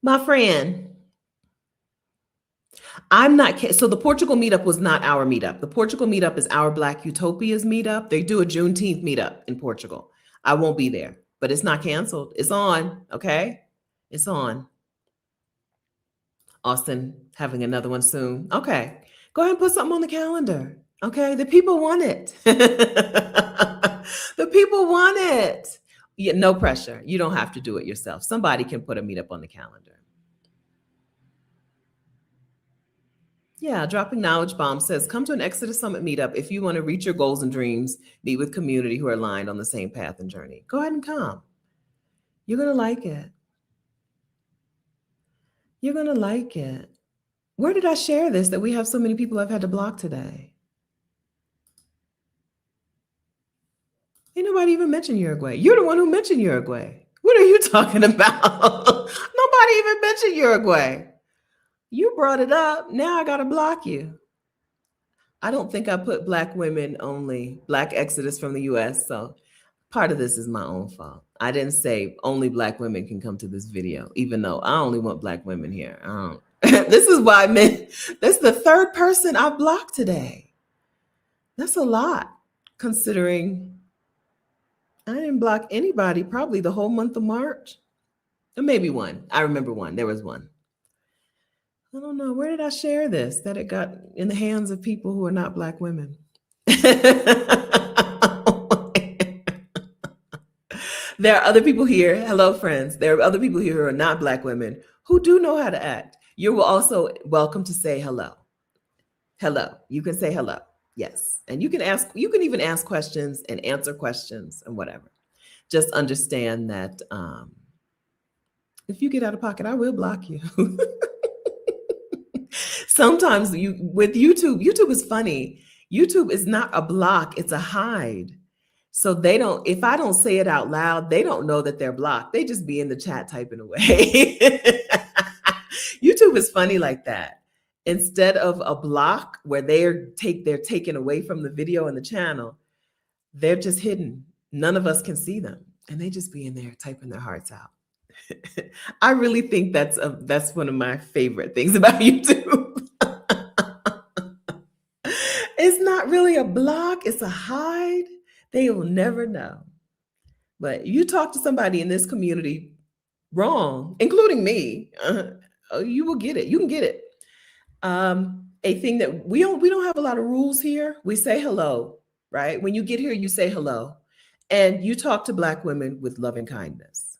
My friend, I'm not, so the Portugal meetup was not our meetup. The Portugal meetup is our Black Utopias meetup. They do a Juneteenth meetup in Portugal. I won't be there, but it's not canceled. It's on, okay? It's on. Austin having another one soon. Okay. Go ahead and put something on the calendar. Okay. The people want it. The people want it. Yeah, no pressure. You don't have to do it yourself. Somebody can put a meetup on the calendar. Yeah, Dropping Knowledge Bomb says, come to an Exodus Summit meetup if you want to reach your goals and dreams, be with community who are aligned on the same path and journey. Go ahead and come. You're going to like it. You're going to like it. Where did I share this that we have so many people I've had to block today? Ain't nobody even mentioned Uruguay. You're the one who mentioned Uruguay. What are you talking about? Nobody even mentioned Uruguay. You brought it up. Now I got to block you. I don't think I put Black women only, Black Exodus from the US. So part of this is my own fault. I didn't say only Black women can come to this video, even though I only want Black women here. I don't. This is why that's the third person I blocked today. That's a lot considering I didn't block anybody probably the whole month of March. Or maybe one. I remember one. There was one. I don't know. Where did I share this? That it got in the hands of people who are not Black women. There are other people here. Hello, friends. There are other people here who are not Black women who do know how to act. You're also welcome to say hello. Hello. You can say hello. Yes. And you can even ask questions and answer questions and whatever. Just understand that if you get out of pocket, I will block you. Sometimes with YouTube is funny. YouTube is not a block, it's a hide. So if I don't say it out loud, they don't know that they're blocked. They just be in the chat typing away. YouTube is funny like that. Instead of a block where they're taken away from the video and the channel, they're just hidden. None of us can see them. And they just be in there typing their hearts out. I really think that's one of my favorite things about YouTube. It's not really a block, it's a hide. They will never know. But you talk to somebody in this community wrong, including me, you will get it. You can get it. A thing that we don't have a lot of rules here. We say hello, right? When you get here, you say hello. And you talk to Black women with loving kindness.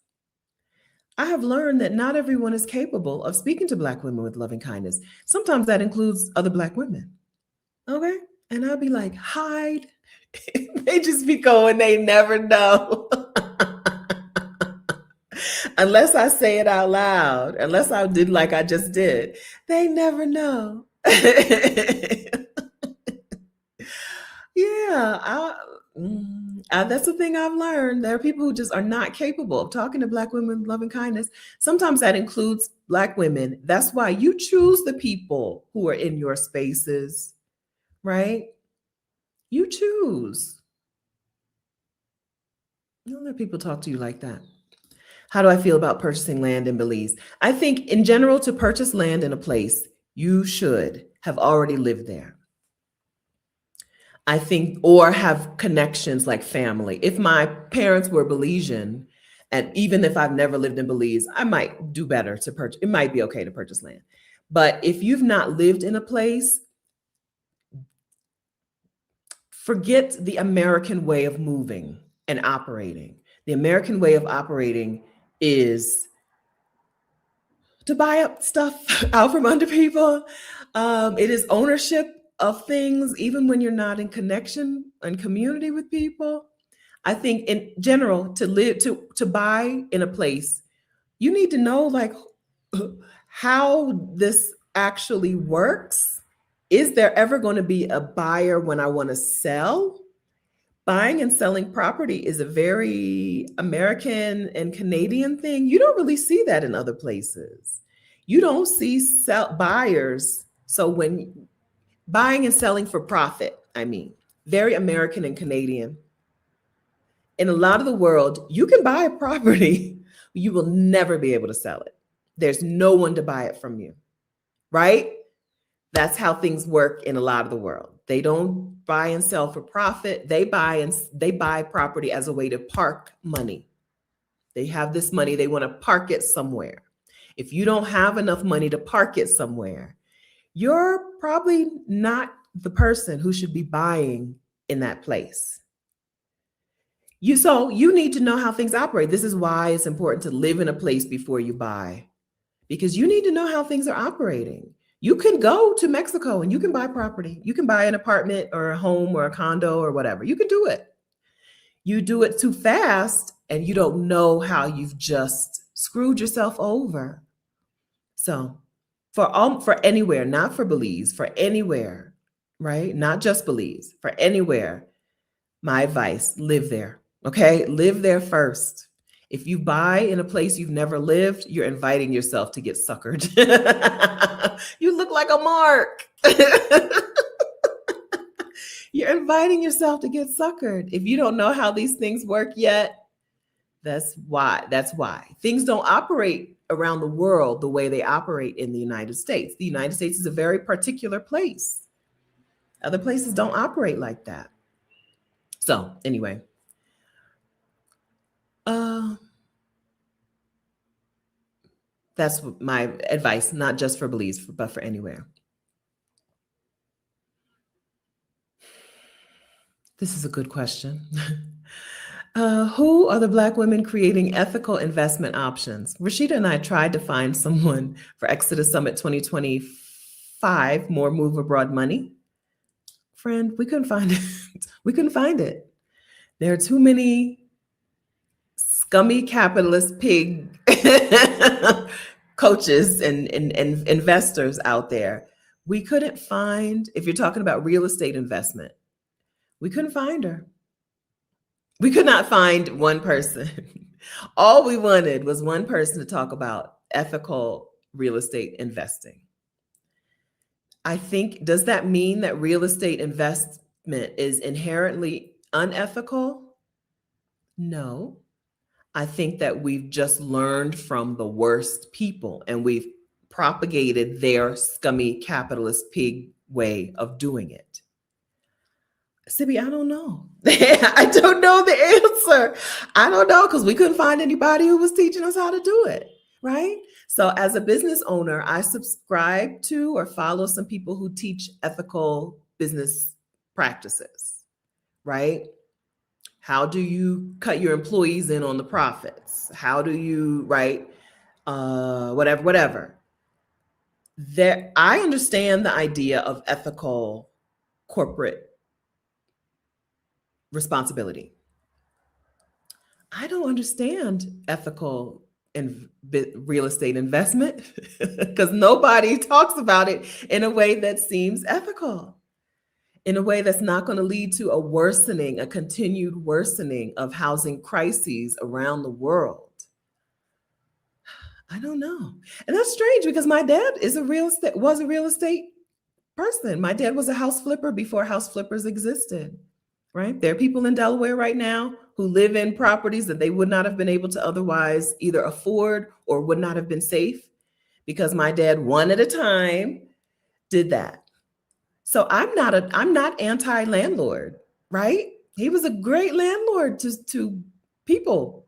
I have learned that not everyone is capable of speaking to Black women with loving kindness. Sometimes that includes other Black women. Okay? And I'll be like, hide. They just be going, they never know. Unless I say it out loud, unless I did like I just did, they never know. Yeah, that's the thing I've learned. There are people who just are not capable of talking to Black women with loving kindness. Sometimes that includes Black women. That's why you choose the people who are in your spaces, right? You choose. You don't let people talk to you like that. How do I feel about purchasing land in Belize? I think in general, to purchase land in a place, you should have already lived there. I think, or have connections like family. If my parents were Belizean, and even if I've never lived in Belize, I might do better to purchase. It might be okay to purchase land. But if you've not lived in a place, forget the American way of moving and operating. The American way of operating is to buy up stuff out from under people. It is ownership of things, even when you're not in connection and community with people. I think in general, to buy in a place, you need to know like how this actually works. Is there ever going to be a buyer when I want to sell? Buying and selling property is a very American and Canadian thing. You don't really see that in other places. You don't see buyers So when buying and selling for profit, I mean, very American and Canadian. In a lot of the world, you can buy a property, you will never be able to sell it. There's no one to buy it from you, right? That's how things work in a lot of the world. They don't buy and sell for profit. They buy property as a way to park money. They have this money, they want to park it somewhere. If you don't have enough money to park it somewhere, you're probably not the person who should be buying in that place. So you need to know how things operate. This is why it's important to live in a place before you buy, because you need to know how things are operating. You can go to Mexico and you can buy property. You can buy an apartment or a home or a condo or whatever. You can do it. You do it too fast and you don't know how you've just screwed yourself over. So for anywhere, not for Belize, for anywhere, right? Not just Belize, for anywhere, my advice, live there. Okay, live there first. If you buy in a place you've never lived, you're inviting yourself to get suckered. You look like a mark. You're inviting yourself to get suckered. If you don't know how these things work yet, that's why. Things don't operate around the world the way they operate in the United States. The United States is a very particular place. Other places don't operate like that. So anyway, that's my advice, not just for Belize, but for anywhere. This is a good question. Who are the Black women creating ethical investment options? Rashida and I tried to find someone for ExodUS Summit 2025, More Move Abroad Money. Friend, we couldn't find it. We couldn't find it. There are too many scummy capitalist pig coaches and investors out there. We couldn't find, if you're talking about real estate investment, we couldn't find her. We could not find one person. All we wanted was one person to talk about ethical real estate investing. I think, does that mean that real estate investment is inherently unethical? No. I think that we've just learned from the worst people and we've propagated their scummy capitalist pig way of doing it. Sibby, I don't know. I don't know the answer. I don't know, because we couldn't find anybody who was teaching us how to do it, right? So as a business owner, I subscribe to or follow some people who teach ethical business practices, right? How do you cut your employees in on the profits? How do you, right? Whatever. There, I understand the idea of ethical corporate responsibility. I don't understand ethical in real estate investment because nobody talks about it in a way that seems ethical, in a way that's not going to lead to a continued worsening of housing crises around the world. I don't know. And that's strange because my dad was a real estate person. My dad was a house flipper before house flippers existed, right? There are people in Delaware right now who live in properties that they would not have been able to otherwise either afford or would not have been safe because my dad, one at a time, did that. So I'm not anti-landlord, right? He was a great landlord to people.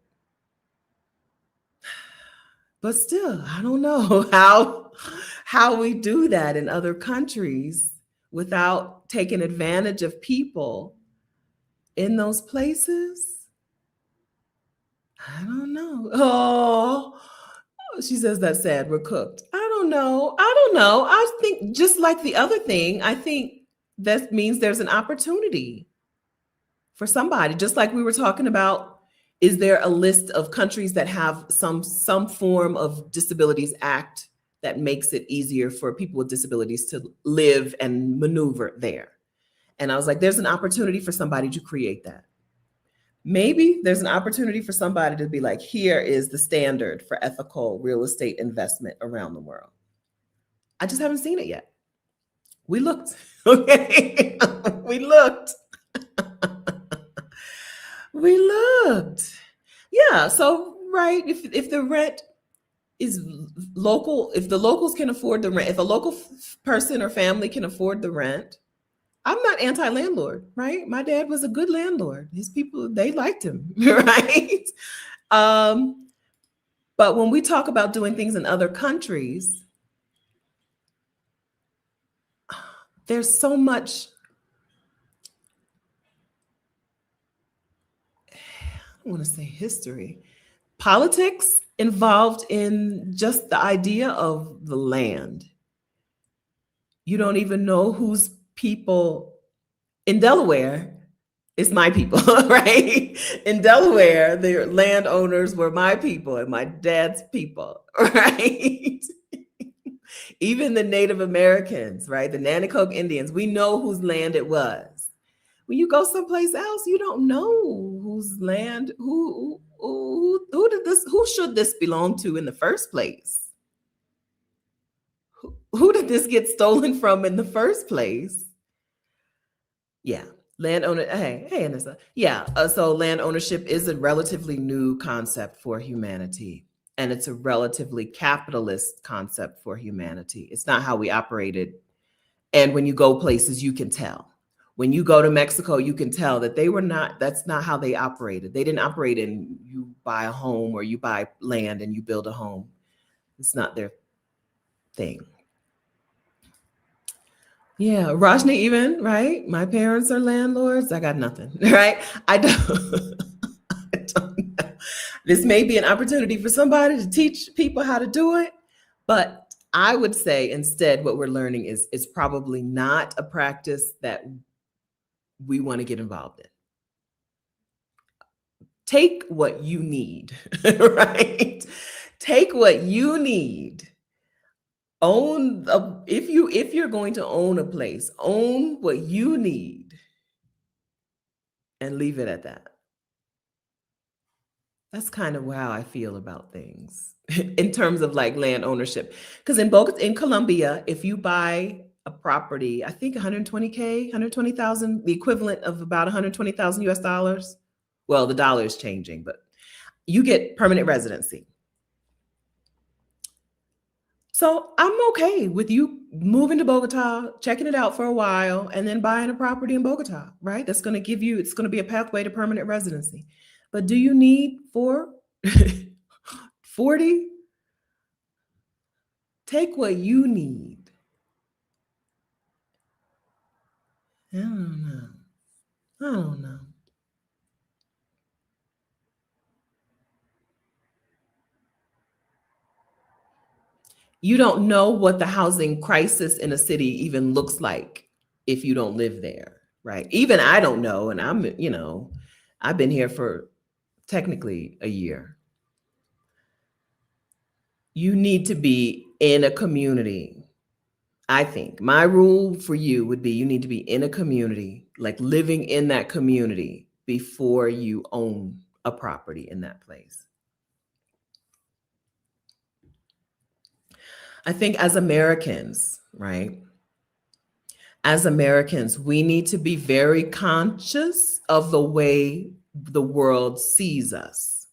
But still, I don't know how we do that in other countries without taking advantage of people in those places. I don't know. Oh, she says that's sad. We're cooked. I don't know. I think just like the other thing, I think that means there's an opportunity for somebody, just like we were talking about. Is there a list of countries that have some form of Disabilities Act that makes it easier for people with disabilities to live and maneuver there? And I was like, there's an opportunity for somebody to create that. Maybe there's an opportunity for somebody to be like, here is the standard for ethical real estate investment around the world. I just haven't seen it yet. We looked. Okay. We looked. We looked. Yeah. So, right. If the rent is local, if the locals can afford the rent, if a local person or family can afford the rent, I'm not anti-landlord, right? My dad was a good landlord. His people, they liked him, right? Um, but when we talk about doing things in other countries, there's so much, I want to say history, politics involved in just the idea of the land. You don't even know whose people in Delaware. It's my people, right? In Delaware, the landowners were my people and my dad's people, right? Even the Native Americans, right? The Nanacoke Indians, we know whose land it was. When you go someplace else, you don't know whose land, who did this, who should this belong to in the first place? Who did this get stolen from in the first place? Yeah. Landowner, hey, Anissa. Yeah. So land ownership is a relatively new concept for humanity, and it's a relatively capitalist concept for humanity. It's not how we operated. And when you go places, you can tell. When you go to Mexico, you can tell that they were not, that's not how they operated. They didn't operate in you buy a home or you buy land and you build a home. It's not their thing. Yeah, Rajni, even, right? My parents are landlords. I got nothing, right? I don't, I don't know. This may be an opportunity for somebody to teach people how to do it, but I would say instead what we're learning is it's probably not a practice that we want to get involved in. Take what you need, right? Take what you need. If you're going to own a place, own what you need and leave it at that. That's kind of how I feel about things in terms of like land ownership. Because in Colombia, if you buy a property, I think 120K, 120,000, the equivalent of about 120,000 US dollars. Well, the dollar is changing, but you get permanent residency. So I'm okay with you moving to Bogota, checking it out for a while, and then buying a property in Bogota, right? That's going to give you, it's going to be a pathway to permanent residency. But do you need 40? Take what you need. I don't know. I don't know. You don't know what the housing crisis in a city even looks like if you don't live there, right? Even I don't know. And I've been here for technically a year. You need to be in a community. I think my rule for you would be you need to be in a community, like living in that community before you own a property in that place. I think as Americans, right? As Americans, we need to be very conscious of the way the world sees us.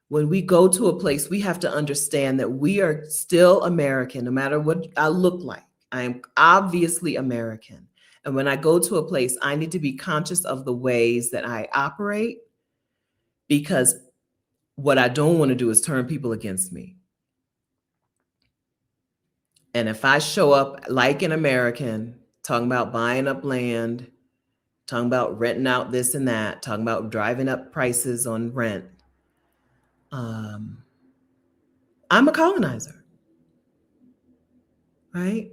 When we go to a place, we have to understand that we are still American, no matter what I look like. I am obviously American. And when I go to a place, I need to be conscious of the ways that I operate, because what I don't want to do is turn people against me. And if I show up like an American, talking about buying up land, talking about renting out this and that, talking about driving up prices on rent, I'm a colonizer, right?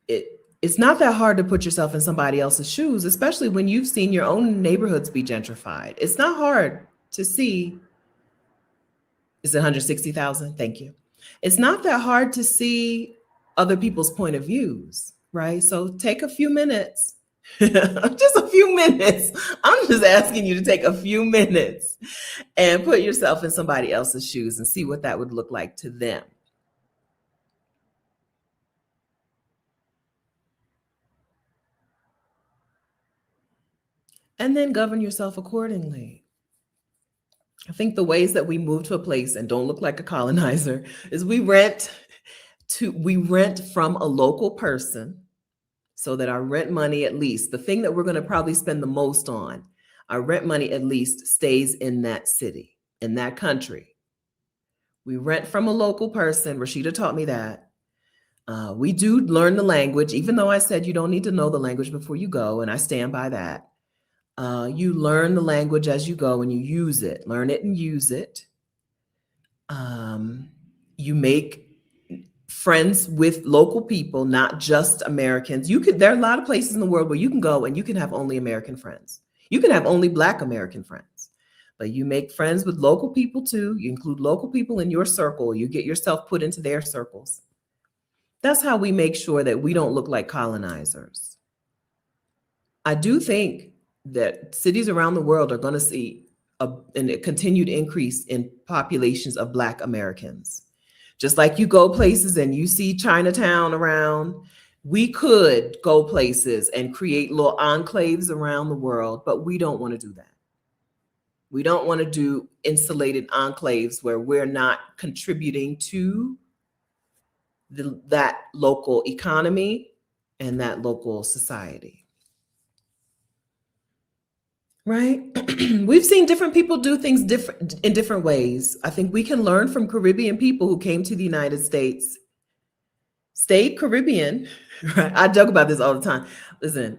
It's not that hard to put yourself in somebody else's shoes, especially when you've seen your own neighborhoods be gentrified. It's not hard to see. Is it 160,000? Thank you. It's not that hard to see other people's point of views, right? So take a few minutes, just a few minutes. I'm just asking you to take a few minutes and put yourself in somebody else's shoes and see what that would look like to them. and then govern yourself accordingly. I think the ways that we move to a place and don't look like a colonizer is we rent from a local person, so that our rent money, at least the thing that we're going to probably spend the most on, our rent money at least stays in that city, in that country. We rent from a local person. Rashida taught me that. We do learn the language, even though I said you don't need to know the language before you go, and I stand by that. You learn the language as you go and you use it. Learn it and use it. You make friends with local people, not just Americans. There are a lot of places in the world where you can go and you can have only American friends. You can have only Black American friends, but you make friends with local people too. You include local people in your circle. You get yourself put into their circles. That's how we make sure that we don't look like colonizers. I do think that cities around the world are going to see a continued increase in populations of Black Americans. Just like you go places and you see Chinatown around, we could go places and create little enclaves around the world, but we don't want to do that. We don't want to do insulated enclaves where we're not contributing to that local economy and that local society. Right? We've seen different people do things in different ways. I think we can learn from Caribbean people who came to the United States, stayed Caribbean. Right? I joke about this all the time. Listen,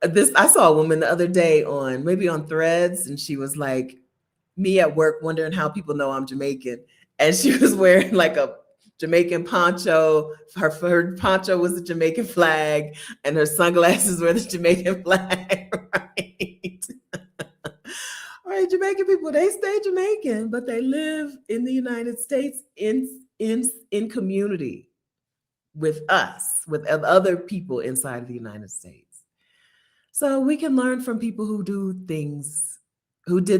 I saw a woman the other day on Threads, and she was like, me at work wondering how people know I'm Jamaican. And she was wearing like a Jamaican poncho. Her poncho was the Jamaican flag, and her sunglasses were the Jamaican flag. Right? Right, Jamaican people, they stay Jamaican, but they live in the United States in community with us, with other people inside of the United States. So we can learn from people who did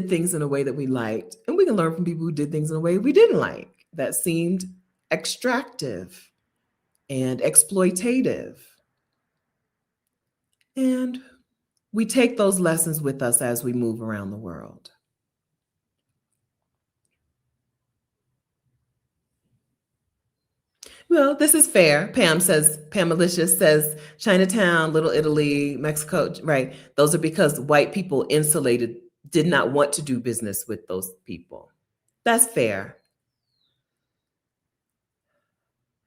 things in a way that we liked, and we can learn from people who did things in a way we didn't like, that seemed extractive and exploitative. And we take those lessons with us as we move around the world. Well, this is fair. Pam Malicious says, Chinatown, Little Italy, Mexico, right? Those are because white people did not want to do business with those people. That's fair.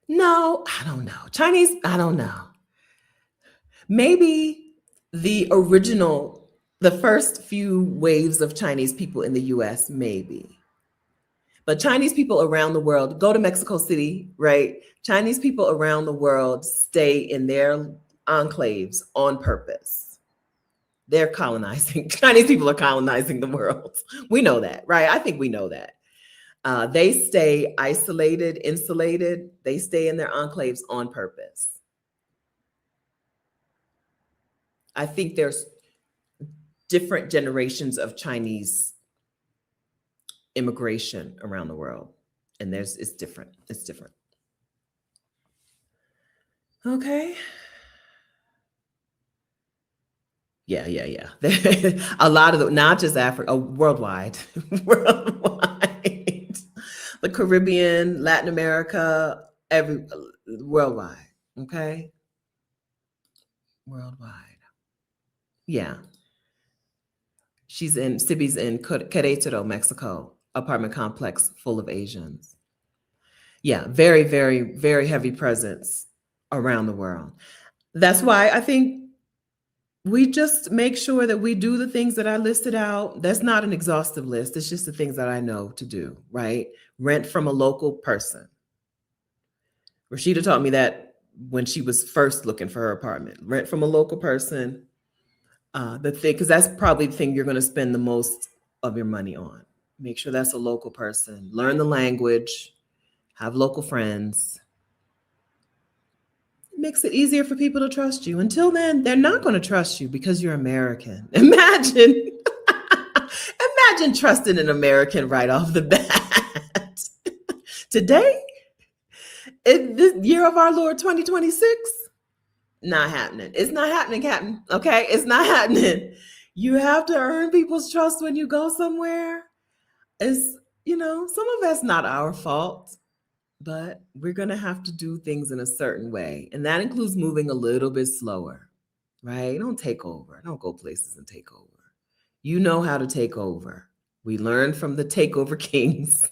No, I don't know. Chinese, I don't know. Maybe the first few waves of Chinese people in the US, maybe. But Chinese people around the world, go to Mexico City, right? Chinese people around the world stay in their enclaves on purpose. They're colonizing. Chinese people are colonizing the world. We know that, right? I think we know that. They stay isolated, insulated. They stay in their enclaves on purpose. I think there's different generations of Chinese immigration around the world, and it's different. It's different. Okay. Yeah. A lot of not just Africa, worldwide. Worldwide. The Caribbean, Latin America, worldwide. Okay. Worldwide. Yeah. Sibby's in Querétaro, Mexico, apartment complex full of Asians. Yeah, very, very, very heavy presence around the world. That's why I think we just make sure that we do the things that I listed out. That's not an exhaustive list. It's just the things that I know to do, right? Rent from a local person. Rashida taught me that when she was first looking for her apartment. Rent from a local person. Because that's probably the thing you're going to spend the most of your money on. Make sure that's a local person. Learn the language. Have local friends. It makes it easier for people to trust you. Until then, they're not going to trust you because you're American. Imagine trusting an American right off the bat. Today, this year of our Lord 2026, not happening. It's not happening, Captain. Okay, it's not happening. You have to earn people's trust when you go somewhere. It's, some of that's not our fault, but we're going to have to do things in a certain way. And that includes moving a little bit slower, right? Don't take over. Don't go places and take over. You know how to take over. We learned from the takeover kings,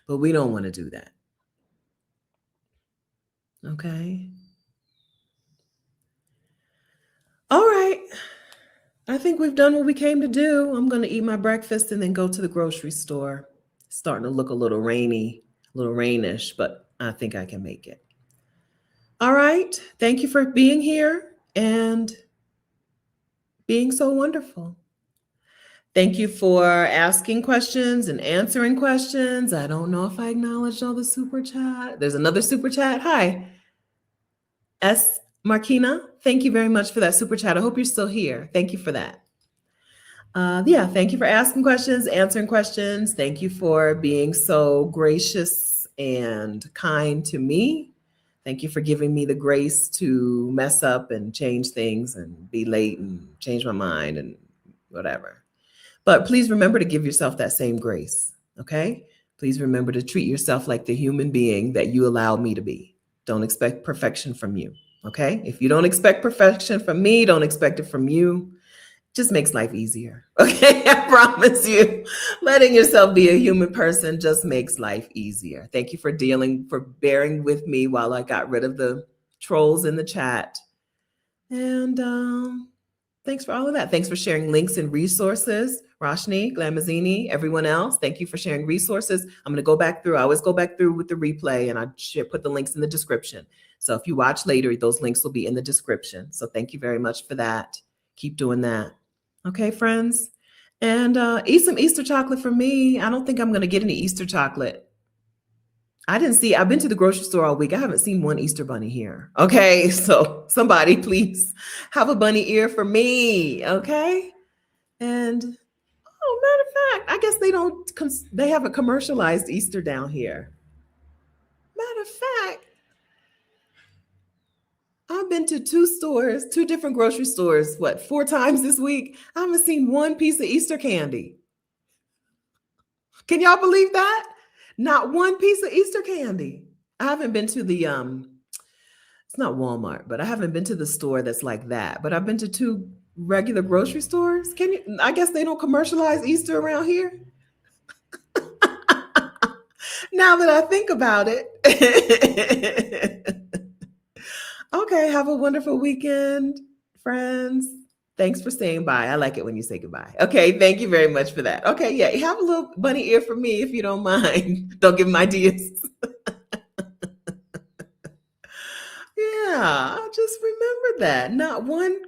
but we don't want to do that. Okay. All right. I think we've done what we came to do. I'm going to eat my breakfast and then go to the grocery store. It's starting to look a little rainy, a little rainish, but I think I can make it. All right. Thank you for being here and being so wonderful. Thank you for asking questions and answering questions. I don't know if I acknowledged all the super chat. There's another super chat. Hi, S. Markina. Thank you very much for that super chat. I hope you're still here. Thank you for that. Thank you for asking questions, answering questions. Thank you for being so gracious and kind to me. Thank you for giving me the grace to mess up and change things and be late and change my mind and whatever. But please remember to give yourself that same grace, okay? Please remember to treat yourself like the human being that you allowed me to be. Don't expect perfection from you, okay? If you don't expect perfection from me, don't expect it from you. Just makes life easier, okay? I promise you. Letting yourself be a human person just makes life easier. Thank you for bearing with me while I got rid of the trolls in the chat. And thanks for all of that. Thanks for sharing links and resources. Roshni, Glamazini, everyone else, thank you for sharing resources. I'm going to go back through. I always go back through with the replay, and I put the links in the description. So if you watch later, those links will be in the description. So thank you very much for that. Keep doing that. Okay, friends? And eat some Easter chocolate for me. I don't think I'm going to get any Easter chocolate. I've been to the grocery store all week. I haven't seen one Easter bunny here. Okay, so somebody please have a bunny ear for me. Okay. And matter of fact, I guess they haven't commercialized Easter down here. Matter of fact, I've been to two different grocery stores, 4 times this week. I haven't seen one piece of Easter candy. Can y'all believe that? Not one piece of Easter candy. I haven't been to the, it's not Walmart, but I haven't been to the store that's like that. But I've been to 2 regular grocery stores. I guess they don't commercialize Easter around here. Now that I think about it. Okay, have a wonderful weekend, friends. Thanks for saying bye. I like it when you say goodbye. Okay, thank you very much for that. Okay, yeah, have a little bunny ear for me if you don't mind. Don't give them ideas. Yeah, I just remember that. Not one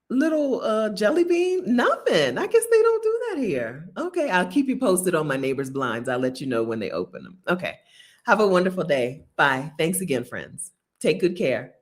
little jelly bean, nothing. I guess they don't do that here. Okay, I'll keep you posted on my neighbor's blinds. I'll let you know when they open them. Okay, have a wonderful day. Bye. Thanks again, friends. Take good care.